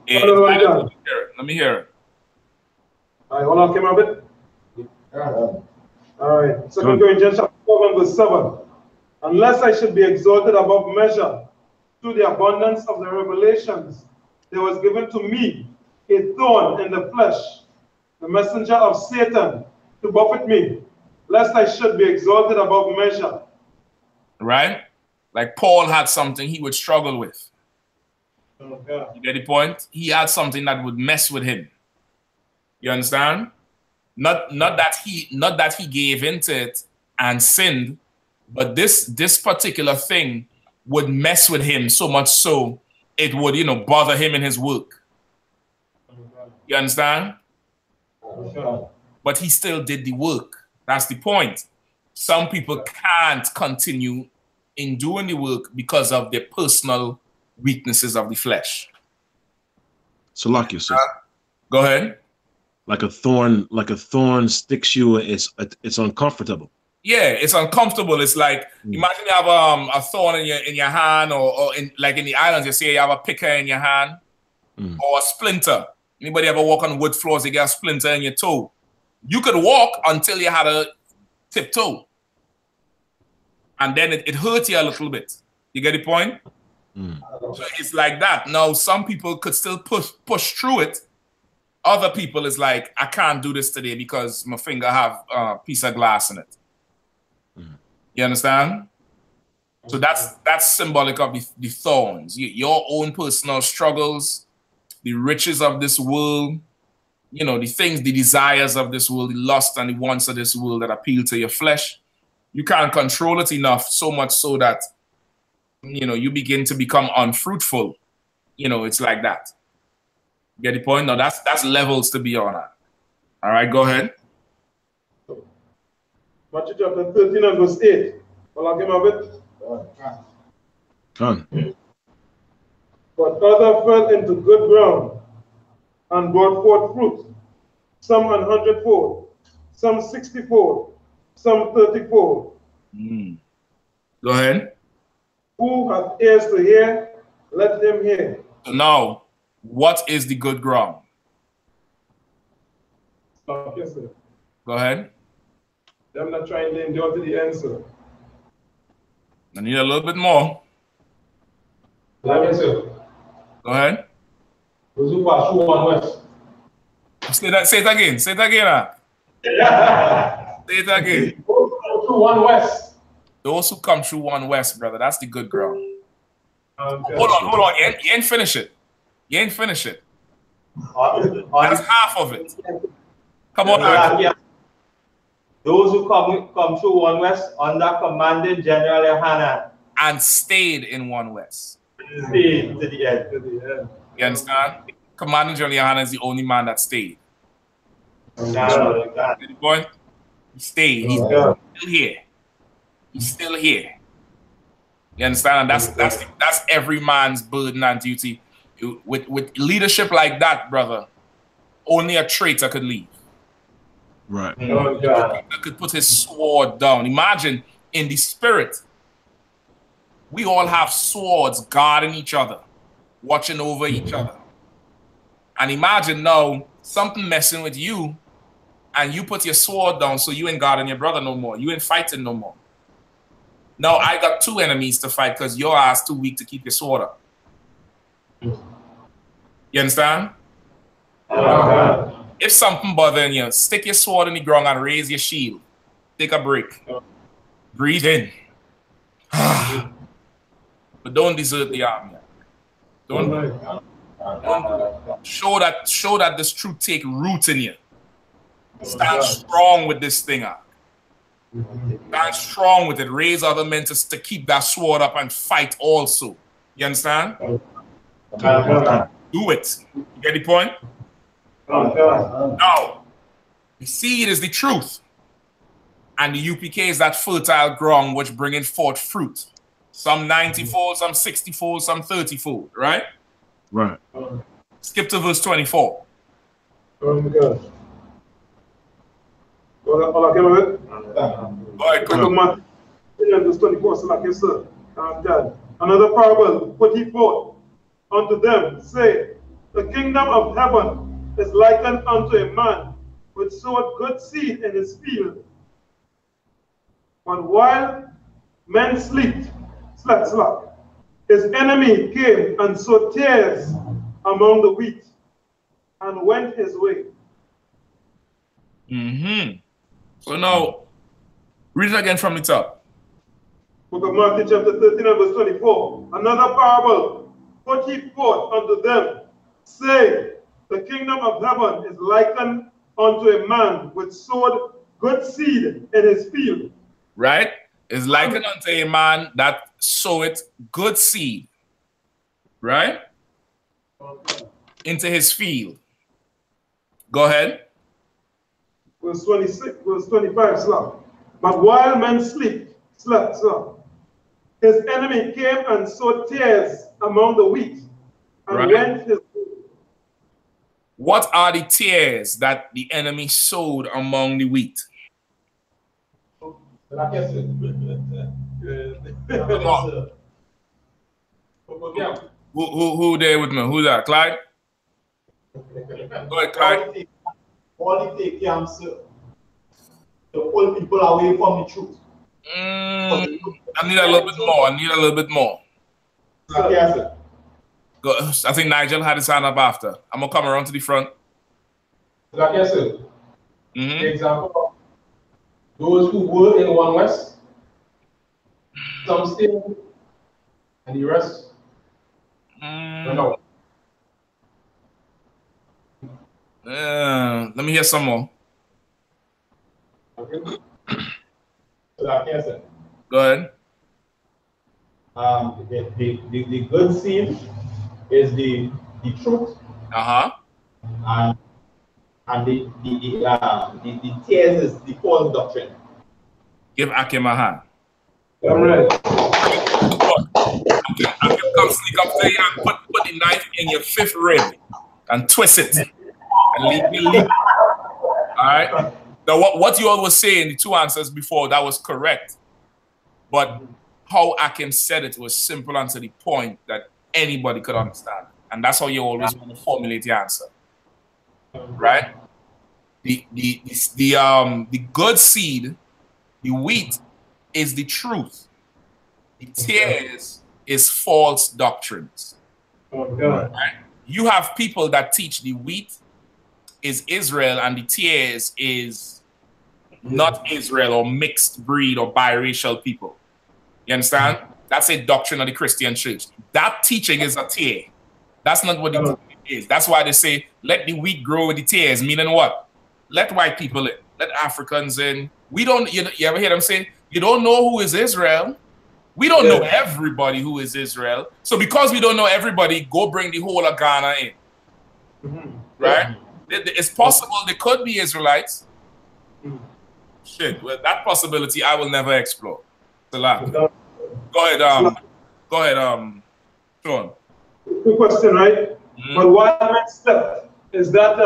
Yeah, let me hear it. All right, hold on, came a bit. All right, 2 Corinthians chapter 12 verse 7. Unless I should be exalted above measure through the abundance of the revelations, there was given to me a thorn in the flesh, the messenger of Satan, to buffet me, lest I should be exalted above measure. Right? Like Paul had something he would struggle with. Okay. You get the point? He had something that would mess with him. You understand? Not that he gave into it and sinned, but this particular thing would mess with him so much so it would, bother him in his work. You understand? But he still did the work. That's the point. Some people can't continue in doing the work because of their personal weaknesses of the flesh. So, like you said, go ahead. Like a thorn sticks you. It's uncomfortable. Yeah, it's uncomfortable. It's like imagine you have a thorn in your hand, or in the islands, you say you have a picker in your hand, or a splinter. Anybody ever walk on wood floors? You get a splinter in your toe. You could walk until you had a tiptoe, and then it hurt you a little bit. You get the point? So it's like that. Now, some people could still push through it. Other people is like, I can't do this today because my finger have a piece of glass in it. You understand? So that's symbolic of the thorns. Your own personal struggles, the riches of this world, the things, the desires of this world, the lust and the wants of this world that appeal to your flesh. You can't control it enough, so much so that you begin to become unfruitful. It's like that. Get the point? No, that's levels to be on at. All right, go ahead. Matthew chapter 13 and verse 8. Well, I'll give a bit. But other fell into good ground and brought forth fruit, some 100-fold, some 60-fold, some 30-fold. Go ahead. Who hath ears to hear, let him hear. So now, what is the good ground? Yes, sir. Go ahead. I'm not trying to endure to the answer. I need a little bit more. Yes, sir. Go ahead. Those who pass through one west. Say it again. Say it again. Say it again. Through one west. Those who come through one west, brother. That's the good ground. Okay. Hold on. You ain't finish it. That's half of it. Come on, yeah. Those who come through 1 West under commanding General Yohanna. And stayed in 1 West. Stayed to the end. You understand? Commanding General Yohanna is the only man that stayed. The point? He stayed. He's still here. He's still here. You understand? And that's every man's burden and duty. With leadership like that, brother, only a traitor could leave. Right. That could put his sword down. Imagine in the spirit, we all have swords guarding each other, watching over each other. And imagine now something messing with you, and you put your sword down, so you ain't guarding your brother no more. You ain't fighting no more. Now I got 2 enemies to fight because your ass too weak to keep your sword up. You understand? If something bothering you, stick your sword in the ground and raise your shield. Take a break. Breathe in. But don't desert the army. Don't show that this truth take root in you. Stand strong with this thing up. Stand strong with it. Raise other men to keep that sword up and fight also. You understand? Do it. You get the point? Now, the seed is the truth. And the UPK is that fertile ground which bringing forth fruit. Some 90-fold, some 60-fold, some 30-fold, right? Right. Skip to verse 24. Oh my God. All I can with? All right, come Verse 24, so like yes, sir. God. Another parable put he forth unto them, say, the kingdom of heaven is likened unto a man which sowed good seed in his field. But while men slept, his enemy came and sowed tares among the wheat and went his way. So now, read it again from the top. Book of Matthew chapter 13 and verse 24. Another parable put he forth unto them, saying, the kingdom of heaven is likened unto a man which sowed good seed in his field. Right? Is likened unto a man that soweth good seed. Right? Into his field. Go ahead. Verse 26, verse 25, but while men slept, his enemy came and sowed tares among the wheat and went his way. What are the tares that the enemy sowed among the wheat? Who there with me? Who's that? Clyde? Go ahead, Clyde. All it takes to pull people away from the truth. I need a little bit more. Go, I think Nigel had his hand up after. I'm gonna come around to the front. Like I said, example, those who were in 1 West, some still, and the rest, no. Let me hear some more. Okay. So like I said, go ahead. The good seed is the truth. And the tares is the false doctrine. Give Akim a hand. I'm ready. Akim, come sneak up there and put the knife in your 5th rib and twist it and leave. All right. Now, what you all were saying, the 2 answers before, that was correct. But how Akim said it was simple and to the point that anybody could understand. And that's how you always want to formulate the answer. Right? The good seed, the wheat, is the truth. The tares is false doctrines. Right? You have people that teach the wheat is Israel and the tares is not Israel or mixed breed or biracial people. You understand? That's a doctrine of the Christian church. That teaching is a tear. That's not what the teaching is. That's why they say, let the wheat grow with the tares, meaning what? let white people in, let Africans in. We don't, you ever hear them say, you don't know who is Israel? We don't know everybody who is Israel. So because we don't know everybody, go bring the whole of Ghana in. Right? It's possible they could be Israelites. Shit, well, that possibility I will never explore. Salam. Go ahead, Sean. Quick question, right? But while men slept, is that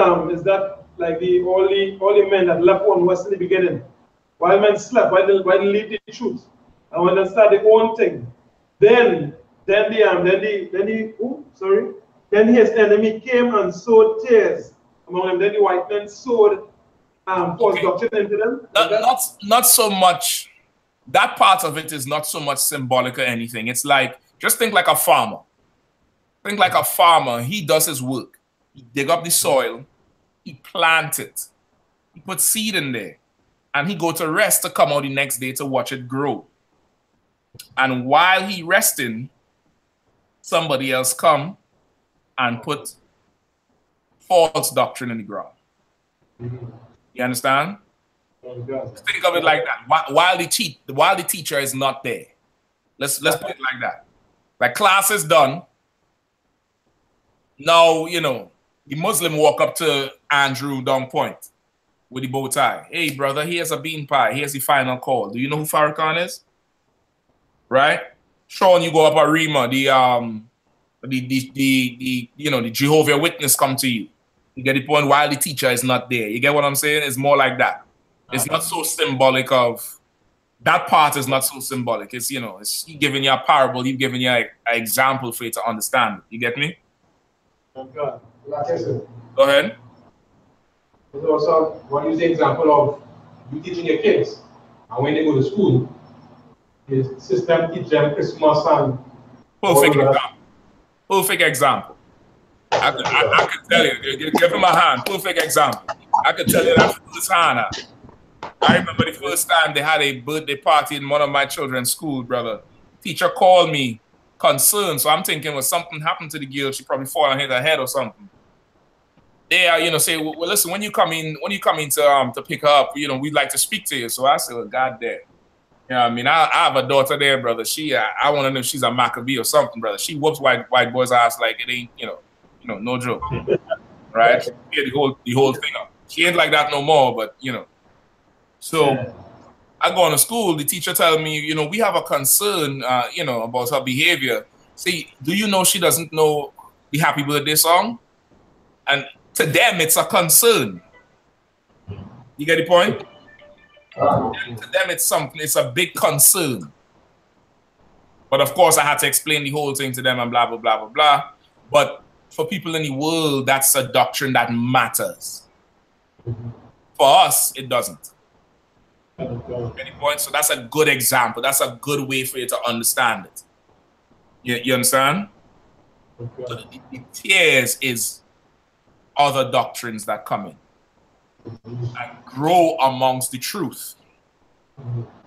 like the only men that left one west in the beginning? While men slept, while they lead the truth, and when they start their own thing, then his enemy came and sowed tears among them. Then the white men sowed false doctrine into them. Not so much. That part of it is not so much symbolic or anything. It's like, just think like a farmer. Think like a farmer. He does his work. He dig up the soil. He plant it. He put seed in there. And he go to rest to come out the next day to watch it grow. And while he resting, somebody else come and put false doctrine in the ground. You understand? Just think of it like that. While the teacher is not there. Let's put it like that. Like class is done. Now, you know, the Muslim walk up to Andrew down point with the bow tie. Hey, brother, here's a bean pie. Here's the final call. Do you know who Farrakhan is? Right? Sean, you go up at Rima. The Jehovah Witness come to you. You get the point while the teacher is not there. You get what I'm saying? It's more like that. It's not so symbolic of that part is not so symbolic. It's, you know, it's giving you a parable, he's giving you an example for you to understand it. You get me? Okay. Go ahead. So what is the example of you teaching your kids, and when they go to school, the system teach them Christmas and perfect example. Perfect example. I can tell you, give him a hand. Perfect example. I can tell you that firsthand. I remember the first time they had a birthday party in one of my children's school, brother. Teacher called me concerned, so I'm thinking, well, something happened to the girl. She probably fall and hit her head or something. They, you know, say, well, listen, when you come in to pick her up, you know, we'd like to speak to you. So I said, well, God damn. You know what I mean? I have a daughter there, brother. I want to know if she's a Maccabee or something, brother. She whoops white boys' ass like it ain't, you know, no joke. Right? Yeah, the whole thing up. She ain't like that no more, but, you know. So I go on to school, the teacher tell me, you know, we have a concern, you know, about her behavior. See, do you know she doesn't know the happy birthday song? And to them, it's a concern. You get the point? To them, it's a big concern. But of course, I had to explain the whole thing to them and blah, blah, blah, blah, blah. But for people in the world, that's a doctrine that matters. For us, it doesn't. Any point? So that's a good example. That's a good way for you to understand it. You understand? Okay. So the tears is other doctrines that come in and grow amongst the truth.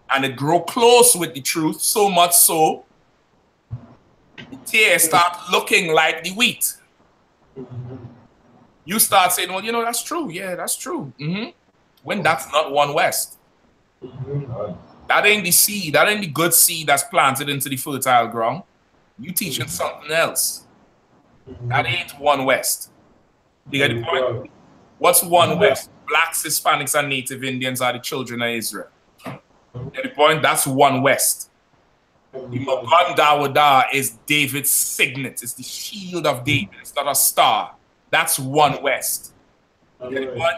And it grow close with the truth, so much so the tears start looking like the wheat. You start saying, well, you know, that's true. Yeah, that's true. When that's not one West. That ain't the seed. That ain't the good seed that's planted into the fertile ground. You teaching something else. That ain't one West. You get the point? What's one West? Blacks, Hispanics, and Native Indians are the children of Israel. You get the point? That's one West. The Magan Dawada is David's signet. It's the shield of David. It's not a star. That's one West. You get the point?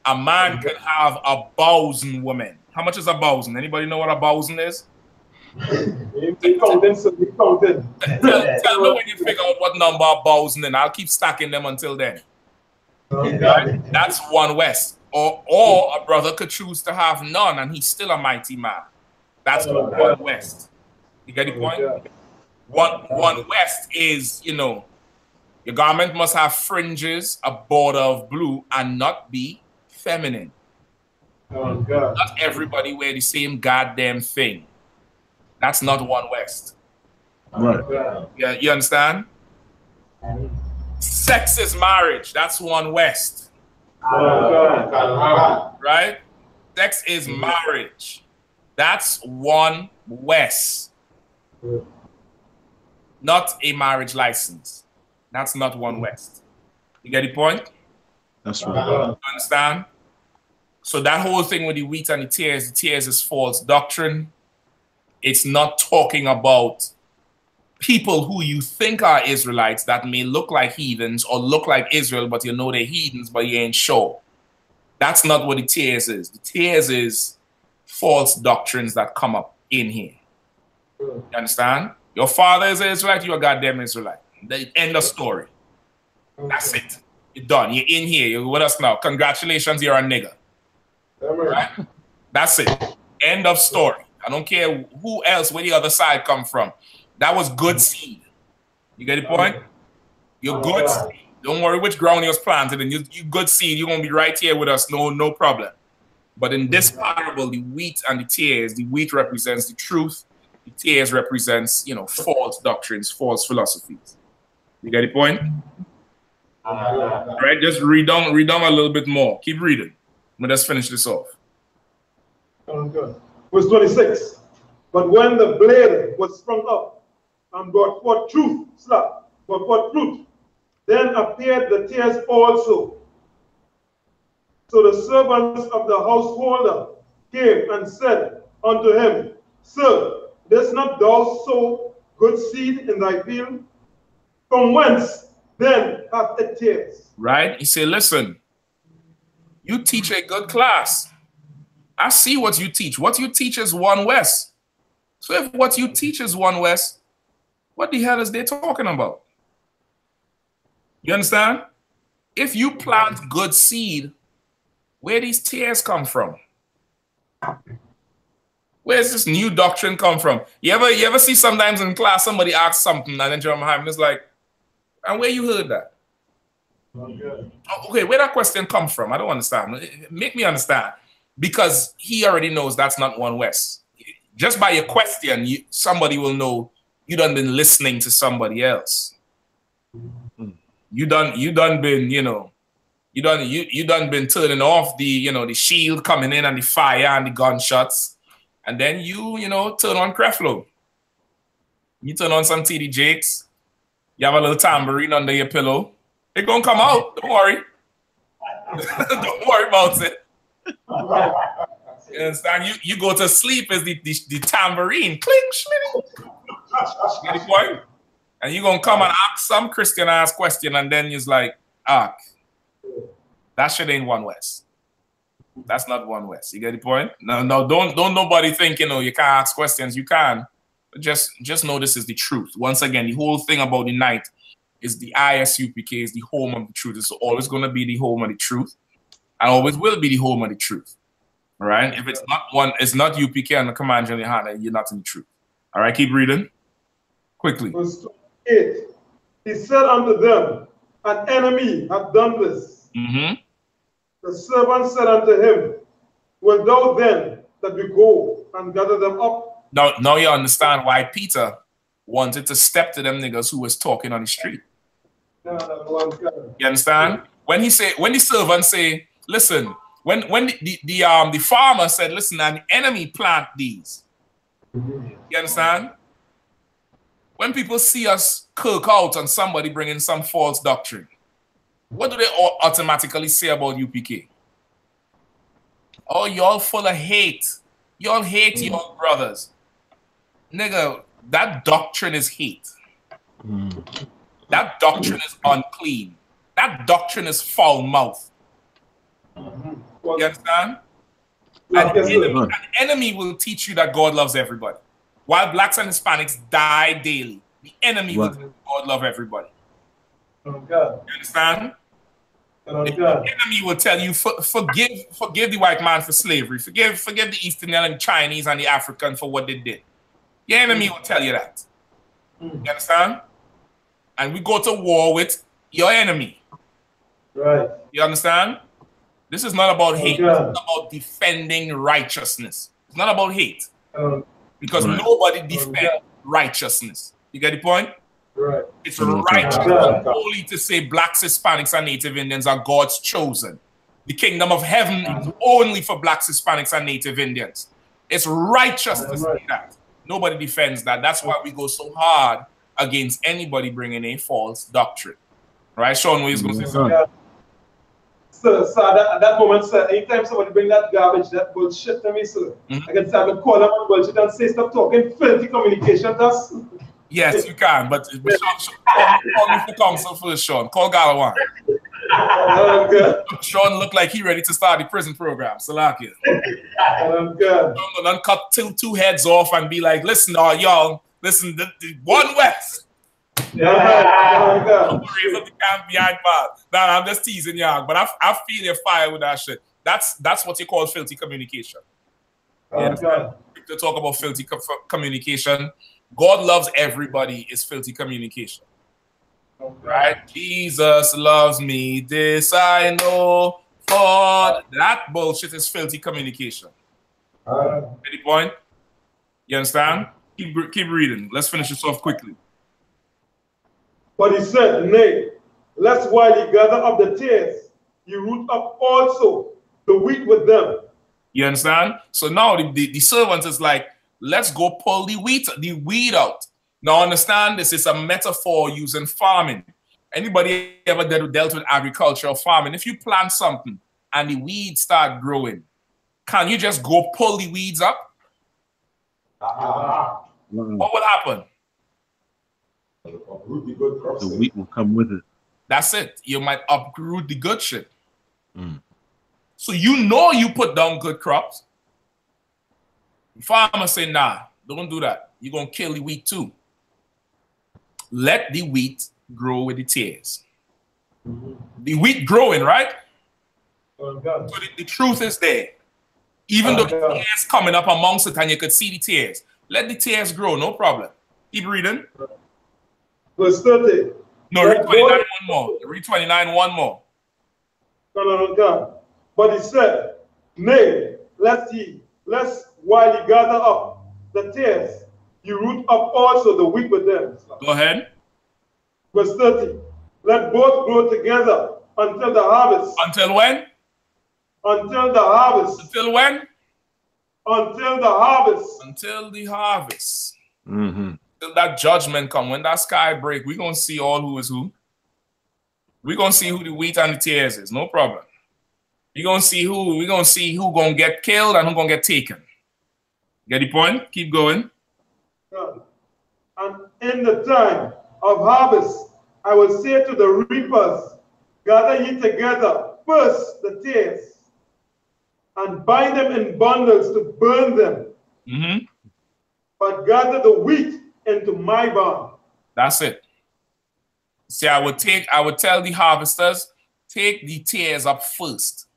A man can have 1,000 women. How much is 1,000? Anybody know what 1,000 is? Tell me when you figure out what number 1,000, and I'll keep stacking them until then. Right? That's one West. Or a brother could choose to have none, and he's still a mighty man. That's one West. You get the point? One West is, you know, your garment must have fringes, a border of blue, and not be feminine. Oh, God. Not everybody wear the same goddamn thing. That's not one West. Right. Yeah, you understand? Sex is marriage. That's one West. Right? Sex is marriage. That's one West. Not a marriage license. That's not one West. You get the point? That's right. You understand? So that whole thing with the wheat and the tares is false doctrine. It's not talking about people who you think are Israelites that may look like heathens or look like Israel, but you know they're heathens, but you ain't sure. That's not what the tares is. The tares is false doctrines that come up in here. You understand? Your father is an Israelite, you're a goddamn Israelite. The end of story. That's it. You're done. You're in here. You're with us now. Congratulations, you're a nigga. Right? That's it. End of story. I don't care who else, where the other side come from. That was good seed. You get the point? You're good seed. Don't worry which ground you was planted in. You good seed. You're going to be right here with us. No problem. But in this parable, the wheat and the tares, the wheat represents the truth. The tares represents, false doctrines, false philosophies. You get the point? Right? Just read down a little bit more. Keep reading. Let's finish this off. Good. Verse 26. But when the blade was sprung up and brought forth fruit, then appeared the tares also. So the servants of the householder came and said unto him, Sir, dost not thou sow good seed in thy field? From whence then hath it tares? Right? He said, listen, you teach a good class. I see what you teach. What you teach is one West. So if what you teach is one West, what the hell is they talking about? You understand? If you plant good seed, where these tares come from? Where's this new doctrine come from? You ever see sometimes in class somebody asks something and then Jeremiah Hyman is like, and where you heard that? Okay, where that question come from? I don't understand. Make me understand. Because he already knows that's not one West. Just by your question, somebody will know you done been listening to somebody else. You done been, you done been turning off the, the shield coming in and the fire and the gunshots. And then you turn on Creflo. You turn on some TD Jakes. You have a little tambourine under your pillow. It's gonna come out. Don't worry. Don't worry about it. You understand? You go to sleep as the tambourine. Clink, shling. Get the point? And you're gonna come and ask some Christian ass question, and then he's like, that shit ain't one West. That's not one West. You get the point? No, don't nobody think you can't ask questions. You can. Just know this is the truth. Once again, the whole thing about the night is the I.S.U.P.K. is the home of the truth. It's always gonna be the home of the truth. And always will be the home of the truth. All right? If it's not UPK and the Command Gen.YAHANNA, you're not in the truth. All right, keep reading. Quickly. Verse 28. He said unto them, an enemy hath done this. The servant said unto him, wilt thou then that we go and gather them up? Now you understand why Peter wanted to step to them niggas who was talking on the street. You understand? When the servant say, listen, when the farmer said, listen, an enemy plant these. You understand? When people see us kirk out on somebody bringing some false doctrine, what do they automatically say about UPK? Oh, y'all full of hate. Y'all hate your brothers. Nigga, that doctrine is hate. That doctrine is unclean. That doctrine is foul mouth. You understand? An enemy will teach you that God loves everybody. While blacks and Hispanics die daily, the enemy will teach God love everybody. You understand? The enemy will tell you, forgive the white man for slavery. Forgive the Eastern and the Chinese and the African for what they did. Your enemy will tell you that. You understand? And we go to war with your enemy. Right. You understand? This is not about hate. This is about defending righteousness. It's not about hate. Because nobody defends righteousness. You get the point? Right. It's righteous and holy to say blacks, Hispanics, and Native Indians are God's chosen. The kingdom of heaven is only for blacks, Hispanics, and Native Indians. It's righteous to say that. Nobody defends that. That's why we go so hard against anybody bringing a false doctrine. Right, Sean, what is going to say something? So at that moment, sir, anytime somebody bring that garbage, that bullshit to me, sir, I can say I can call them on bullshit and say stop talking filthy communication to us. Yes, you can, but Sean, call me for counsel first, Sean. Call Galawan. Sean looked like he ready to start the prison program. So like it. Don't cut two heads off and be like, listen, y'all, listen, the one West. Raise up the camp behind bars. Nah, I'm just teasing y'all, but I feel your fire with that shit. That's what you call filthy communication. To talk about filthy communication, God loves everybody is filthy communication. Right? Jesus loves me, this I know, for that bullshit is filthy communication. Any point? You understand? Keep reading. Let's finish this off quickly. But he said, nay, lest while ye gather up the tares, you root up also the wheat with them. You understand? So now the servant is like, let's go pull the weed out. Now understand this is a metaphor used in farming. Anybody ever dealt with agriculture or farming? If you plant something and the weeds start growing, can you just go pull the weeds up? What will happen? The wheat will come with it. That's it. You might uproot the good shit. So you know you put down good crops. The farmer say, nah, don't do that. You're going to kill the wheat too. Let the wheat grow with the tares. The wheat growing, right? So the truth is there. Even though the tares coming up amongst it and you could see the tares. Let the tares grow, no problem. Keep reading. Verse 30. No, read 29 one more. Read 29 one more. No. But he said, nay, lest while ye gather up the tares, you root up also the wheat with them. Go ahead. Verse 30. Let both grow together until the harvest. Until when? Until the harvest. Until when? Until the harvest. Until the harvest. Till that judgment come. When that sky break, we're going to see all who is who. We're going to see who the wheat and the tares is. No problem. We're going to see who going to get killed and who going to get taken. Get the point? Keep going. And in the time of harvest, I will say to the reapers, gather ye together first the tares, and bind them in bundles to burn them. But gather the wheat into my barn. That's it. See, I would tell the harvesters, take the tares up first.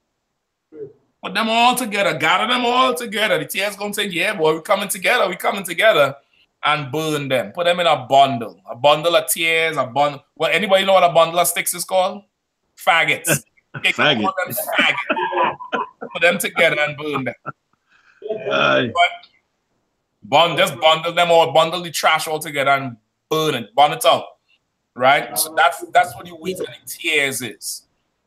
Put them all together, gather them all together. The tares gonna say, yeah, boy, we're coming together, and burn them. Put them in a bundle of tares, a bundle. Well, anybody know what a bundle of sticks is called? Faggots. Faggot. Put them together and burn them. Just bundle them all, bundle the trash all together and burn it, burn it out. Right? So that's what the wheat and the tares is.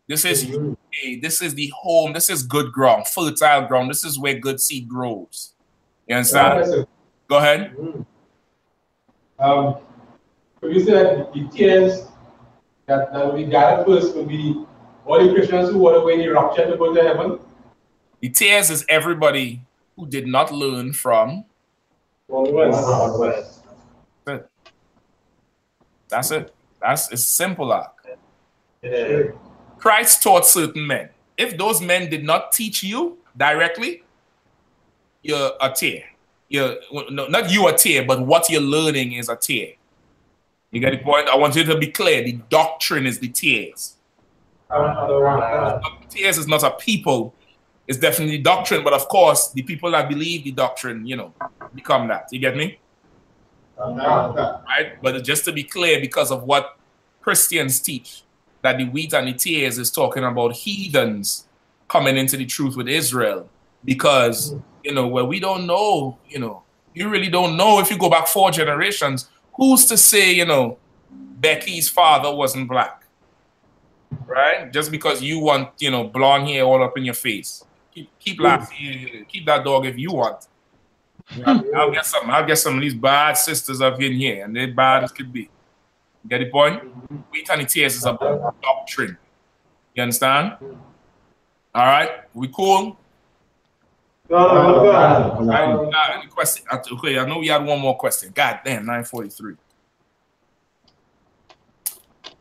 This is the home, this is good ground, fertile ground. This is where good seed grows. You understand? Go ahead. So you said the tares that we gather first will be all the Christians who want to win the rapture to go to heaven? The tares is everybody who did not learn from West. That's it. It's simple. Christ taught certain men. If those men did not teach you directly, you're a tear. Not you a tear, but what you're learning is a tear. You get the point? I want you to be clear. The doctrine is the tears. Tears is not a people. It's definitely doctrine, but of course, the people that believe the doctrine, become that. You get me? Right? But just to be clear, because of what Christians teach, that the wheat and the tares is talking about heathens coming into the truth with Israel. Because, where we don't know, you really don't know if you go back 4 generations, who's to say, Becky's father wasn't black? right? Just because you want, you know, blonde hair all up in your face. Keep laughing. Keep that dog if you want. I'll get some of these bad sisters up in here, and they're bad as could be. Get the point? We turn the TS is about doctrine. You understand? All right, we cool? Any question? Okay, I know we had one more question. God damn, 9:43.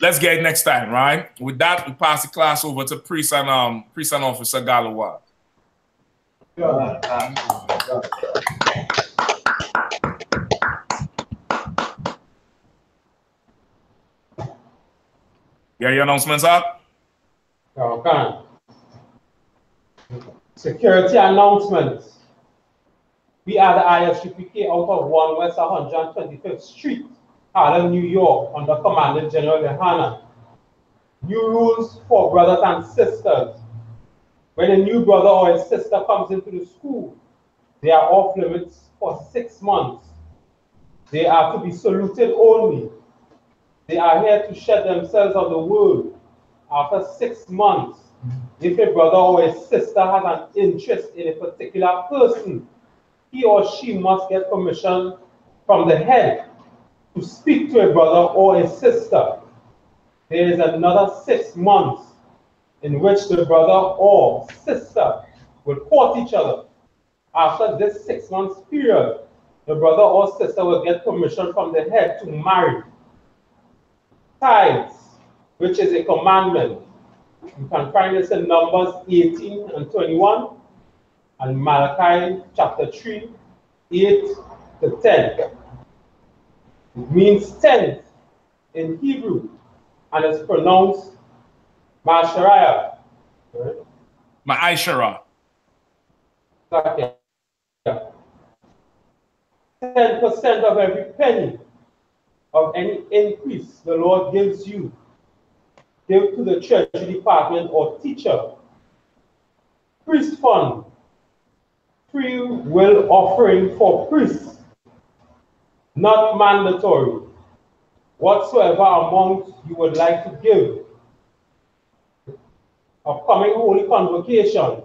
Let's get it next time, right? With that, we pass the class over to Priest and Officer Galawa. Yeah, your announcements up? Okay. Security announcements. We are the I.S.U.P.K out of 1 West 125th Street, Harlem, New York, under Commander General YAHANNA. New rules for brothers and sisters. When a new brother or a sister comes into the school, they are off limits for 6 months. They are to be saluted only. They are here to shed themselves on the world. After 6 months, if a brother or a sister has an interest in a particular person, he or she must get permission from the head to speak to a brother or a sister. There is another 6 months in which the brother or sister will court each other. After this 6 months period, the brother or sister will get permission from the head to marry. Tithes, which is a commandment. You can find this in Numbers 18 and 21 and Malachi chapter 3, 8 to 10. It means 10th in Hebrew and it's pronounced Ma'ashariah. Right? Ma'ashara. Okay. 10% of every penny of any increase the Lord gives you, give to the treasury department or teacher. Priest fund, free will offering for priests, not mandatory. Whatsoever amount you would like to give. Upcoming Holy Convocation.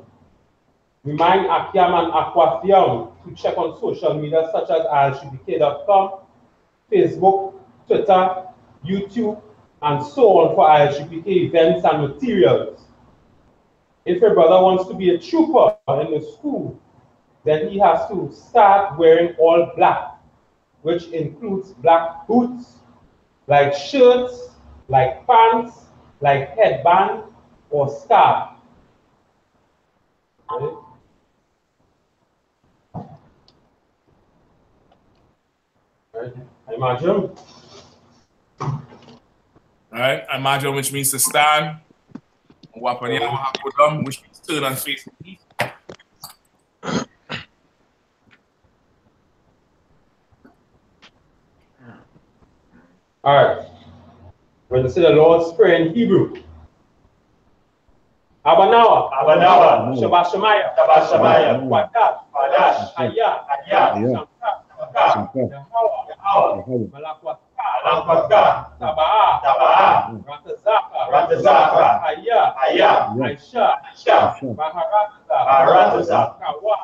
Remind Akiam and Aquafiam to check on social media such as ISUPK.com, Facebook, Twitter, YouTube, and so on for I.S.U.P.K events and materials. If a brother wants to be a trooper in the school, then he has to start wearing all black, which includes black boots, like shirts, like pants, like headband, or scarf. Okay. Right. Imagine. Right, imagine, which means to stand. Which means turn and face east. All right. We're going to say the Lord's Prayer in Hebrew. Abanawa, Abanawa, Shabbat Shemaya, Shabbat Shemaya, Wadash, Wadash, Ayah, Ayah, Malakwata, Tabaa, Ratazaka, Ayah, Aisha, Baharata, Kawa,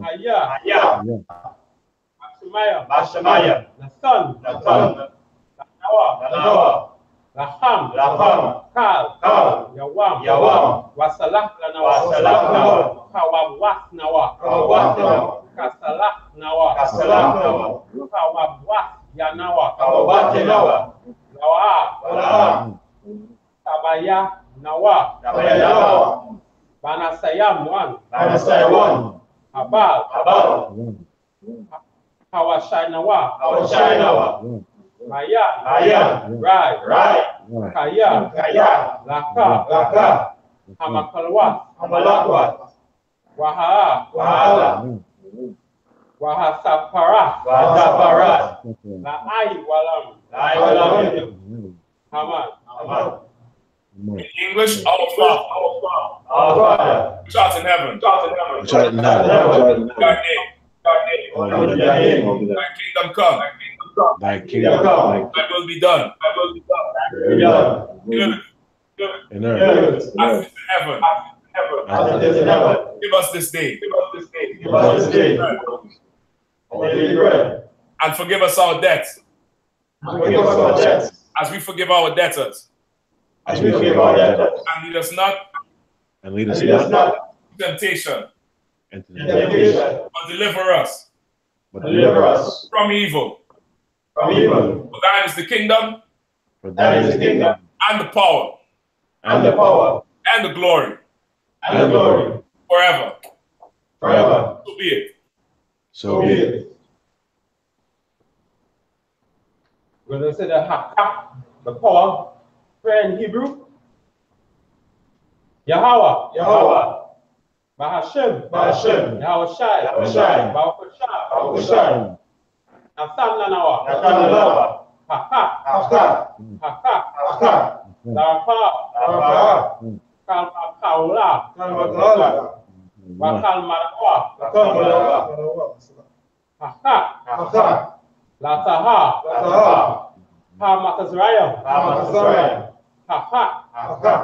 Ayah, Bashemaya, Nathan, Noah, Laham, Kal, Yawam, Wasalak Nawa, Kawabwat Nawa, Kasalak Nawa, Kawabwat Yanawa, Lawa, Tabaya Nawa, Banasayam one, Abal, Hawashinawa, Maya, right, Kaya, Laka, Hamakalwa, Waha, Wahasapara, La'ai Walam, Haman. In English, our Father, which art in heaven, thy kingdom come. Thy kingdom come. Thy will be done. Good in earth, as it is in heaven. as it is in heaven. Give us this day. Give us this day our daily bread. And forgive us our debts. And forgive us our debts, as we forgive our debtors. as we forgive our debtors. And lead us not not into temptation, into temptation, but deliver us from evil. From evil. For thine is the kingdom, for Thine is the kingdom, and the power, and the power, and the glory, and the glory, forever. forever. So be it. So be it. We're going to say the power, prayer in Hebrew. Yahweh, Yahweh, Bahashem, Bahashem, Yahweh Shai, Shai, Bahushai, Nathan Nanawa, Nathanawa, Haka, Haka, Haka, Haka, Darapa, Haka, Kalma Kaula, Kalma Wakal Marawa, Haka, Haka, Lataha, Haka, Hamakazrayam, Haka, Haka, Haka,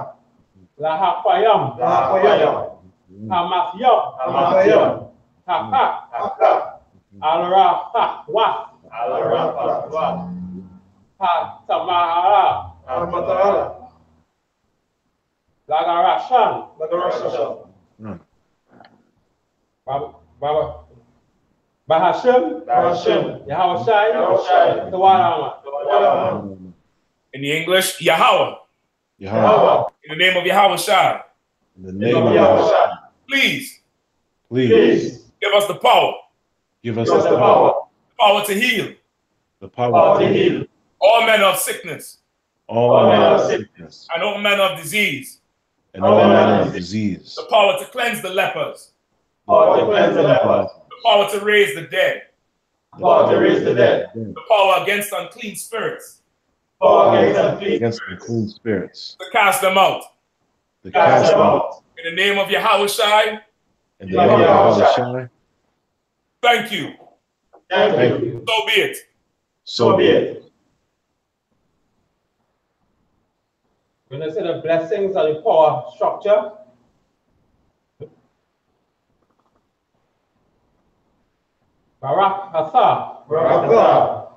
Lahapayam, Haka, Hamasyam, Haka, Haka, Haka, Alrahwa, Alrahwa, Hatamahara, Almatala, Lagarashan, Lagarasha, Bahashem, Bahashem, Yahweh Shai, Shai, Tawarama. In the English, Yahweh. Yahweh. In the name of Yahweh Shai. In the name of Yahweh. Please Please give us the power. give us the power. Power to heal. The power to heal All manner of sickness. all manner of sickness And all manner of disease. and all manner of disease. The power to cleanse the lepers. power to cleanse the lepers, The power to raise the dead. power to raise the dead, The power against unclean spirits. power against Against unclean spirits. To cast them out. To cast cast them them out. In the name of Yahweh Shai. in the name of Yahweh Shai. Thank you. Thank you. So be it. So be it. When I say the blessings of the power structure, Barak Hasa, Barakatah,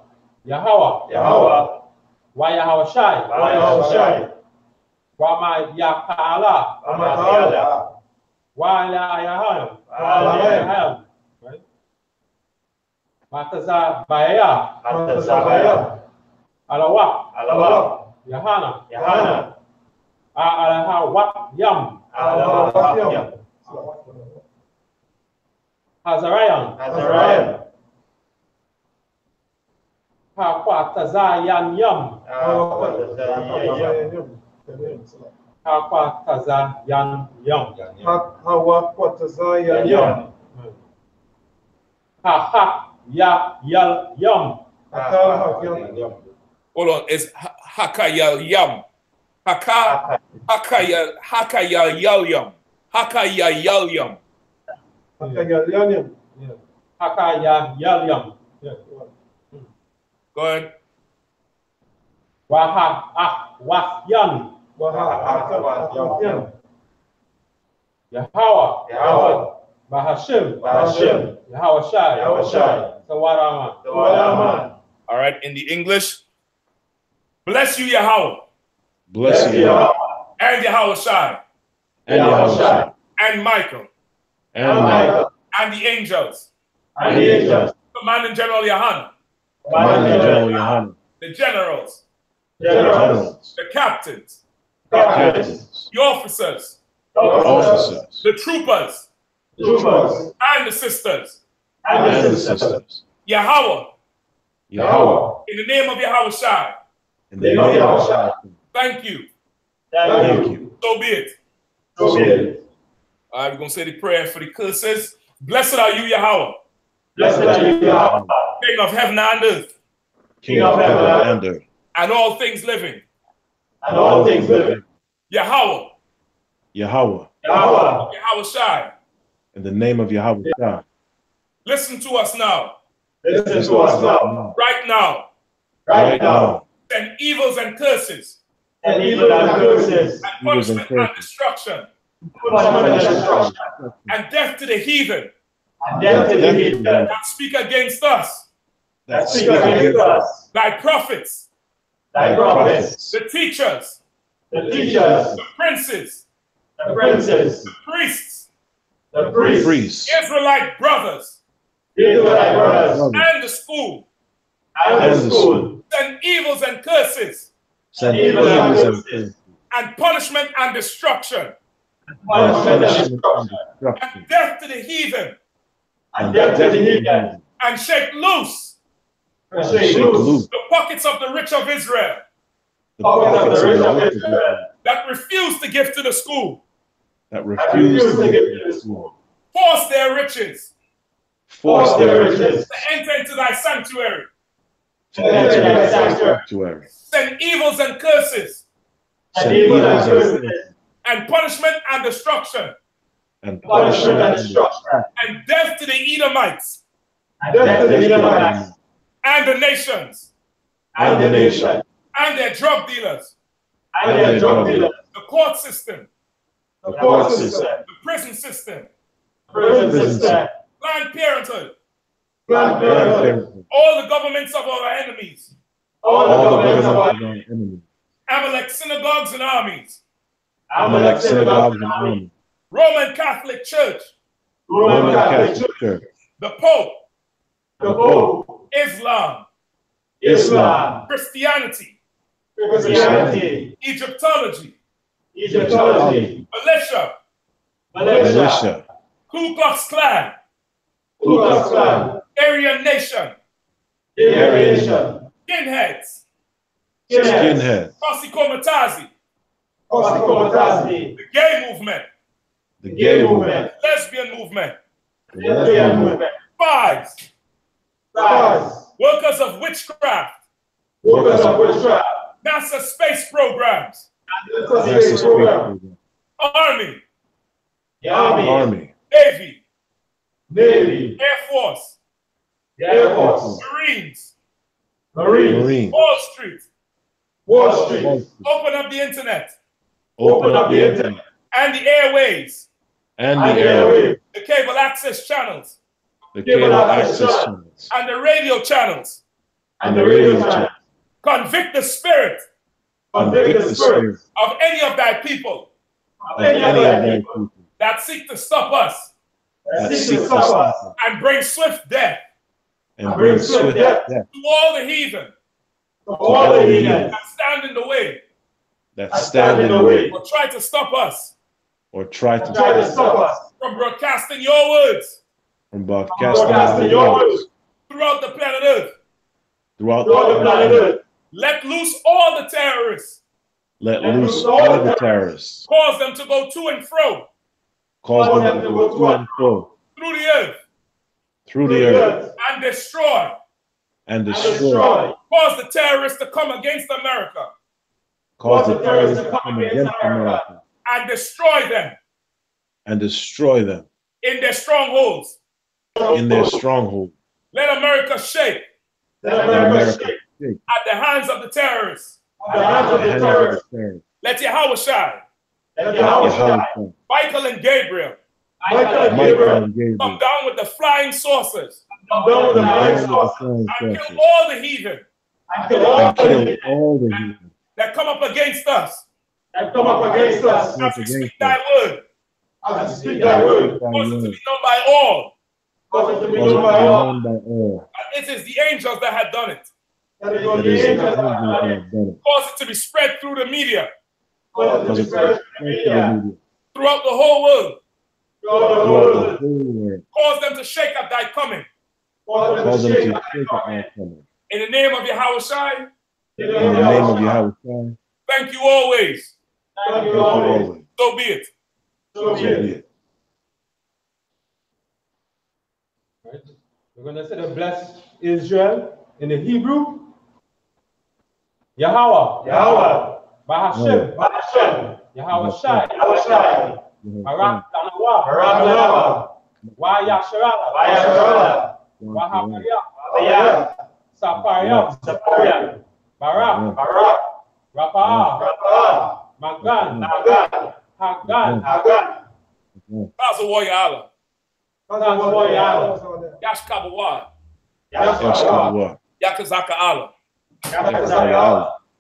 Yahweh, Yahweh, Wa Yahweh Shai, Shai, Wa Ma Yakala, Amatala, Wa Yahayam, Yahayam, right? Mataza Baya, Atasabaya, Alawa, Alawa, Yahanna, Yahanna, Alaha Wat Yam, Alawa, Hazarayan, Azariah, Hakwataza Yan Yam, Hakwataza Yan Yam, Yam, Ha Ha Ya Yal Yam, Hold on. It's Hakayal Yam. Hakayal Yam. Hakayal Yam. Haka Ya Yal Yam, Go ahead. Waha Ah Was Yan, Yahweh, Yahweh, Bahashim, Bahashem, Yahweh Shai, Shai, Tawarama. Tawarama, All right. In the English, bless you, Yahweh. Bless you, Yahweh. And Yahweh Shai. And Yahweh Shai. And Michael. And Michael. And the angels. and the angels, Commanding General Yohanan. Commanding General Yohanan. The generals. Generals. The captains. Captains. The officers. Officers. The troopers. troopers, And the sisters. And the sisters. Yahweh. Yahweh. In the name of Yahweh Shai. In the name of Yahweh Shai. Thank you. thank you. So be it. So be it. All right, we're going to say the prayer for the curses. Blessed are you, Yahweh, Blessed are you, Yahweh, King of heaven and earth, King of heaven and earth. and all things living. and all things living. Yahweh. Yahweh. Yahweh, Yahweh Shai. In the name of Yahweh Shai. Listen to us now. listen to us now. Right now. Right now. Send evils and curses and evil and curses, and punishment and destruction, and death to the heathen that speak against us, thy prophets, the teachers, the princes, the priests, Priests, Israelite brothers, and and the school, send evils and curses, send evils and curses, and punishment and destruction, and death to the heathen, and shake loose the pockets of the rich of Israel that refuse to give to the school, force their riches to enter into thy sanctuary, send evils and curses, and punishment and destruction, and death to the Edomites, and the nations, and their drug dealers, the court system, the prison system, Planned Parenthood, all the governments of our enemies, Amalek synagogues and armies, Roman Catholic Church, the Pope, Islam, Christianity, Egyptology, militia, Ku Klux Klan, Aryan Nation, skinheads, Kosi Komatazi, the gay movement, lesbian movement, spies, workers of witchcraft, NASA space programs, Army, Navy, Air Force, Marines, Wall Street, open up the internet, and the airways, the cable access channels, and the radio channels, convict the spirit of any of thy people that seek to stop us and bring swift death to all the heathen that stand in the way or try to stop us from broadcasting your words throughout the planet Earth. Let loose all the terrorists. Cause them to go to and fro. Through the earth. And destroy. Cause the terrorists to come against America. And destroy them. In their strongholds. Let America shake. At the hands of the terrorists. Let Yahweh shine. Michael and Gabriel come down with the flying saucers and kill all the heathen that come up against us as we speak thy word. Cause it to be known by all. It is the angels that had done it. Cause it to be spread through the media. Throughout the whole world. Cause them to shake at thy coming. In the name of Yahweh Shai. Thank you always. So be it. Right. We're going to say the bless Israel in the Hebrew. Yahweh. Bahashem. Yahweh Shai. Barak Tanawa. Wa Yasharala. Wahabaya. Sapariam. Barak. Rapah. Hagan. Kazawoyala. Yashkabawa. Yakazaka Allah.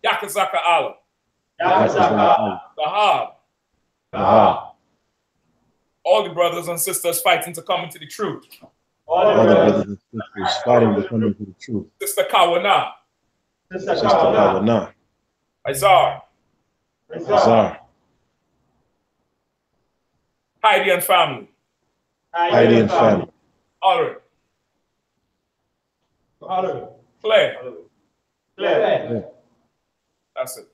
Yakazaka Allah. Gahab. All the brothers and sisters fighting to come into the truth. All the brothers and sisters fighting to come into the truth. Sister Kawana. Sister Kawana. Izar. Heidi and family. Heidi and family. Alright. Claire. That's it.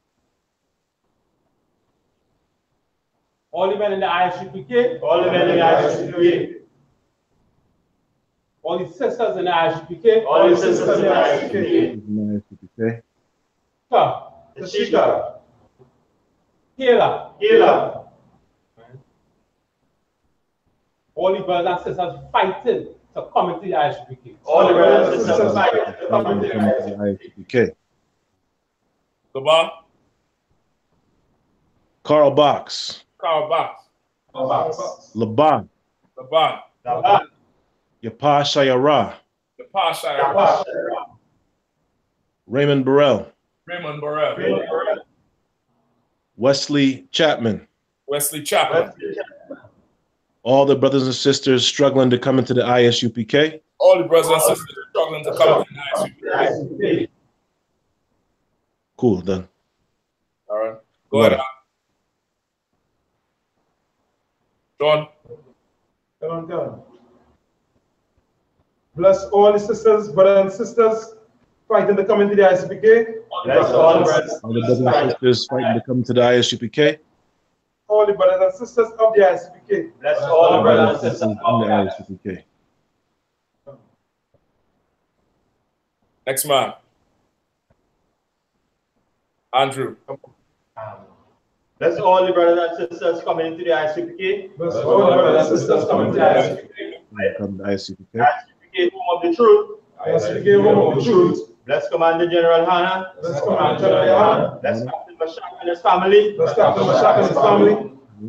All the men in the I.S.U.P.K. All the men in the I.S.U.P.K. All the sisters in the I.S.U.P.K. All the sisters in the I.S.U.P.K. Shika. Hila. All the brothers and sisters fighting to come into the I.S.U.P.K. All the brothers and sisters fighting to come into the I.S.U.P.K. Goodbye. Carl Box. Laban. Yapa Shayara. Raymond Burrell. Wesley Chapman. All the brothers and sisters struggling to come into the I.S.U.P.K. All the brothers and sisters struggling to come into the I.S.U.P.K. Cool, done. All right. Go ahead. John. Come on. Bless all the sisters, brothers and sisters fighting to come into the I.S.U.P.K. Bless all the brothers and sisters fighting to come to the I.S.U.P.K. All the brothers and sisters of the I.S.U.P.K. Bless all the brothers and sisters of the I.S.U.P.K. Next man. Andrew. Bless all the brothers and sisters coming into the I.S.U.P.K. Bless all the brothers and sisters coming into the I.S.U.P.K. I.S.U.P.K. home of the truth. I.S.U.P.K. home of the truth. Bless Commander General Hanna. Bless Commander General Hanna. Bless Captain Mashak and his family. Bless Captain Mashak and his family.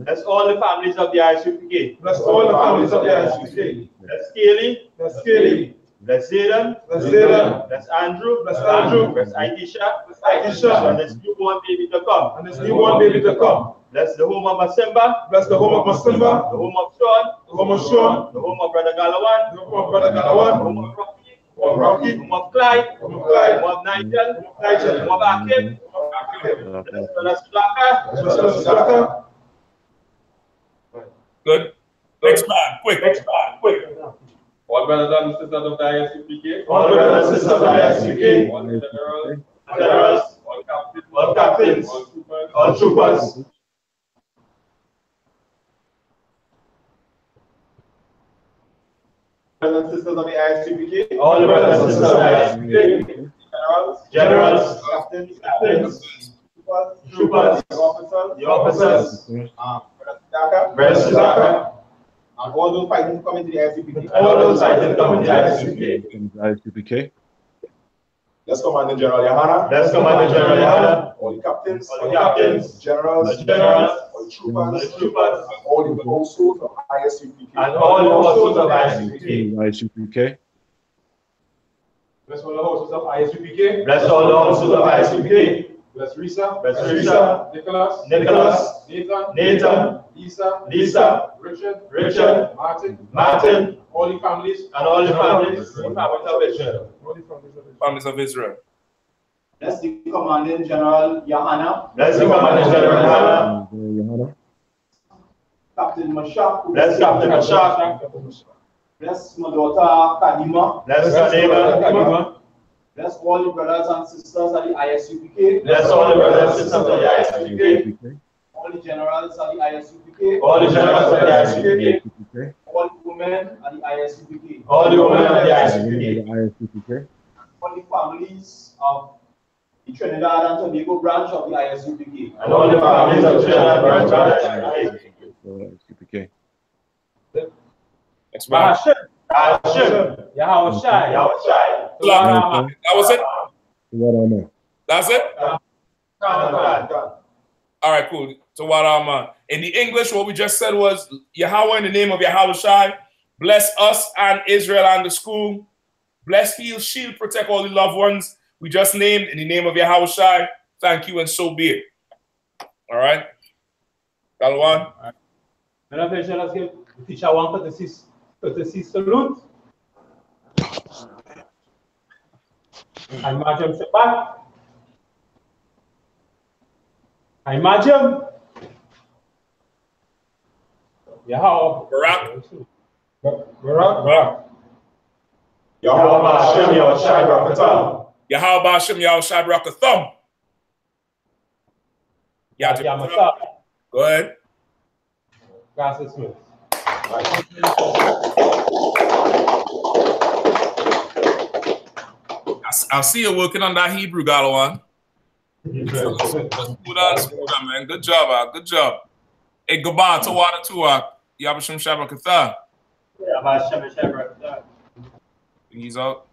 Bless all the families of the I.S.U.P.K. Bless all the families of the I.S.U.P.K. Bless Scaly. Bless Scaly. Bless Zayden. Bless Zayden. Bless Andrew. Bless Andrew. Bless Aisha. Bless Aisha. And his newborn baby to come. And his newborn baby to come. Bless the home of Masimba. Bless the home of Masimba. The home of Sean. The home of Sean. The home of Brother Galawan. The home of Brother Galawan. The home of Rocky. The home of Clyde. The home of Nigel. The home of Akim. Bless Brother Straka. Good. Next man, quick. All brothers and sisters of the I.S.U.P.K. All brothers and sisters of the I.S.U.P.K. All generals, all captains, all troopers. Brothers and sisters of the I.S.U.P.K. All the brothers and sisters of the I.S.U.P.K. Generals, captains, troopers, the officers, and all those fighting to come into the I.S.U.P.K. All those fighting to come into the I.S.U.P.K. Let's Commander General YAHANNA. Let's Commander General YAHANNA. All the captains, generals, all the troopers, all the households of I.S.U.P.K. and all the households of I.S.U.P.K. I.S.U.P.K. Bless all the houses of I.S.U.P.K. Bless all the houses of I.S.U.P.K. Bless Risa. Bless Risa. Nicholas. Nathan. Lisa. Richard. Martin. All the families. And all the families of Israel. Families of Israel. Bless the Commanding General YAHANNA. Bless the Commanding General YAHANNA. Captain Mashak. Bless Captain Mashak. Bless my daughter Kadima. Bless Kadima. Bless all the brothers and sisters of the I.S.U.P.K. Bless all the brothers and sisters of the I.S.U.P.K. All the generals of the I.S.U.P.K. All the generals of the I.S.U.P.K. All the women of the I.S.U.P.K. All the women of the I.S.U.P.K. All the families of the Trinidad and Tobago branch of the I.S.U.P.K. And all the families of the Trinidad branch of the I.S.U.P.K. Next man. Hashem. Yahawashi. That was it? What I know. That's it? Done. All right, cool. So what in the English, what we just said was Yahweh in the name of Yahweh Shai, bless us and Israel and the school. Bless, heal, shield, protect all the loved ones we just named in the name of Yahweh Shai. Thank you, and so be it. All right. Galwan. Let's give the teacher one courtesy salute. And Majam Shabbat. I Majam. Yahweh. Barak. Barak. Yahweh Hashem, Yahweh Shai Barakatam. Yahweh Hashem, Yahweh Shai Barakatam. Yamata. Go ahead. Gracias, Smith. I'll see you working on that Hebrew, Galawan. Man. Good job, good job. Hey, goodbye to water too. Yabashim Shabakatha. Yabashim Shabakatha. He's out.